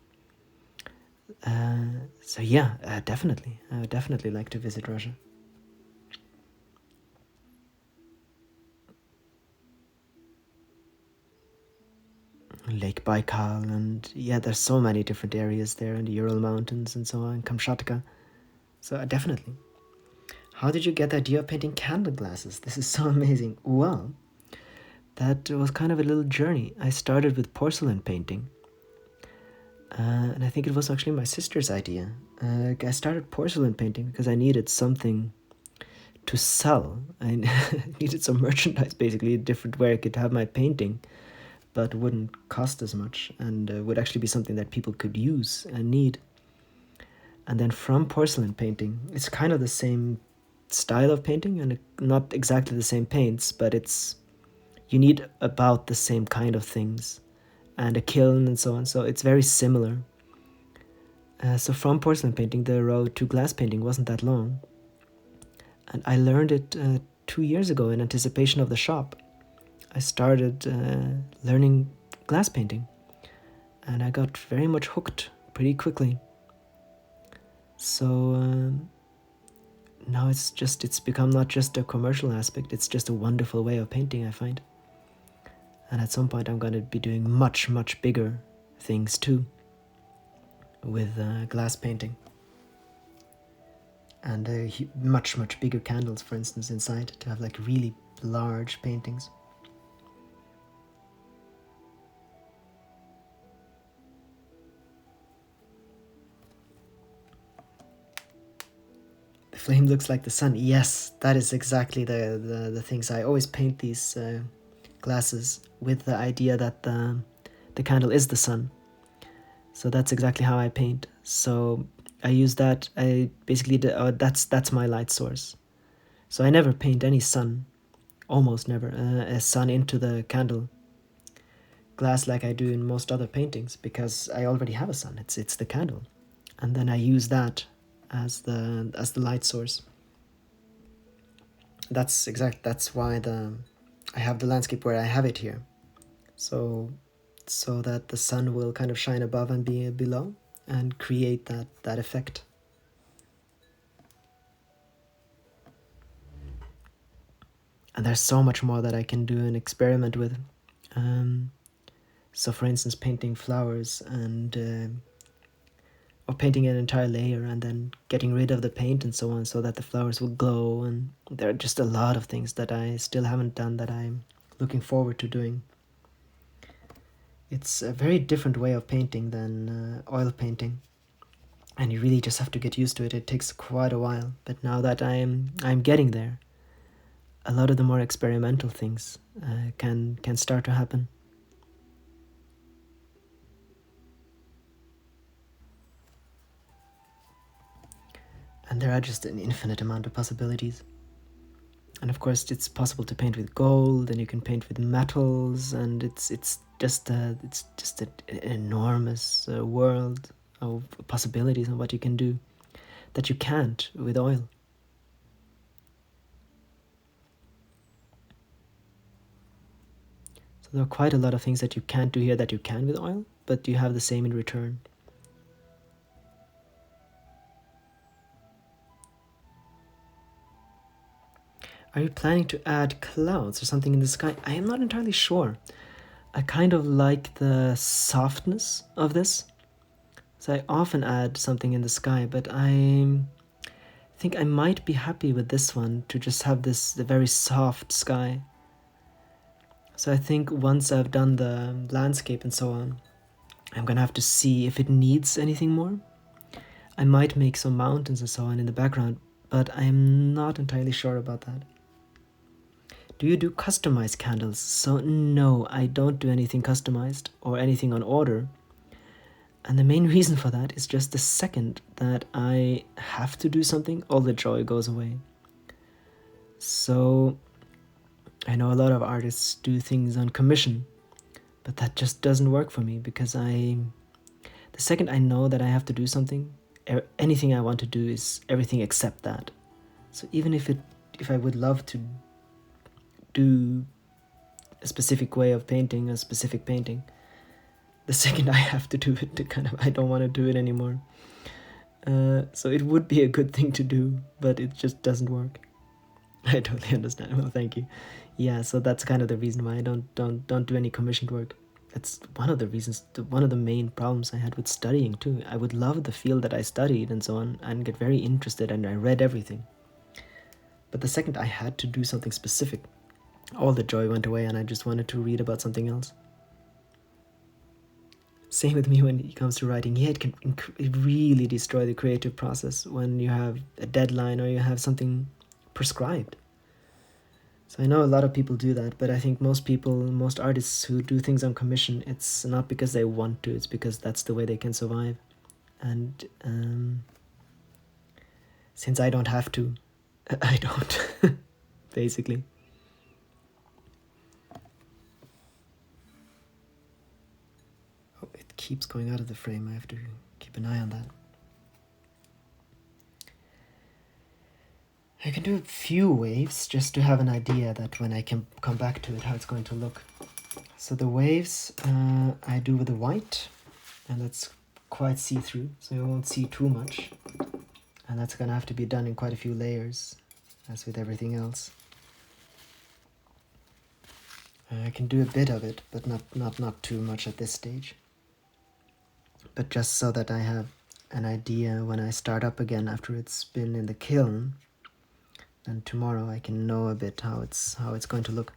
So yeah, definitely. I would definitely like to visit Russia. Lake Baikal, and yeah, there's so many different areas there in the Ural Mountains and so on, Kamchatka. So definitely. How did you get the idea of painting candle glasses? This is so amazing. Well, that was kind of a little journey. I started with porcelain painting. And I think it was actually my sister's idea. I started porcelain painting because I needed something to sell. I needed some merchandise, basically, a different way I could have my painting, but wouldn't cost as much, and would actually be something that people could use and need. And then from porcelain painting, it's kind of the same style of painting, and not exactly the same paints, but you need about the same kind of things, and a kiln and so on, so it's very similar. So from porcelain painting, the road to glass painting wasn't that long. And I learned it 2 years ago in anticipation of the shop. I started learning glass painting, and I got very much hooked pretty quickly. So now it's become not just a commercial aspect, it's just a wonderful way of painting, I find. And at some point I'm going to be doing much, much bigger things too with glass painting. And much, much bigger candles, for instance, inside, to have like really large paintings. The flame looks like the sun. Yes, that is exactly the things. I always paint these glasses with the idea that the candle is the sun. So that's exactly how I paint. So I use that. I basically that's my light source. So I never paint any sun, almost never, a sun into the candle glass like I do in most other paintings, because I already have a sun. It's the candle, and then I use that as the light source. That's why I have the landscape where I have it here, so that the sun will kind of shine above and be below and create that effect. And there's so much more that I can do and experiment with. So for instance, painting flowers and or painting an entire layer and then getting rid of the paint and so on, so that the flowers will glow. And there are just a lot of things that I still haven't done that I'm looking forward to doing. It's a very different way of painting than oil painting, and you really just have to get used to it. It takes quite a while, but now that I'm getting there, a lot of the more experimental things can start to happen. And there are just an infinite amount of possibilities. And of course, it's possible to paint with gold, and you can paint with metals, and it's just an enormous world of possibilities and what you can do that you can't with oil. So there are quite a lot of things that you can't do here that you can with oil, but you have the same in return. Are you planning to add clouds or something in the sky? I am not entirely sure. I kind of like the softness of this. So I often add something in the sky, but I think I might be happy with this one to just have the very soft sky. So I think once I've done the landscape and so on, I'm gonna have to see if it needs anything more. I might make some mountains and so on in the background, but I'm not entirely sure about that. Do you do customized candles? So no, I don't do anything customized or anything on order. And the main reason for that is just the second that I have to do something, all the joy goes away. So I know a lot of artists do things on commission, but that just doesn't work for me, because the second I know that I have to do something, anything I want to do is everything except that. So even if I would love to do a specific way of painting, a specific painting, the second I have to do it, I don't want to do it anymore. So it would be a good thing to do, but it just doesn't work. I totally understand. Well, thank you. Yeah, so that's kind of the reason why I don't do any commissioned work. That's one of the reasons, one of the main problems I had with studying too. I would love the field that I studied and so on, and get very interested, and I read everything. But the second I had to do something specific, all the joy went away and I just wanted to read about something else. Same with me when it comes to writing. Yeah, it can really destroy the creative process when you have a deadline or you have something prescribed. So I know a lot of people do that, but I think most artists who do things on commission, it's not because they want to, it's because that's the way they can survive. And since I don't have to, I don't, basically. Oh, it keeps going out of the frame. I have to keep an eye on that. I can do a few waves just to have an idea that when I can come back to it, how it's going to look. So the waves I do with the white, and that's quite see-through, so you won't see too much. And that's going to have to be done in quite a few layers, as with everything else. I can do a bit of it, but not too much at this stage. But just so that I have an idea when I start up again after it's been in the kiln, and tomorrow I can know a bit how it's going to look.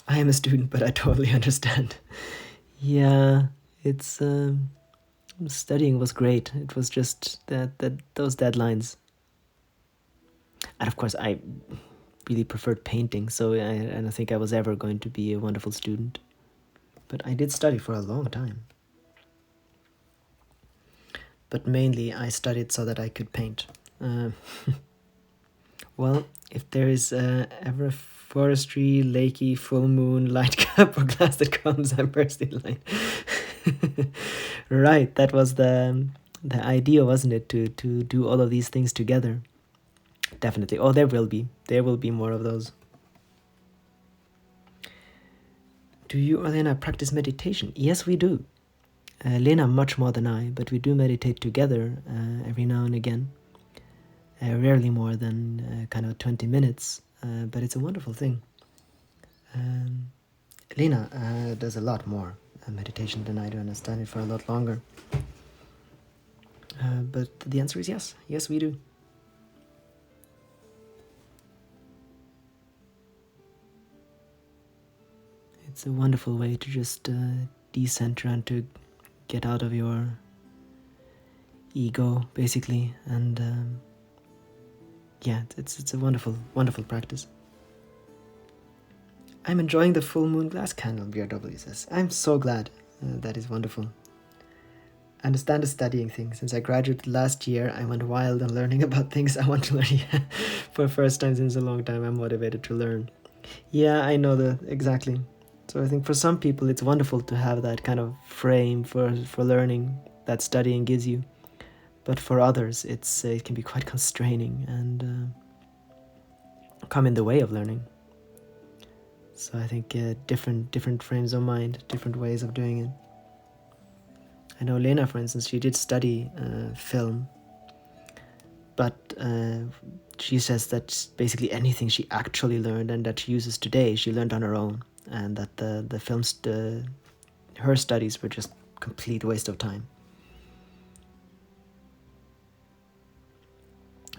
I am a student, but I totally understand. Yeah, it's studying was great. It was just that those deadlines. And of course, I really preferred painting, so I don't think I was ever going to be a wonderful student. But I did study for a long time. But mainly I studied so that I could paint. Well, if there is ever a forestry, lakey, full moon, light cap, or glass that comes, I'm bursting line. Right, that was the idea, wasn't it? To do all of these things together. Definitely. Oh, there will be more of those. Do you or Lena practice meditation? Yes, we do. Lena much more than I, but we do meditate together every now and again. Rarely more than kind of 20 minutes, but it's a wonderful thing. Lena does a lot more meditation than I do, and has done it for a lot longer. But the answer is yes. Yes, we do. It's a wonderful way to just decenter and to get out of your ego, basically. And yeah, it's a wonderful, wonderful practice. I'm enjoying the full moon glass candle, BRW says. I'm so glad. That is wonderful. I understand the studying thing. Since I graduated last year, I went wild on learning about things I want to learn. For the first time since a long time, I'm motivated to learn. Yeah, I know that, exactly. So I think for some people it's wonderful to have that kind of frame for learning that studying gives you. But for others, it can be quite constraining and come in the way of learning. So I think different frames of mind, different ways of doing it. I know Lena, for instance, she did study film, but she says that basically anything she actually learned and that she uses today, she learned on her own, and that the films, her studies were just complete waste of time.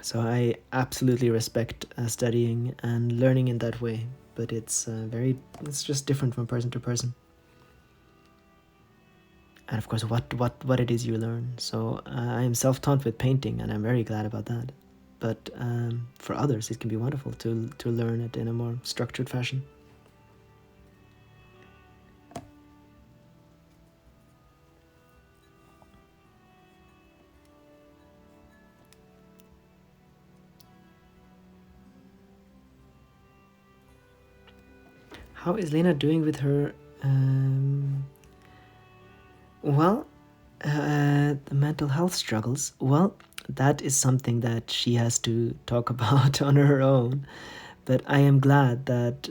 So I absolutely respect studying and learning in that way, but it's just different from person to person. And of course, what it is you learn. So I am self-taught with painting, and I'm very glad about that. But for others, it can be wonderful to learn it in a more structured fashion. How is Lena doing with her? The mental health struggles. Well, that is something that she has to talk about on her own. But I am glad that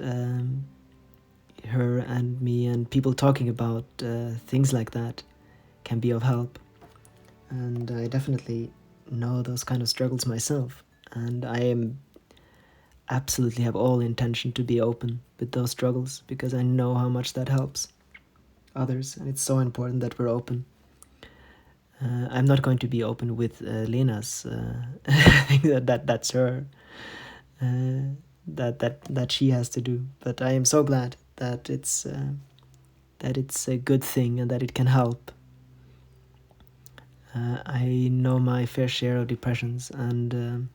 her and me and people talking about things like that can be of help. And I definitely know those kind of struggles myself. And I am absolutely have all intention to be open with those struggles, because I know how much that helps others, and it's so important that we're open. I'm not going to be open with Lena's thing that's her that she has to do. But I am so glad that it's a good thing and that it can help. I know my fair share of depressions, and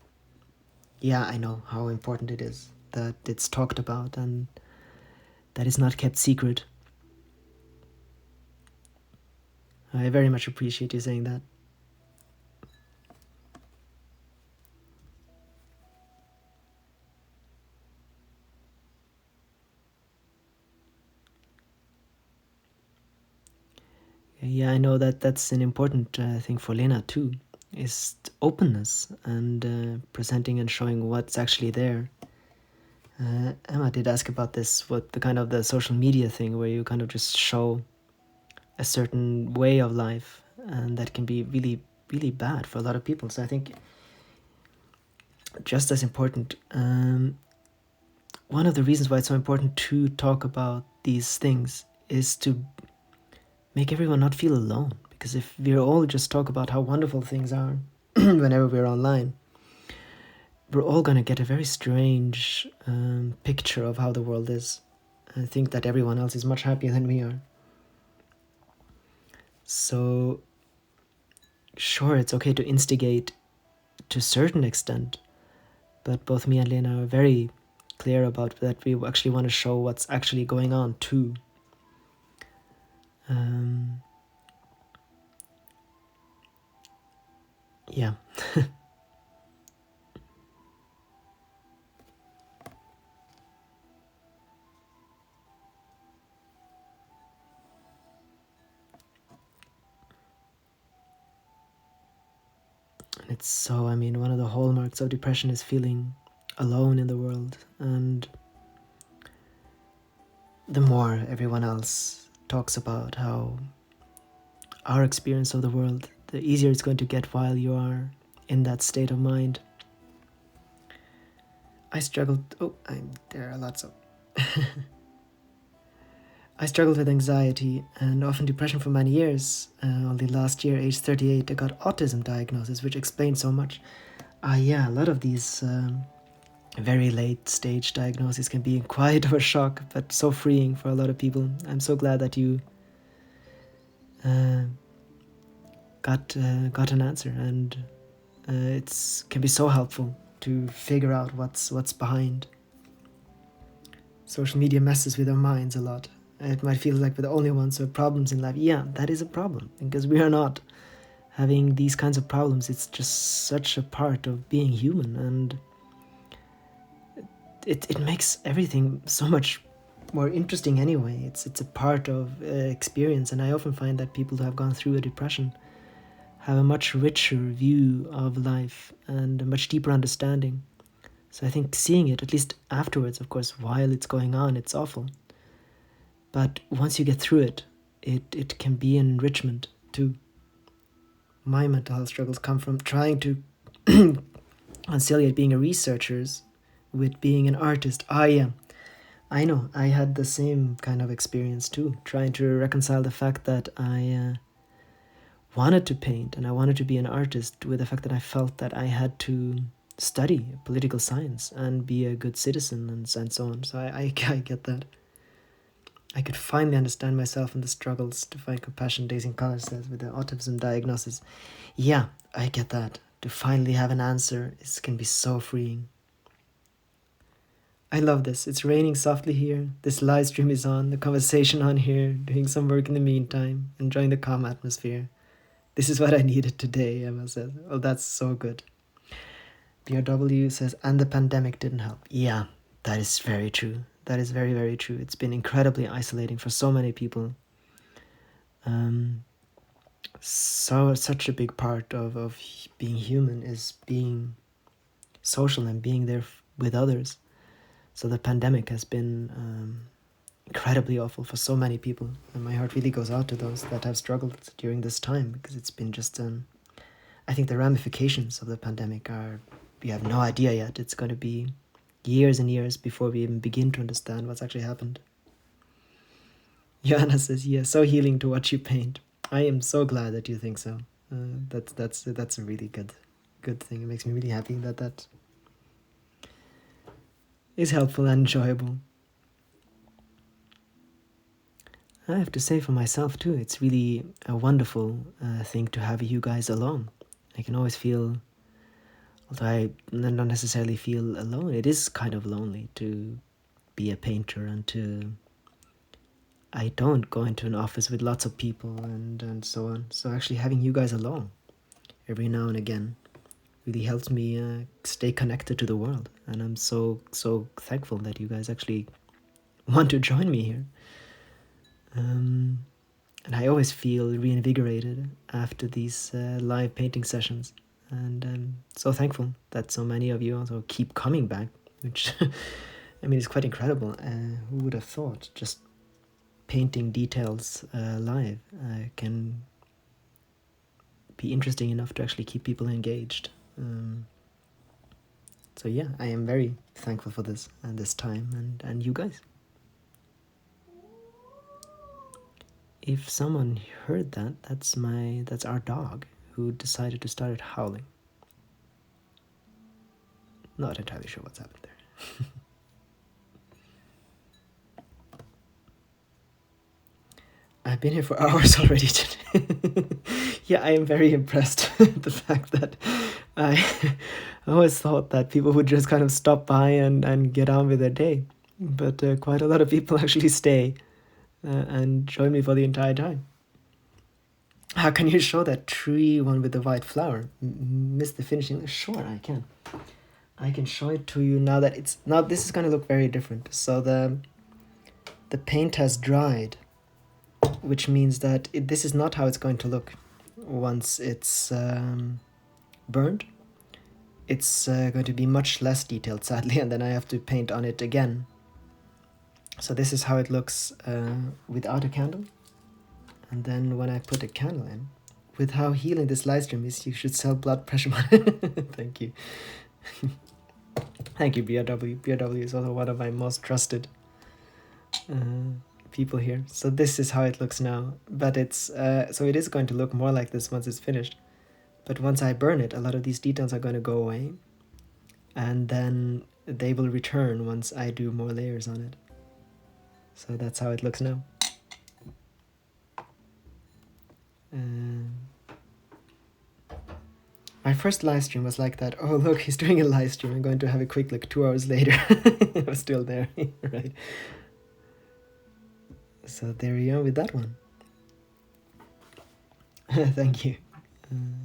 yeah, I know how important it is that it's talked about and that it's not kept secret. I very much appreciate you saying that. Yeah, I know that that's an important thing for Lena too, is openness and presenting and showing what's actually there. Emma did ask about this, what the kind of the social media thing where you kind of just show a certain way of life, and that can be really, really bad for a lot of people. So I think just as important, one of the reasons why it's so important to talk about these things is to make everyone not feel alone. Because if we're all just talk about how wonderful things are whenever we're online, we're all going to get a very strange picture of how the world is. I think that everyone else is much happier than we are. So, sure, it's okay to instigate to a certain extent, but both me and Lena are very clear about that we actually want to show what's actually going on too. Yeah. It's so, I mean, one of the hallmarks of depression is feeling alone in the world, and the more everyone else talks about how our experience of the world, the easier it's going to get while you are in that state of mind. I struggled, there are lots of I struggled with anxiety and often depression for many years. Only last year, age 38, I got autism diagnosis, which explains so much. Yeah, a lot of these very late stage diagnoses can be quite of a shock, but so freeing for a lot of people. I'm so glad that you got an answer, and it can be so helpful to figure out what's behind. Social media messes with our minds a lot. It might feel like we're the only ones who have problems in life. Yeah, that is a problem, because we are not having these kinds of problems. It's just such a part of being human, and it makes everything so much more interesting anyway. It's a part of experience, and I often find that people who have gone through a depression have a much richer view of life and a much deeper understanding. So I think seeing it, at least afterwards, of course, while it's going on, it's awful. But once you get through it, it can be an enrichment too. My mental health struggles come from trying to conciliate being a researcher with being an artist. Yeah, I know. I had the same kind of experience too, trying to reconcile the fact that I wanted to paint and I wanted to be an artist with the fact that I felt that I had to study political science and be a good citizen and so on. So I get that. I could finally understand myself and the struggles to find compassion, Daisy Collar says, with the autism diagnosis. Yeah, I get that. To finally have an answer can be so freeing. I love this. It's raining softly here. This live stream is on. The conversation on here. Doing some work in the meantime. Enjoying the calm atmosphere. This is what I needed today, Emma says. Oh, that's so good. BRW says, and the pandemic didn't help. Yeah, that is very true. That is very, very true. It's been incredibly isolating for so many people. Such a big part of being human is being social and being there with others. So the pandemic has been incredibly awful for so many people, and my heart really goes out to those that have struggled during this time, because it's been just I think the ramifications of the pandemic we have no idea yet. It's going to be years and years before we even begin to understand what's actually happened. Joanna says, yeah, so healing to watch you paint. I am so glad that you think so. That's a really good thing. It makes me really happy that that is helpful and enjoyable. I have to say for myself too, it's really a wonderful thing to have you guys along. I can always feel, although I not necessarily feel alone, it is kind of lonely to be a painter and to... I don't go into an office with lots of people and so on. So actually having you guys along every now and again really helps me stay connected to the world. And I'm so thankful that you guys actually want to join me here. And I always feel reinvigorated after these live painting sessions. And I'm so thankful that so many of you also keep coming back, which, I mean, it's quite incredible. Who would have thought just painting details live can be interesting enough to actually keep people engaged. So yeah, I am very thankful for this and this time and you guys. If someone heard that, that's our dog who decided to start howling. Not entirely sure what's happened there. I've been here for hours already today. Yeah, I am very impressed with the fact that I always thought that people would just kind of stop by and get on with their day. But quite a lot of people actually stay and join me for the entire time. How can you show that tree one with the white flower? Miss the finishing? Sure, I can. I can show it to you now that it's... Now this is going to look very different. So the paint has dried, which means that this is not how it's going to look once it's burned. It's going to be much less detailed, sadly, and then I have to paint on it again. So this is how it looks without a candle. And then when I put a candle in, with how healing this live stream is, you should sell blood pressure monitor. Thank you. Thank you, BRW. BRW is also one of my most trusted people here. So this is how it looks now. But it's so it is going to look more like this once it's finished. But once I burn it, a lot of these details are going to go away. And then they will return once I do more layers on it. So that's how it looks now. My first live stream was like that. Oh, look, he's doing a live stream. I'm going to have a quick look 2 hours later. I was still there, right? So there we are with that one. Thank you.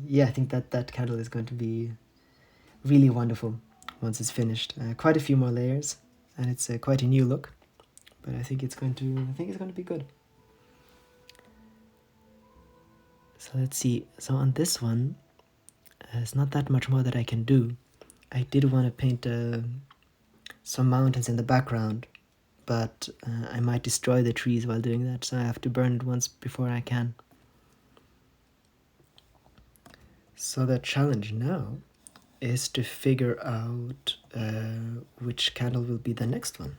Yeah, I think that candle is going to be really wonderful once it's finished. Quite a few more layers, and it's quite a new look. But I think it's going to be good. So let's see. So on this one, it's not that much more that I can do. I did want to paint some mountains in the background, but I might destroy the trees while doing that, so I have to burn it once before I can. So the challenge now is to figure out which candle will be the next one.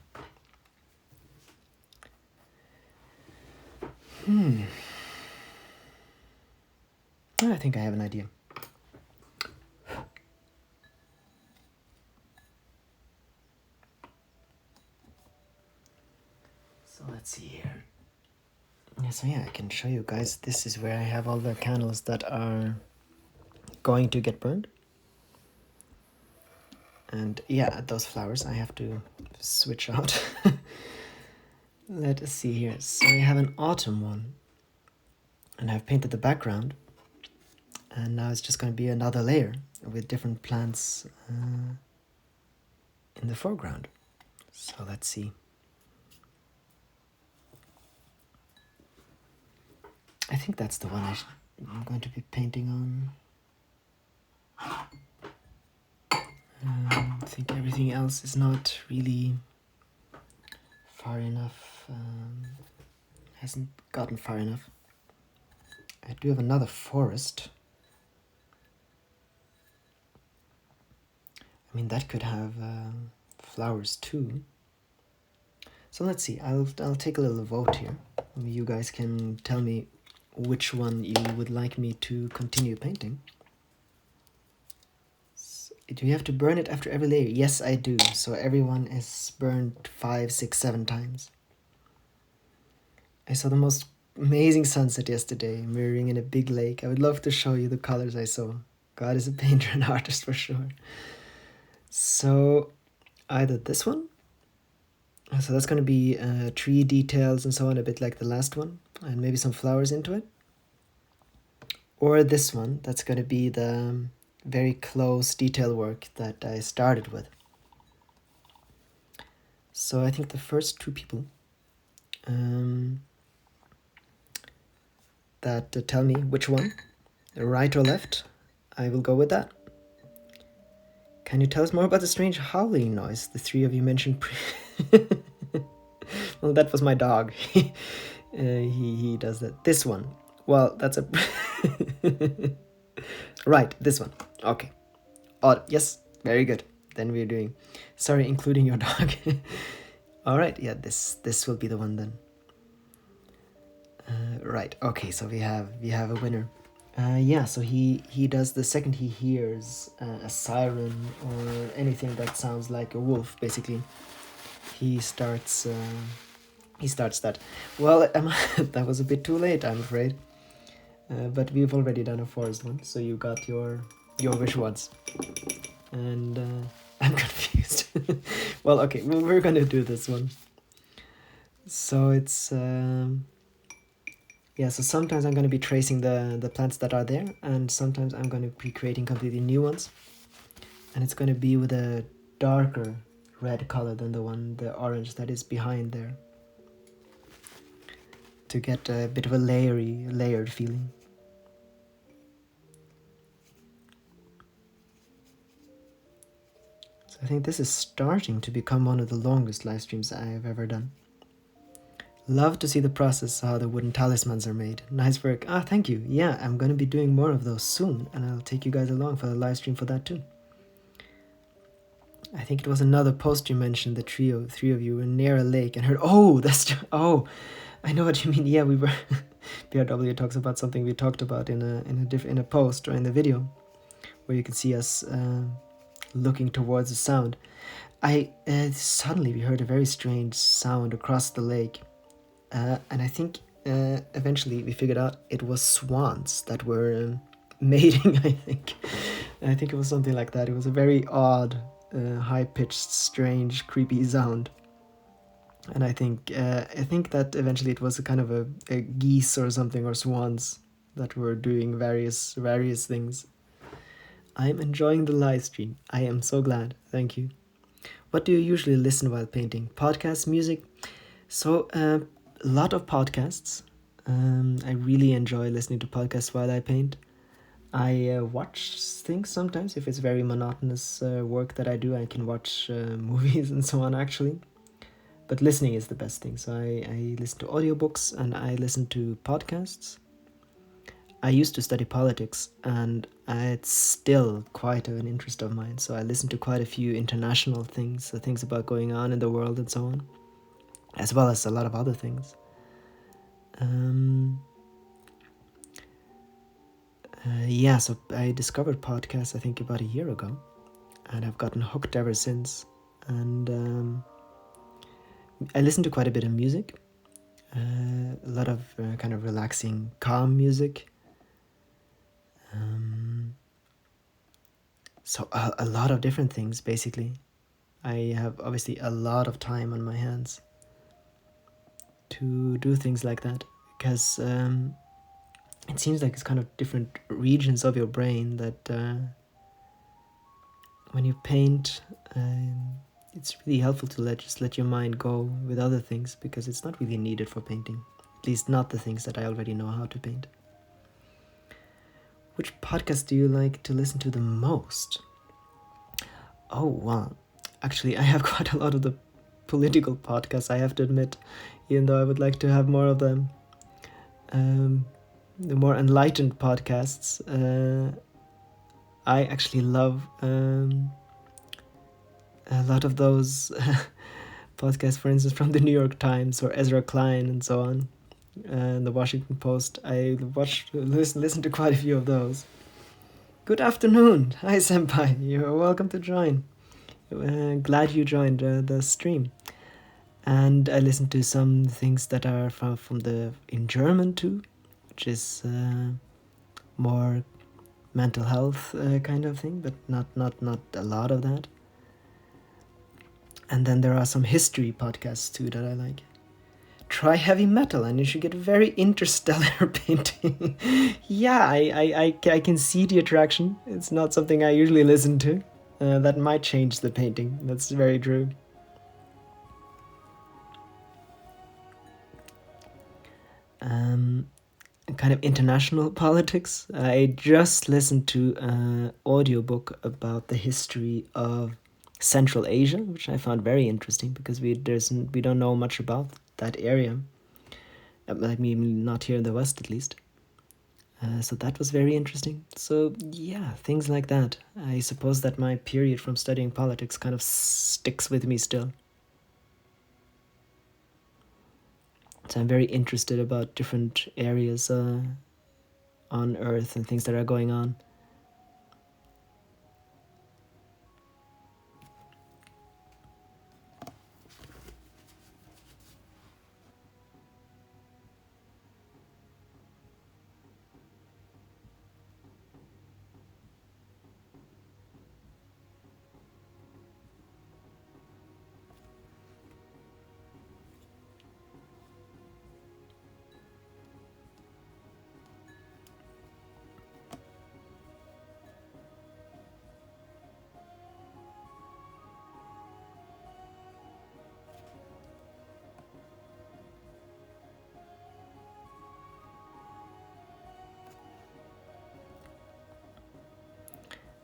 I think I have an idea. So let's see here. So yeah, I can show you guys. This is where I have all the candles that are going to get burned. And yeah, those flowers I have to switch out. Let us see here. So I have an autumn one. And I've painted the background. And now it's just going to be another layer with different plants in the foreground. So let's see. I think that's the one I'm going to be painting on. I think everything else is not really far enough, hasn't gotten far enough. I do have another forest. I mean, that could have flowers too. So let's see, I'll take a little vote here. You guys can tell me which one you would like me to continue painting. Do you have to burn it after every layer? Yes, I do. So everyone is burned 5, 6, 7 times. I saw the most amazing sunset yesterday, mirroring in a big lake. I would love to show you the colors I saw. God is a painter and artist for sure. So either this one, so that's going to be tree details and so on, a bit like the last one, and maybe some flowers into it. Or this one, that's going to be the very close detail work that I started with. So I think the first two people that tell me which one, right or left, I will go with that. Can you tell us more about the strange howling noise the three of you mentioned? Well, that was my dog. He does that. This one. Well, that's a... Right, this one. Okay. Oh, yes, very good. Then we're doing... Sorry, including your dog. All right, yeah, this will be the one then. Right, okay, so we have a winner. Yeah, so he does the second he hears a siren or anything that sounds like a wolf, basically. He starts that. Well, that was a bit too late, I'm afraid. But we've already done a forest one, so you got your wish once. And I'm confused. Well, okay, we're gonna do this one. So it's... yeah, so sometimes I'm going to be tracing the plants that are there, and sometimes I'm going to be creating completely new ones. And it's going to be with a darker red color than the orange that is behind there, to get a bit of a layered feeling. So I think this is starting to become one of the longest live streams I have ever done. Love to see the process, how the wooden talismans are made. Nice work. Ah, thank you. Yeah, I'm going to be doing more of those soon, and I'll take you guys along for the live stream for that too. I think it was another post you mentioned, the three of you were near a lake and heard... Oh, oh, I know what you mean. Yeah, we were... BRW talks about something we talked about in a post or in the video, where you can see us looking towards the sound. Suddenly we heard a very strange sound across the lake. And I think eventually we figured out it was swans that were mating, I think. I think it was something like that. It was a very odd, high-pitched, strange, creepy sound. And I think that eventually it was a kind of a geese or something, or swans, that were doing various things. I'm enjoying the live stream. I am so glad. Thank you. What do you usually listen while painting? Podcasts, music? So, a lot of podcasts. I really enjoy listening to podcasts while I paint. I watch things sometimes. If it's very monotonous work that I do, I can watch movies and so on, actually. But listening is the best thing. So I listen to audiobooks and I listen to podcasts. I used to study politics, and it's still quite an interest of mine. So I listen to quite a few international things, the things about going on in the world and so on, as well as a lot of other things. Yeah, so I discovered podcasts, I think, about a year ago, and I've gotten hooked ever since. And I listen to quite a bit of music, a lot of kind of relaxing, calm music. So a lot of different things, basically. I have obviously a lot of time on my hands to do things like that, because it seems like it's kind of different regions of your brain that when you paint, it's really helpful to just let your mind go with other things, because it's not really needed for painting, at least not the things that I already know how to paint. Which podcast do you like to listen to the most? Oh, wow. Actually, I have quite a lot of the political podcasts, I have to admit, even though I would like to have more of them. The more enlightened podcasts. I actually love a lot of those podcasts, for instance, from the New York Times or Ezra Klein and so on. and the Washington Post. I listened to quite a few of those. Good afternoon. Hi, Senpai. You're welcome to join. Glad you joined the stream. And I listened to some things that are from in German too, which is more mental health kind of thing, but not a lot of that. And then there are some history podcasts too that I like. Try heavy metal and you should get very interstellar painting. Yeah, I can see the attraction. It's not something I usually listen to. That might change the painting. That's very true. Kind of international politics. I just listened to an audiobook about the history of Central Asia, which I found very interesting because we don't know much about that area. I mean, not here in the West at least. So that was very interesting. So yeah, things like that. I suppose that my period from studying politics kind of sticks with me still. So I'm very interested about different areas on Earth and things that are going on.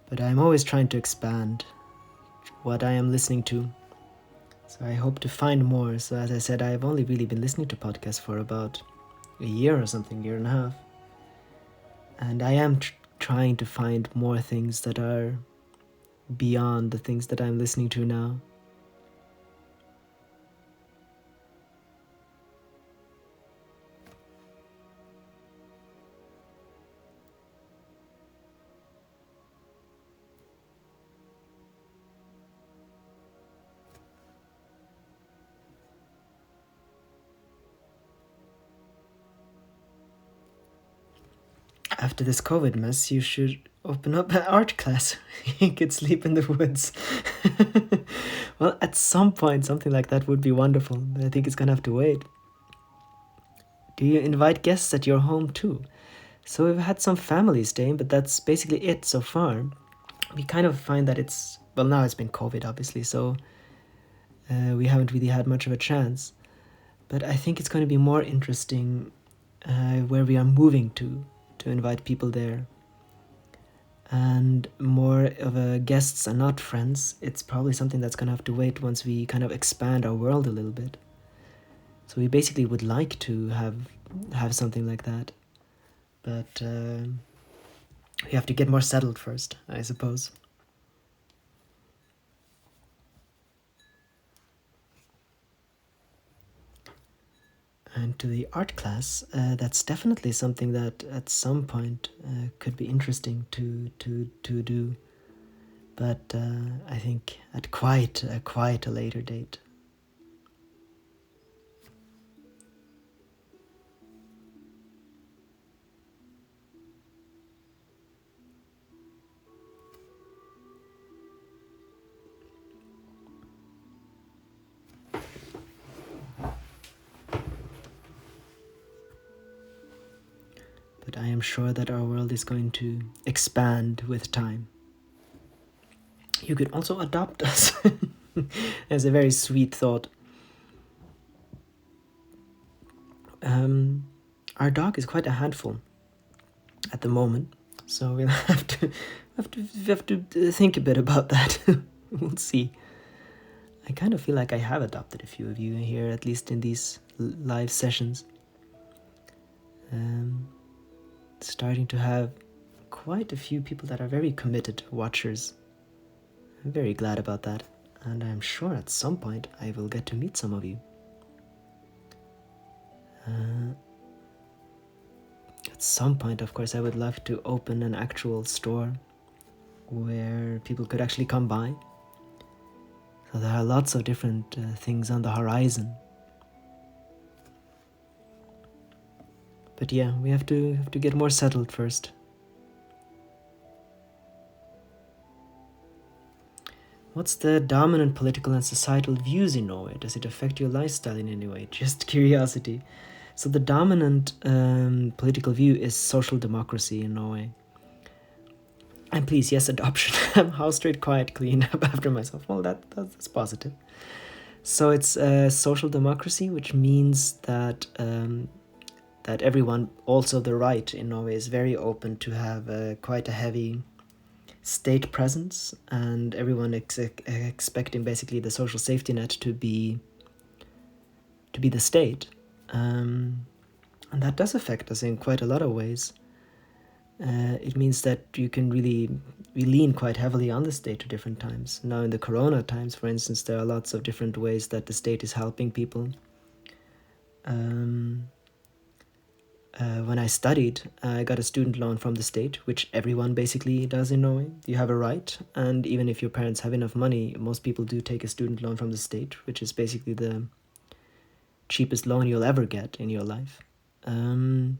But I'm always trying to expand what I am listening to. So I hope to find more. So as I said, I've only really been listening to podcasts for about a year or something, year and a half. And I am trying to find more things that are beyond the things that I'm listening to now. After this COVID mess, you should open up an art class. You could sleep in the woods. Well, at some point, something like that would be wonderful, but I think it's gonna have to wait. Do you invite guests at your home too? So we've had some family staying, but that's basically it so far. We kind of find that now it's been COVID, obviously, so we haven't really had much of a chance. But I think it's going to be more interesting where we are moving to invite people there. And more of a guests and not friends, it's probably something that's going to have to wait once we kind of expand our world a little bit. So we basically would like to have something like that. But we have to get more settled first, I suppose. And to the art class, that's definitely something that at some point could be interesting to do, but I think at quite a later date. But I am sure that our world is going to expand with time. You could also adopt us. That's a very sweet thought. Our dog is quite a handful at the moment, so we'll have to think a bit about that. We'll see. I kind of feel like I have adopted a few of you here, at least in these live sessions. Starting to have quite a few people that are very committed watchers. I'm very glad about that, and I'm sure at some point I will get to meet some of you. at some point, of course, I would love to open an actual store where people could actually come by. So there are lots of different things on the horizon. But yeah, we have to get more settled first. What's the dominant political and societal views in Norway? Does it affect your lifestyle in any way? Just curiosity. So the dominant political view is social democracy in Norway. And please, yes, adoption. How straight, quiet, clean up after myself. Well, that's positive. So it's social democracy, which means that that everyone, also the right in Norway, is very open to have quite a heavy state presence, and everyone expecting basically the social safety net to be the state, and that does affect us in quite a lot of ways. It means that we lean quite heavily on the state at different times. Now in the corona times, for instance, there are lots of different ways that the state is helping people. When I studied, I got a student loan from the state, which everyone basically does in Norway. You have a right, and even if your parents have enough money, most people do take a student loan from the state, which is basically the cheapest loan you'll ever get in your life. And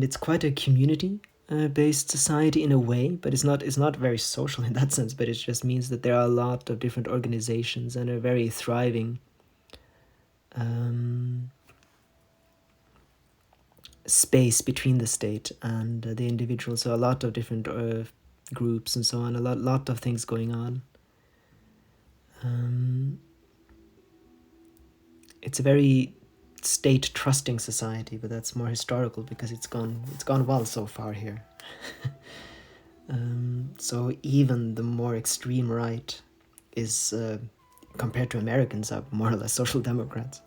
it's quite a community-based society in a way, but it's not very social in that sense, but it just means that there are a lot of different organizations and a very thriving space between the state and the individual. So a lot of different groups and so on, a lot of things going on. It's a very state trusting society, but that's more historical because it's gone well so far here. So even the more extreme right is compared to Americans are more or less social democrats.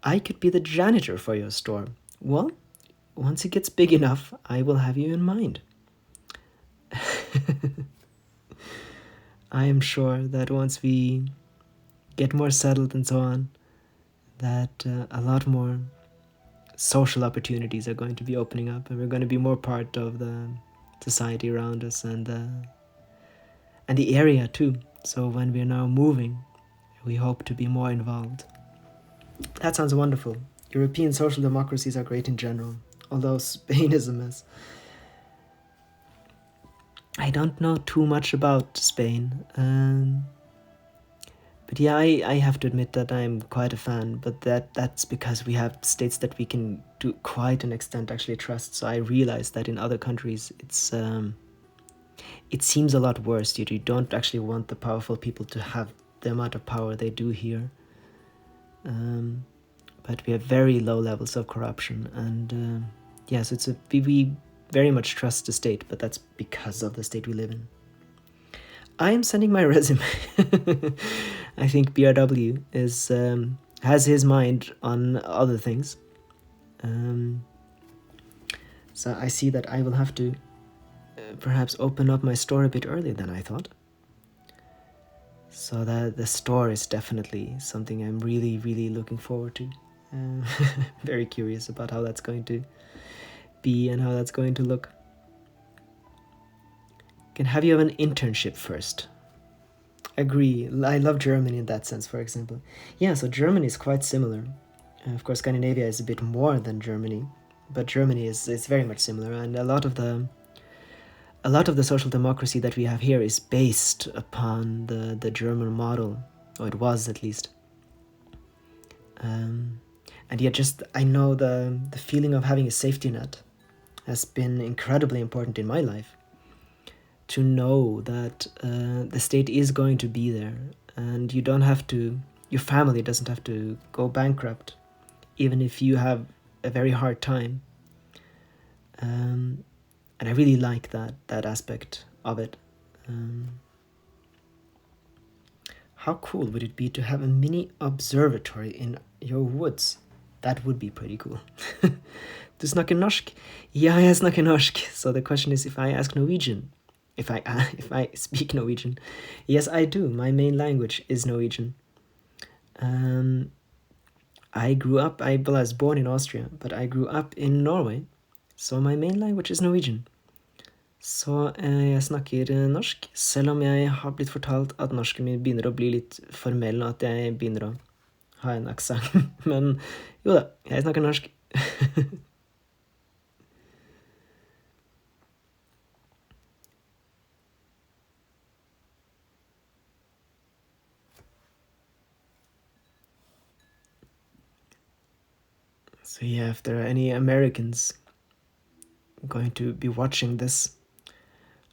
I could be the janitor for your store. Well, once it gets big enough, I will have you in mind. I am sure that once we get more settled and so on, that a lot more social opportunities are going to be opening up, and we're going to be more part of the society around us and the area too. So when we're now moving, we hope to be more involved. That sounds wonderful. European social democracies are great in general, although Spain is a mess. I don't know too much about Spain, but yeah, I have to admit that I'm quite a fan, but that's because we have states that we can to quite an extent actually trust. So I realize that in other countries it seems a lot worse. You don't actually want the powerful people to have the amount of power they do here. But we have very low levels of corruption, and yes, we very much trust the state, but that's because of the state we live in. I am sending my resume. I think BRW has his mind on other things. So I see that I will have to perhaps open up my store a bit earlier than I thought. So that the store is definitely something I'm really, really looking forward to. Very curious about how that's going to be and how that's going to look. Can have you have an internship first. Agree. I love Germany in that sense, for example. Yeah, so Germany is quite similar. Of course, Scandinavia is a bit more than Germany, but Germany is very much similar, and a lot of the social democracy that we have here is based upon the German model, or it was at least. And yet I know the feeling of having a safety net has been incredibly important in my life. To know that the state is going to be there, and your family doesn't have to go bankrupt, even if you have a very hard time. And I really like that aspect of it. How cool would it be to have a mini observatory in your woods? That would be pretty cool. Du snakker norsk? Ja, jeg snakker norsk. So the question is if I ask Norwegian. If I speak Norwegian. Yes, I do. My main language is Norwegian. I was born in Austria, but I grew up in Norway, så my main language is Norwegian. Så jeg snakker norsk, selv om jeg har blitt fortalt at norsken min begynner å bli litt formell, og at jeg begynner å ha en aksent. Men jo da, jeg snakker norsk. So yeah, if there are any Americans going to be watching this,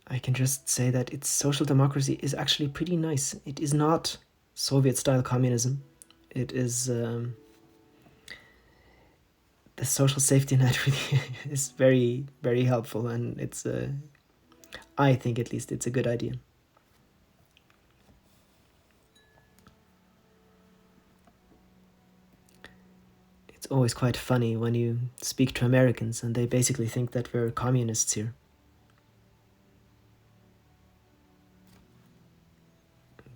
I can just say that its social democracy is actually pretty nice. It is not Soviet-style communism. It is the social safety net really is very, very helpful, and it's I think at least it's a good idea. It's always quite funny when you speak to Americans and they basically think that we're communists here.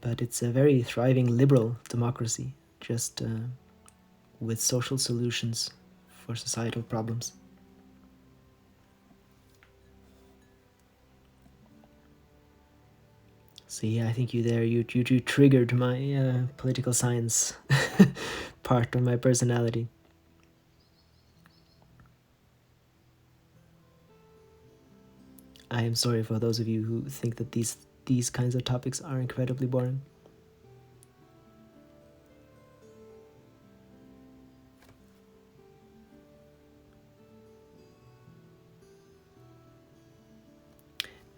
But it's a very thriving liberal democracy, just with social solutions for societal problems. So yeah, I think you triggered my political science part of my personality. I am sorry for those of you who think that these kinds of topics are incredibly boring.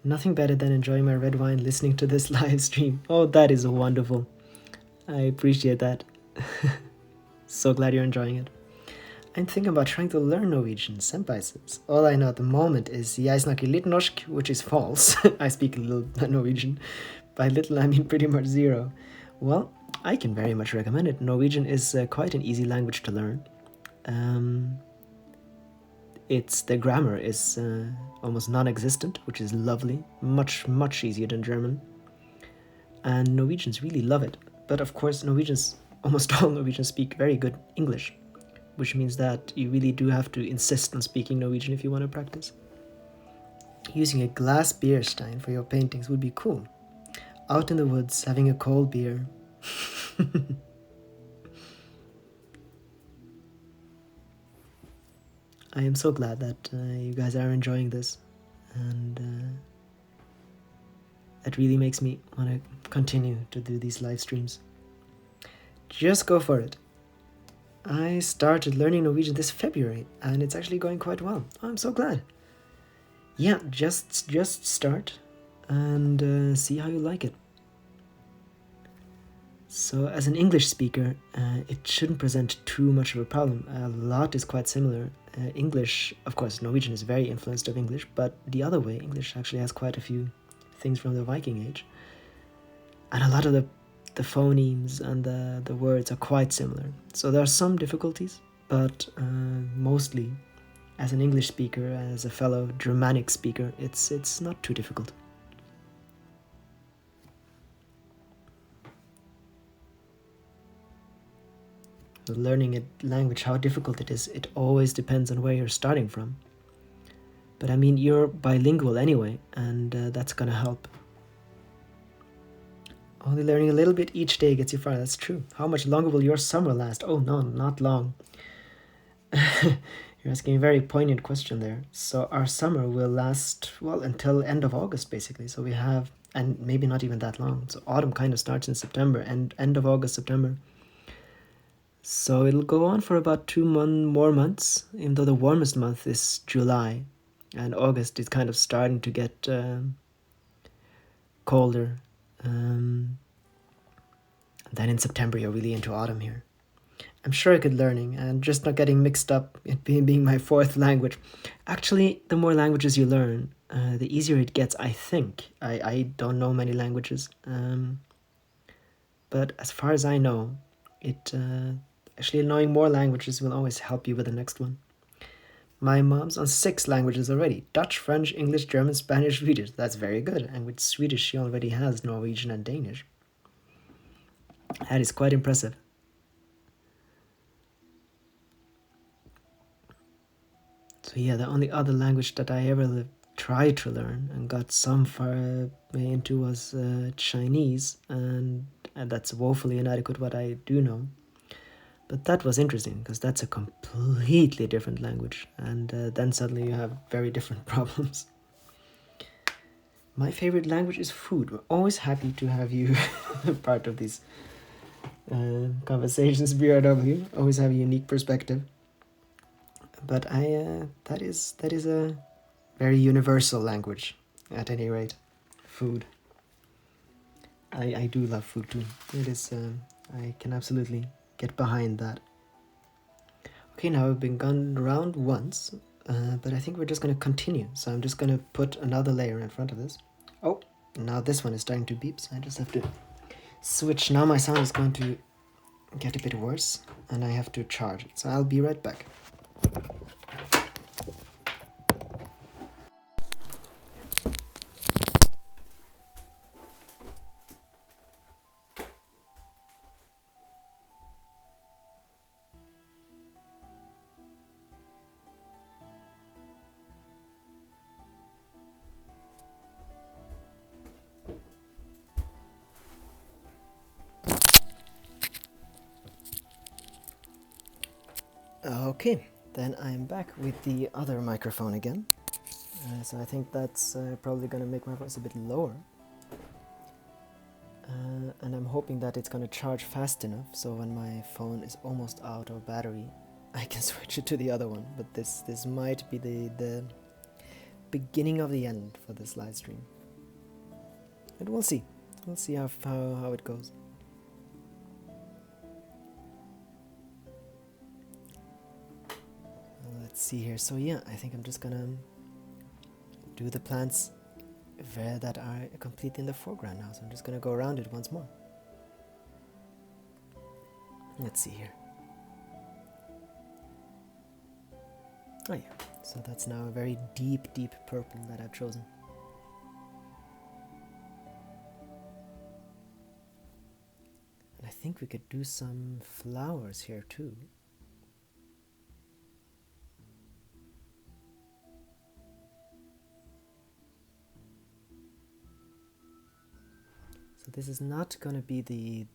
Nothing better than enjoying my red wine listening to this live stream. Oh, that is wonderful. I appreciate that. So glad you're enjoying it. I'm thinking about trying to learn Norwegian, senpai says. All I know at the moment is jeg snakker litt norsk, which is false. I speak a little Norwegian. By little, I mean pretty much zero. Well, I can very much recommend it. Norwegian is quite an easy language to learn. The grammar is almost non-existent, which is lovely. Much, much easier than German. And Norwegians really love it. But of course, almost all Norwegians speak very good English, which means that you really do have to insist on speaking Norwegian if you want to practice. Using a glass beer stein for your paintings would be cool. Out in the woods, having a cold beer. I am so glad that you guys are enjoying this, and it really makes me want to continue to do these live streams. Just go for it. I started learning Norwegian this February, and it's actually going quite well. I'm so glad. Yeah, just start and see how you like it. So as an English speaker, it shouldn't present too much of a problem. A lot is quite similar. English, of course, Norwegian is very influenced of English, but the other way, English actually has quite a few things from the Viking Age. And a lot of the phonemes and the words are quite similar. So there are some difficulties, but mostly, as an English speaker, as a fellow Germanic speaker, it's not too difficult. Learning a language, how difficult it is, it always depends on where you're starting from. But I mean, you're bilingual anyway, and that's gonna help. Only learning a little bit each day gets you far. That's true. How much longer will your summer last? Oh no, not long. You're asking a very poignant question there. So our summer will last, well, until end of August, basically. So we have, and maybe not even that long. So autumn kind of starts in September, and end of August, September. So it'll go on for about 2 more months, even though the warmest month is July, and August is kind of starting to get colder. Then in September you're really into autumn here. I'm sure I could learning and just not getting mixed up it being my fourth language. Actually, the more languages you learn, the easier it gets, I think. I don't know many languages, but as far as I know, actually knowing more languages will always help you with the next one. My mom's on 6 languages already. Dutch, French, English, German, Spanish, Swedish. That's very good. And with Swedish, she already has Norwegian and Danish. That is quite impressive. So yeah, the only other language that I ever tried to learn and got some far way into was Chinese, and that's woefully inadequate what I do know. But that was interesting because that's a completely different language, and then suddenly you have very different problems. My favorite language is food. We're always happy to have you part of these conversations, BRW. Always have a unique perspective. But that is a very universal language, at any rate. Food. I do love food too. It is. I can absolutely get behind that. Okay, now we've been gone around once, but I think we're just going to continue. So I'm just going to put another layer in front of this. Oh, now this one is starting to beep, so I just have to switch. Now my sound is going to get a bit worse, and I have to charge it. So I'll be right back. Okay, then I'm back with the other microphone again. So I think that's probably going to make my voice a bit lower. And I'm hoping that it's going to charge fast enough so when my phone is almost out of battery, I can switch it to the other one. But this might be the beginning of the end for this live stream. But we'll see. We'll see how it goes. Let's see here. So yeah, I think I'm just gonna do the plants that are completely in the foreground now. So I'm just gonna go around it once more. Let's see here. Oh yeah, so that's now a very deep purple that I've chosen. And I think we could do some flowers here too. So this is not going to be the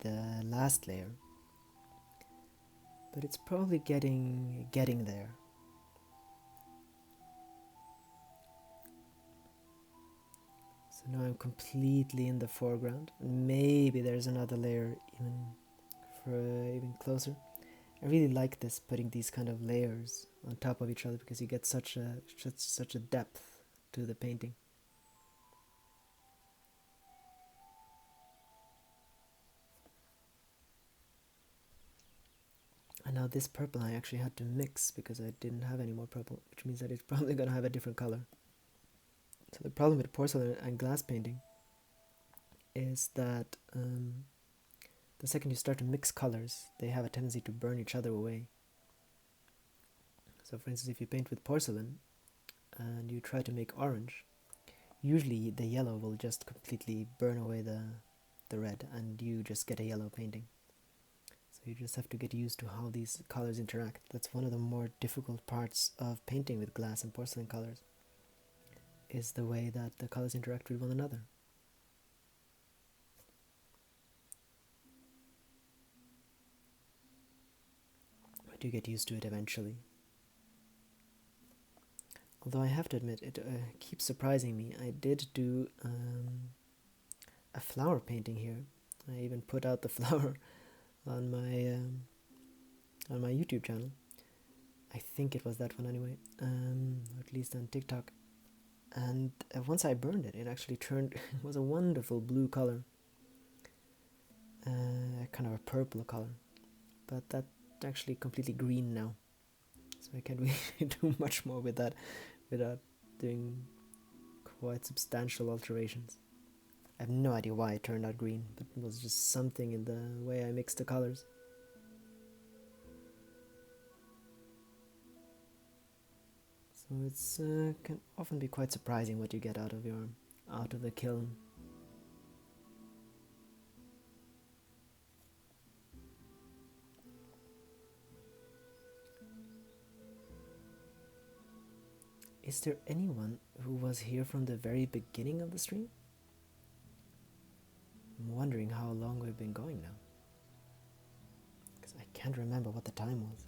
last layer, but it's probably getting there. So now I'm completely in the foreground, and maybe there's another layer even closer. I really like this, putting these kind of layers on top of each other, because you get such a depth to the painting. And now this purple I actually had to mix because I didn't have any more purple, which means that it's probably going to have a different color. So the problem with porcelain and glass painting is that the second you start to mix colors, they have a tendency to burn each other away. So for instance, if you paint with porcelain and you try to make orange, usually the yellow will just completely burn away the red, and you just get a yellow painting. So you just have to get used to how these colors interact. That's one of the more difficult parts of painting with glass and porcelain colors, is the way that the colors interact with one another. But you get used to it eventually. Although I have to admit, it keeps surprising me. I did do a flower painting here. I even put out the flower on my YouTube channel. I think it was that one anyway, or at least on TikTok. And once I burned it, it actually turned, it was a wonderful blue color, kind of a purple color, but that's actually completely green now. So I can't really do much more with that without doing quite substantial alterations. I have no idea why it turned out green, but it was just something in the way I mixed the colors. So it's can often be quite surprising what you get out of the kiln. Is there anyone who was here from the very beginning of the stream? I'm wondering how long we've been going now, because I can't remember what the time was.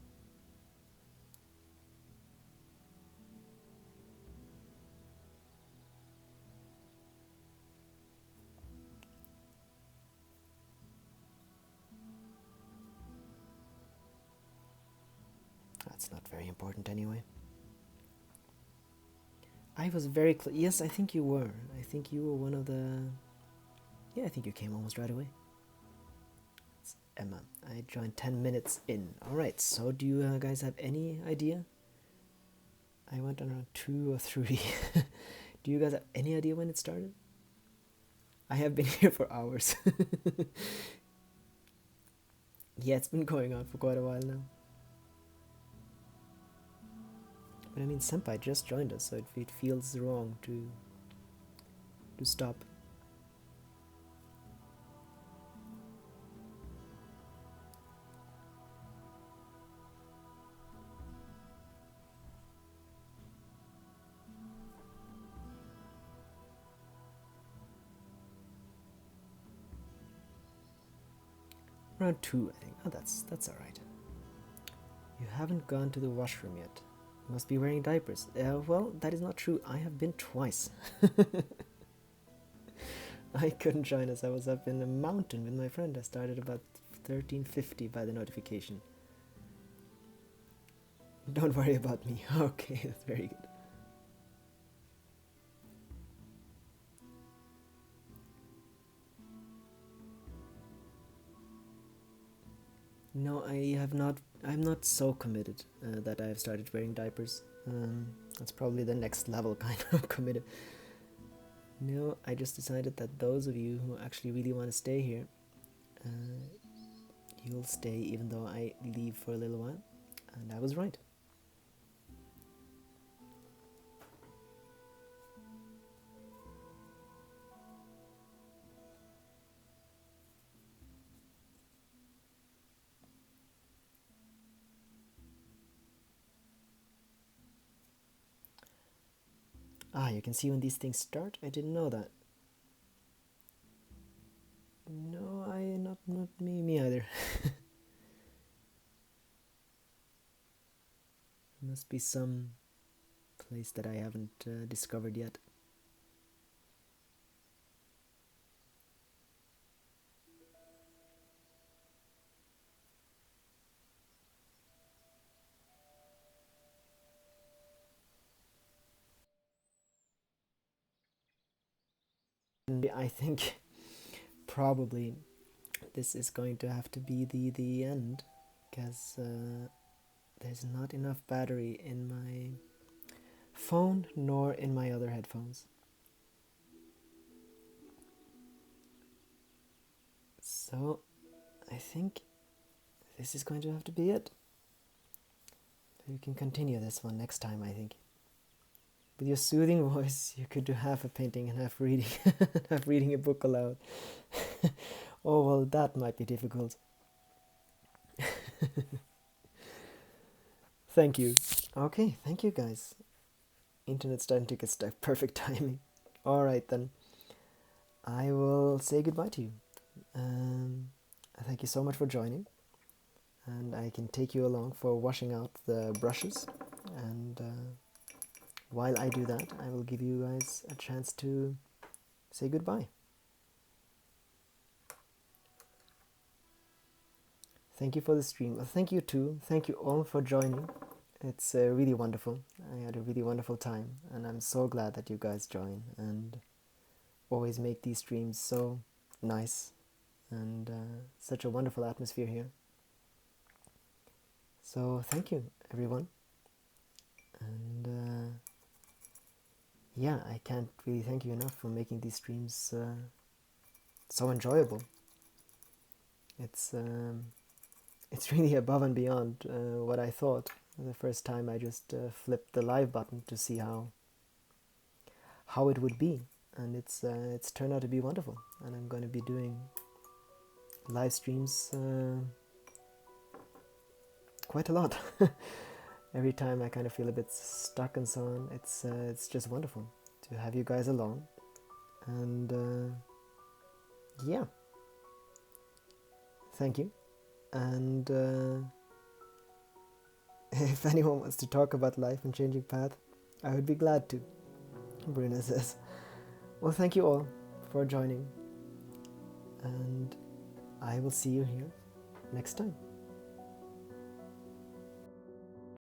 That's not very important anyway. I was very close. Yes, I think you were. I think you were one of the... Yeah, I think you came almost right away. It's Emma. I joined 10 minutes in. Alright, so do you guys have any idea? I went on around 2 or 3. Do you guys have any idea when it started? I have been here for hours. Yeah, it's been going on for quite a while now. But I mean, Senpai just joined us, so it feels wrong to stop. Around 2, I think. Oh, that's alright. You haven't gone to the washroom yet. You must be wearing diapers. Well, that is not true. I have been twice. I couldn't join us. I was up in a mountain with my friend. I started about 13:50 by the notification. Don't worry about me. Okay, that's very good. No, I have not. I'm not so committed that I've started wearing diapers. That's probably the next level kind of committed. No, I just decided that those of you who actually really want to stay here, you'll stay even though I leave for a little while. And I was right. Ah, you can see when these things start? I didn't know that. No, not me either. Must be some place that I haven't discovered yet. I think probably this is going to have to be the end, because there's not enough battery in my phone nor in my other headphones. So I think this is going to have to be it. You can continue this one next time, I think. With your soothing voice, you could do half a painting and half reading, half reading a book aloud. Oh, well, that might be difficult. Thank you. Okay, thank you guys. Internet's starting to get stuck. Perfect timing. Alright then. I will say goodbye to you. Thank you so much for joining. And I can take you along for washing out the brushes. And while I do that, I will give you guys a chance to say goodbye. Thank you for the stream. Thank you too. Thank you all for joining. It's really wonderful. I had a really wonderful time, and I'm so glad that you guys join and always make these streams so nice and such a wonderful atmosphere here. So thank you, everyone. And yeah, I can't really thank you enough for making these streams so enjoyable. It's really above and beyond what I thought the first time I just flipped the live button to see how it would be, and it's turned out to be wonderful. And I'm going to be doing live streams quite a lot. Every time I kind of feel a bit stuck and so on, it's just wonderful to have you guys along. And yeah, thank you. And if anyone wants to talk about life and changing path, I would be glad to, Bruna says. Well, thank you all for joining, and I will see you here next time.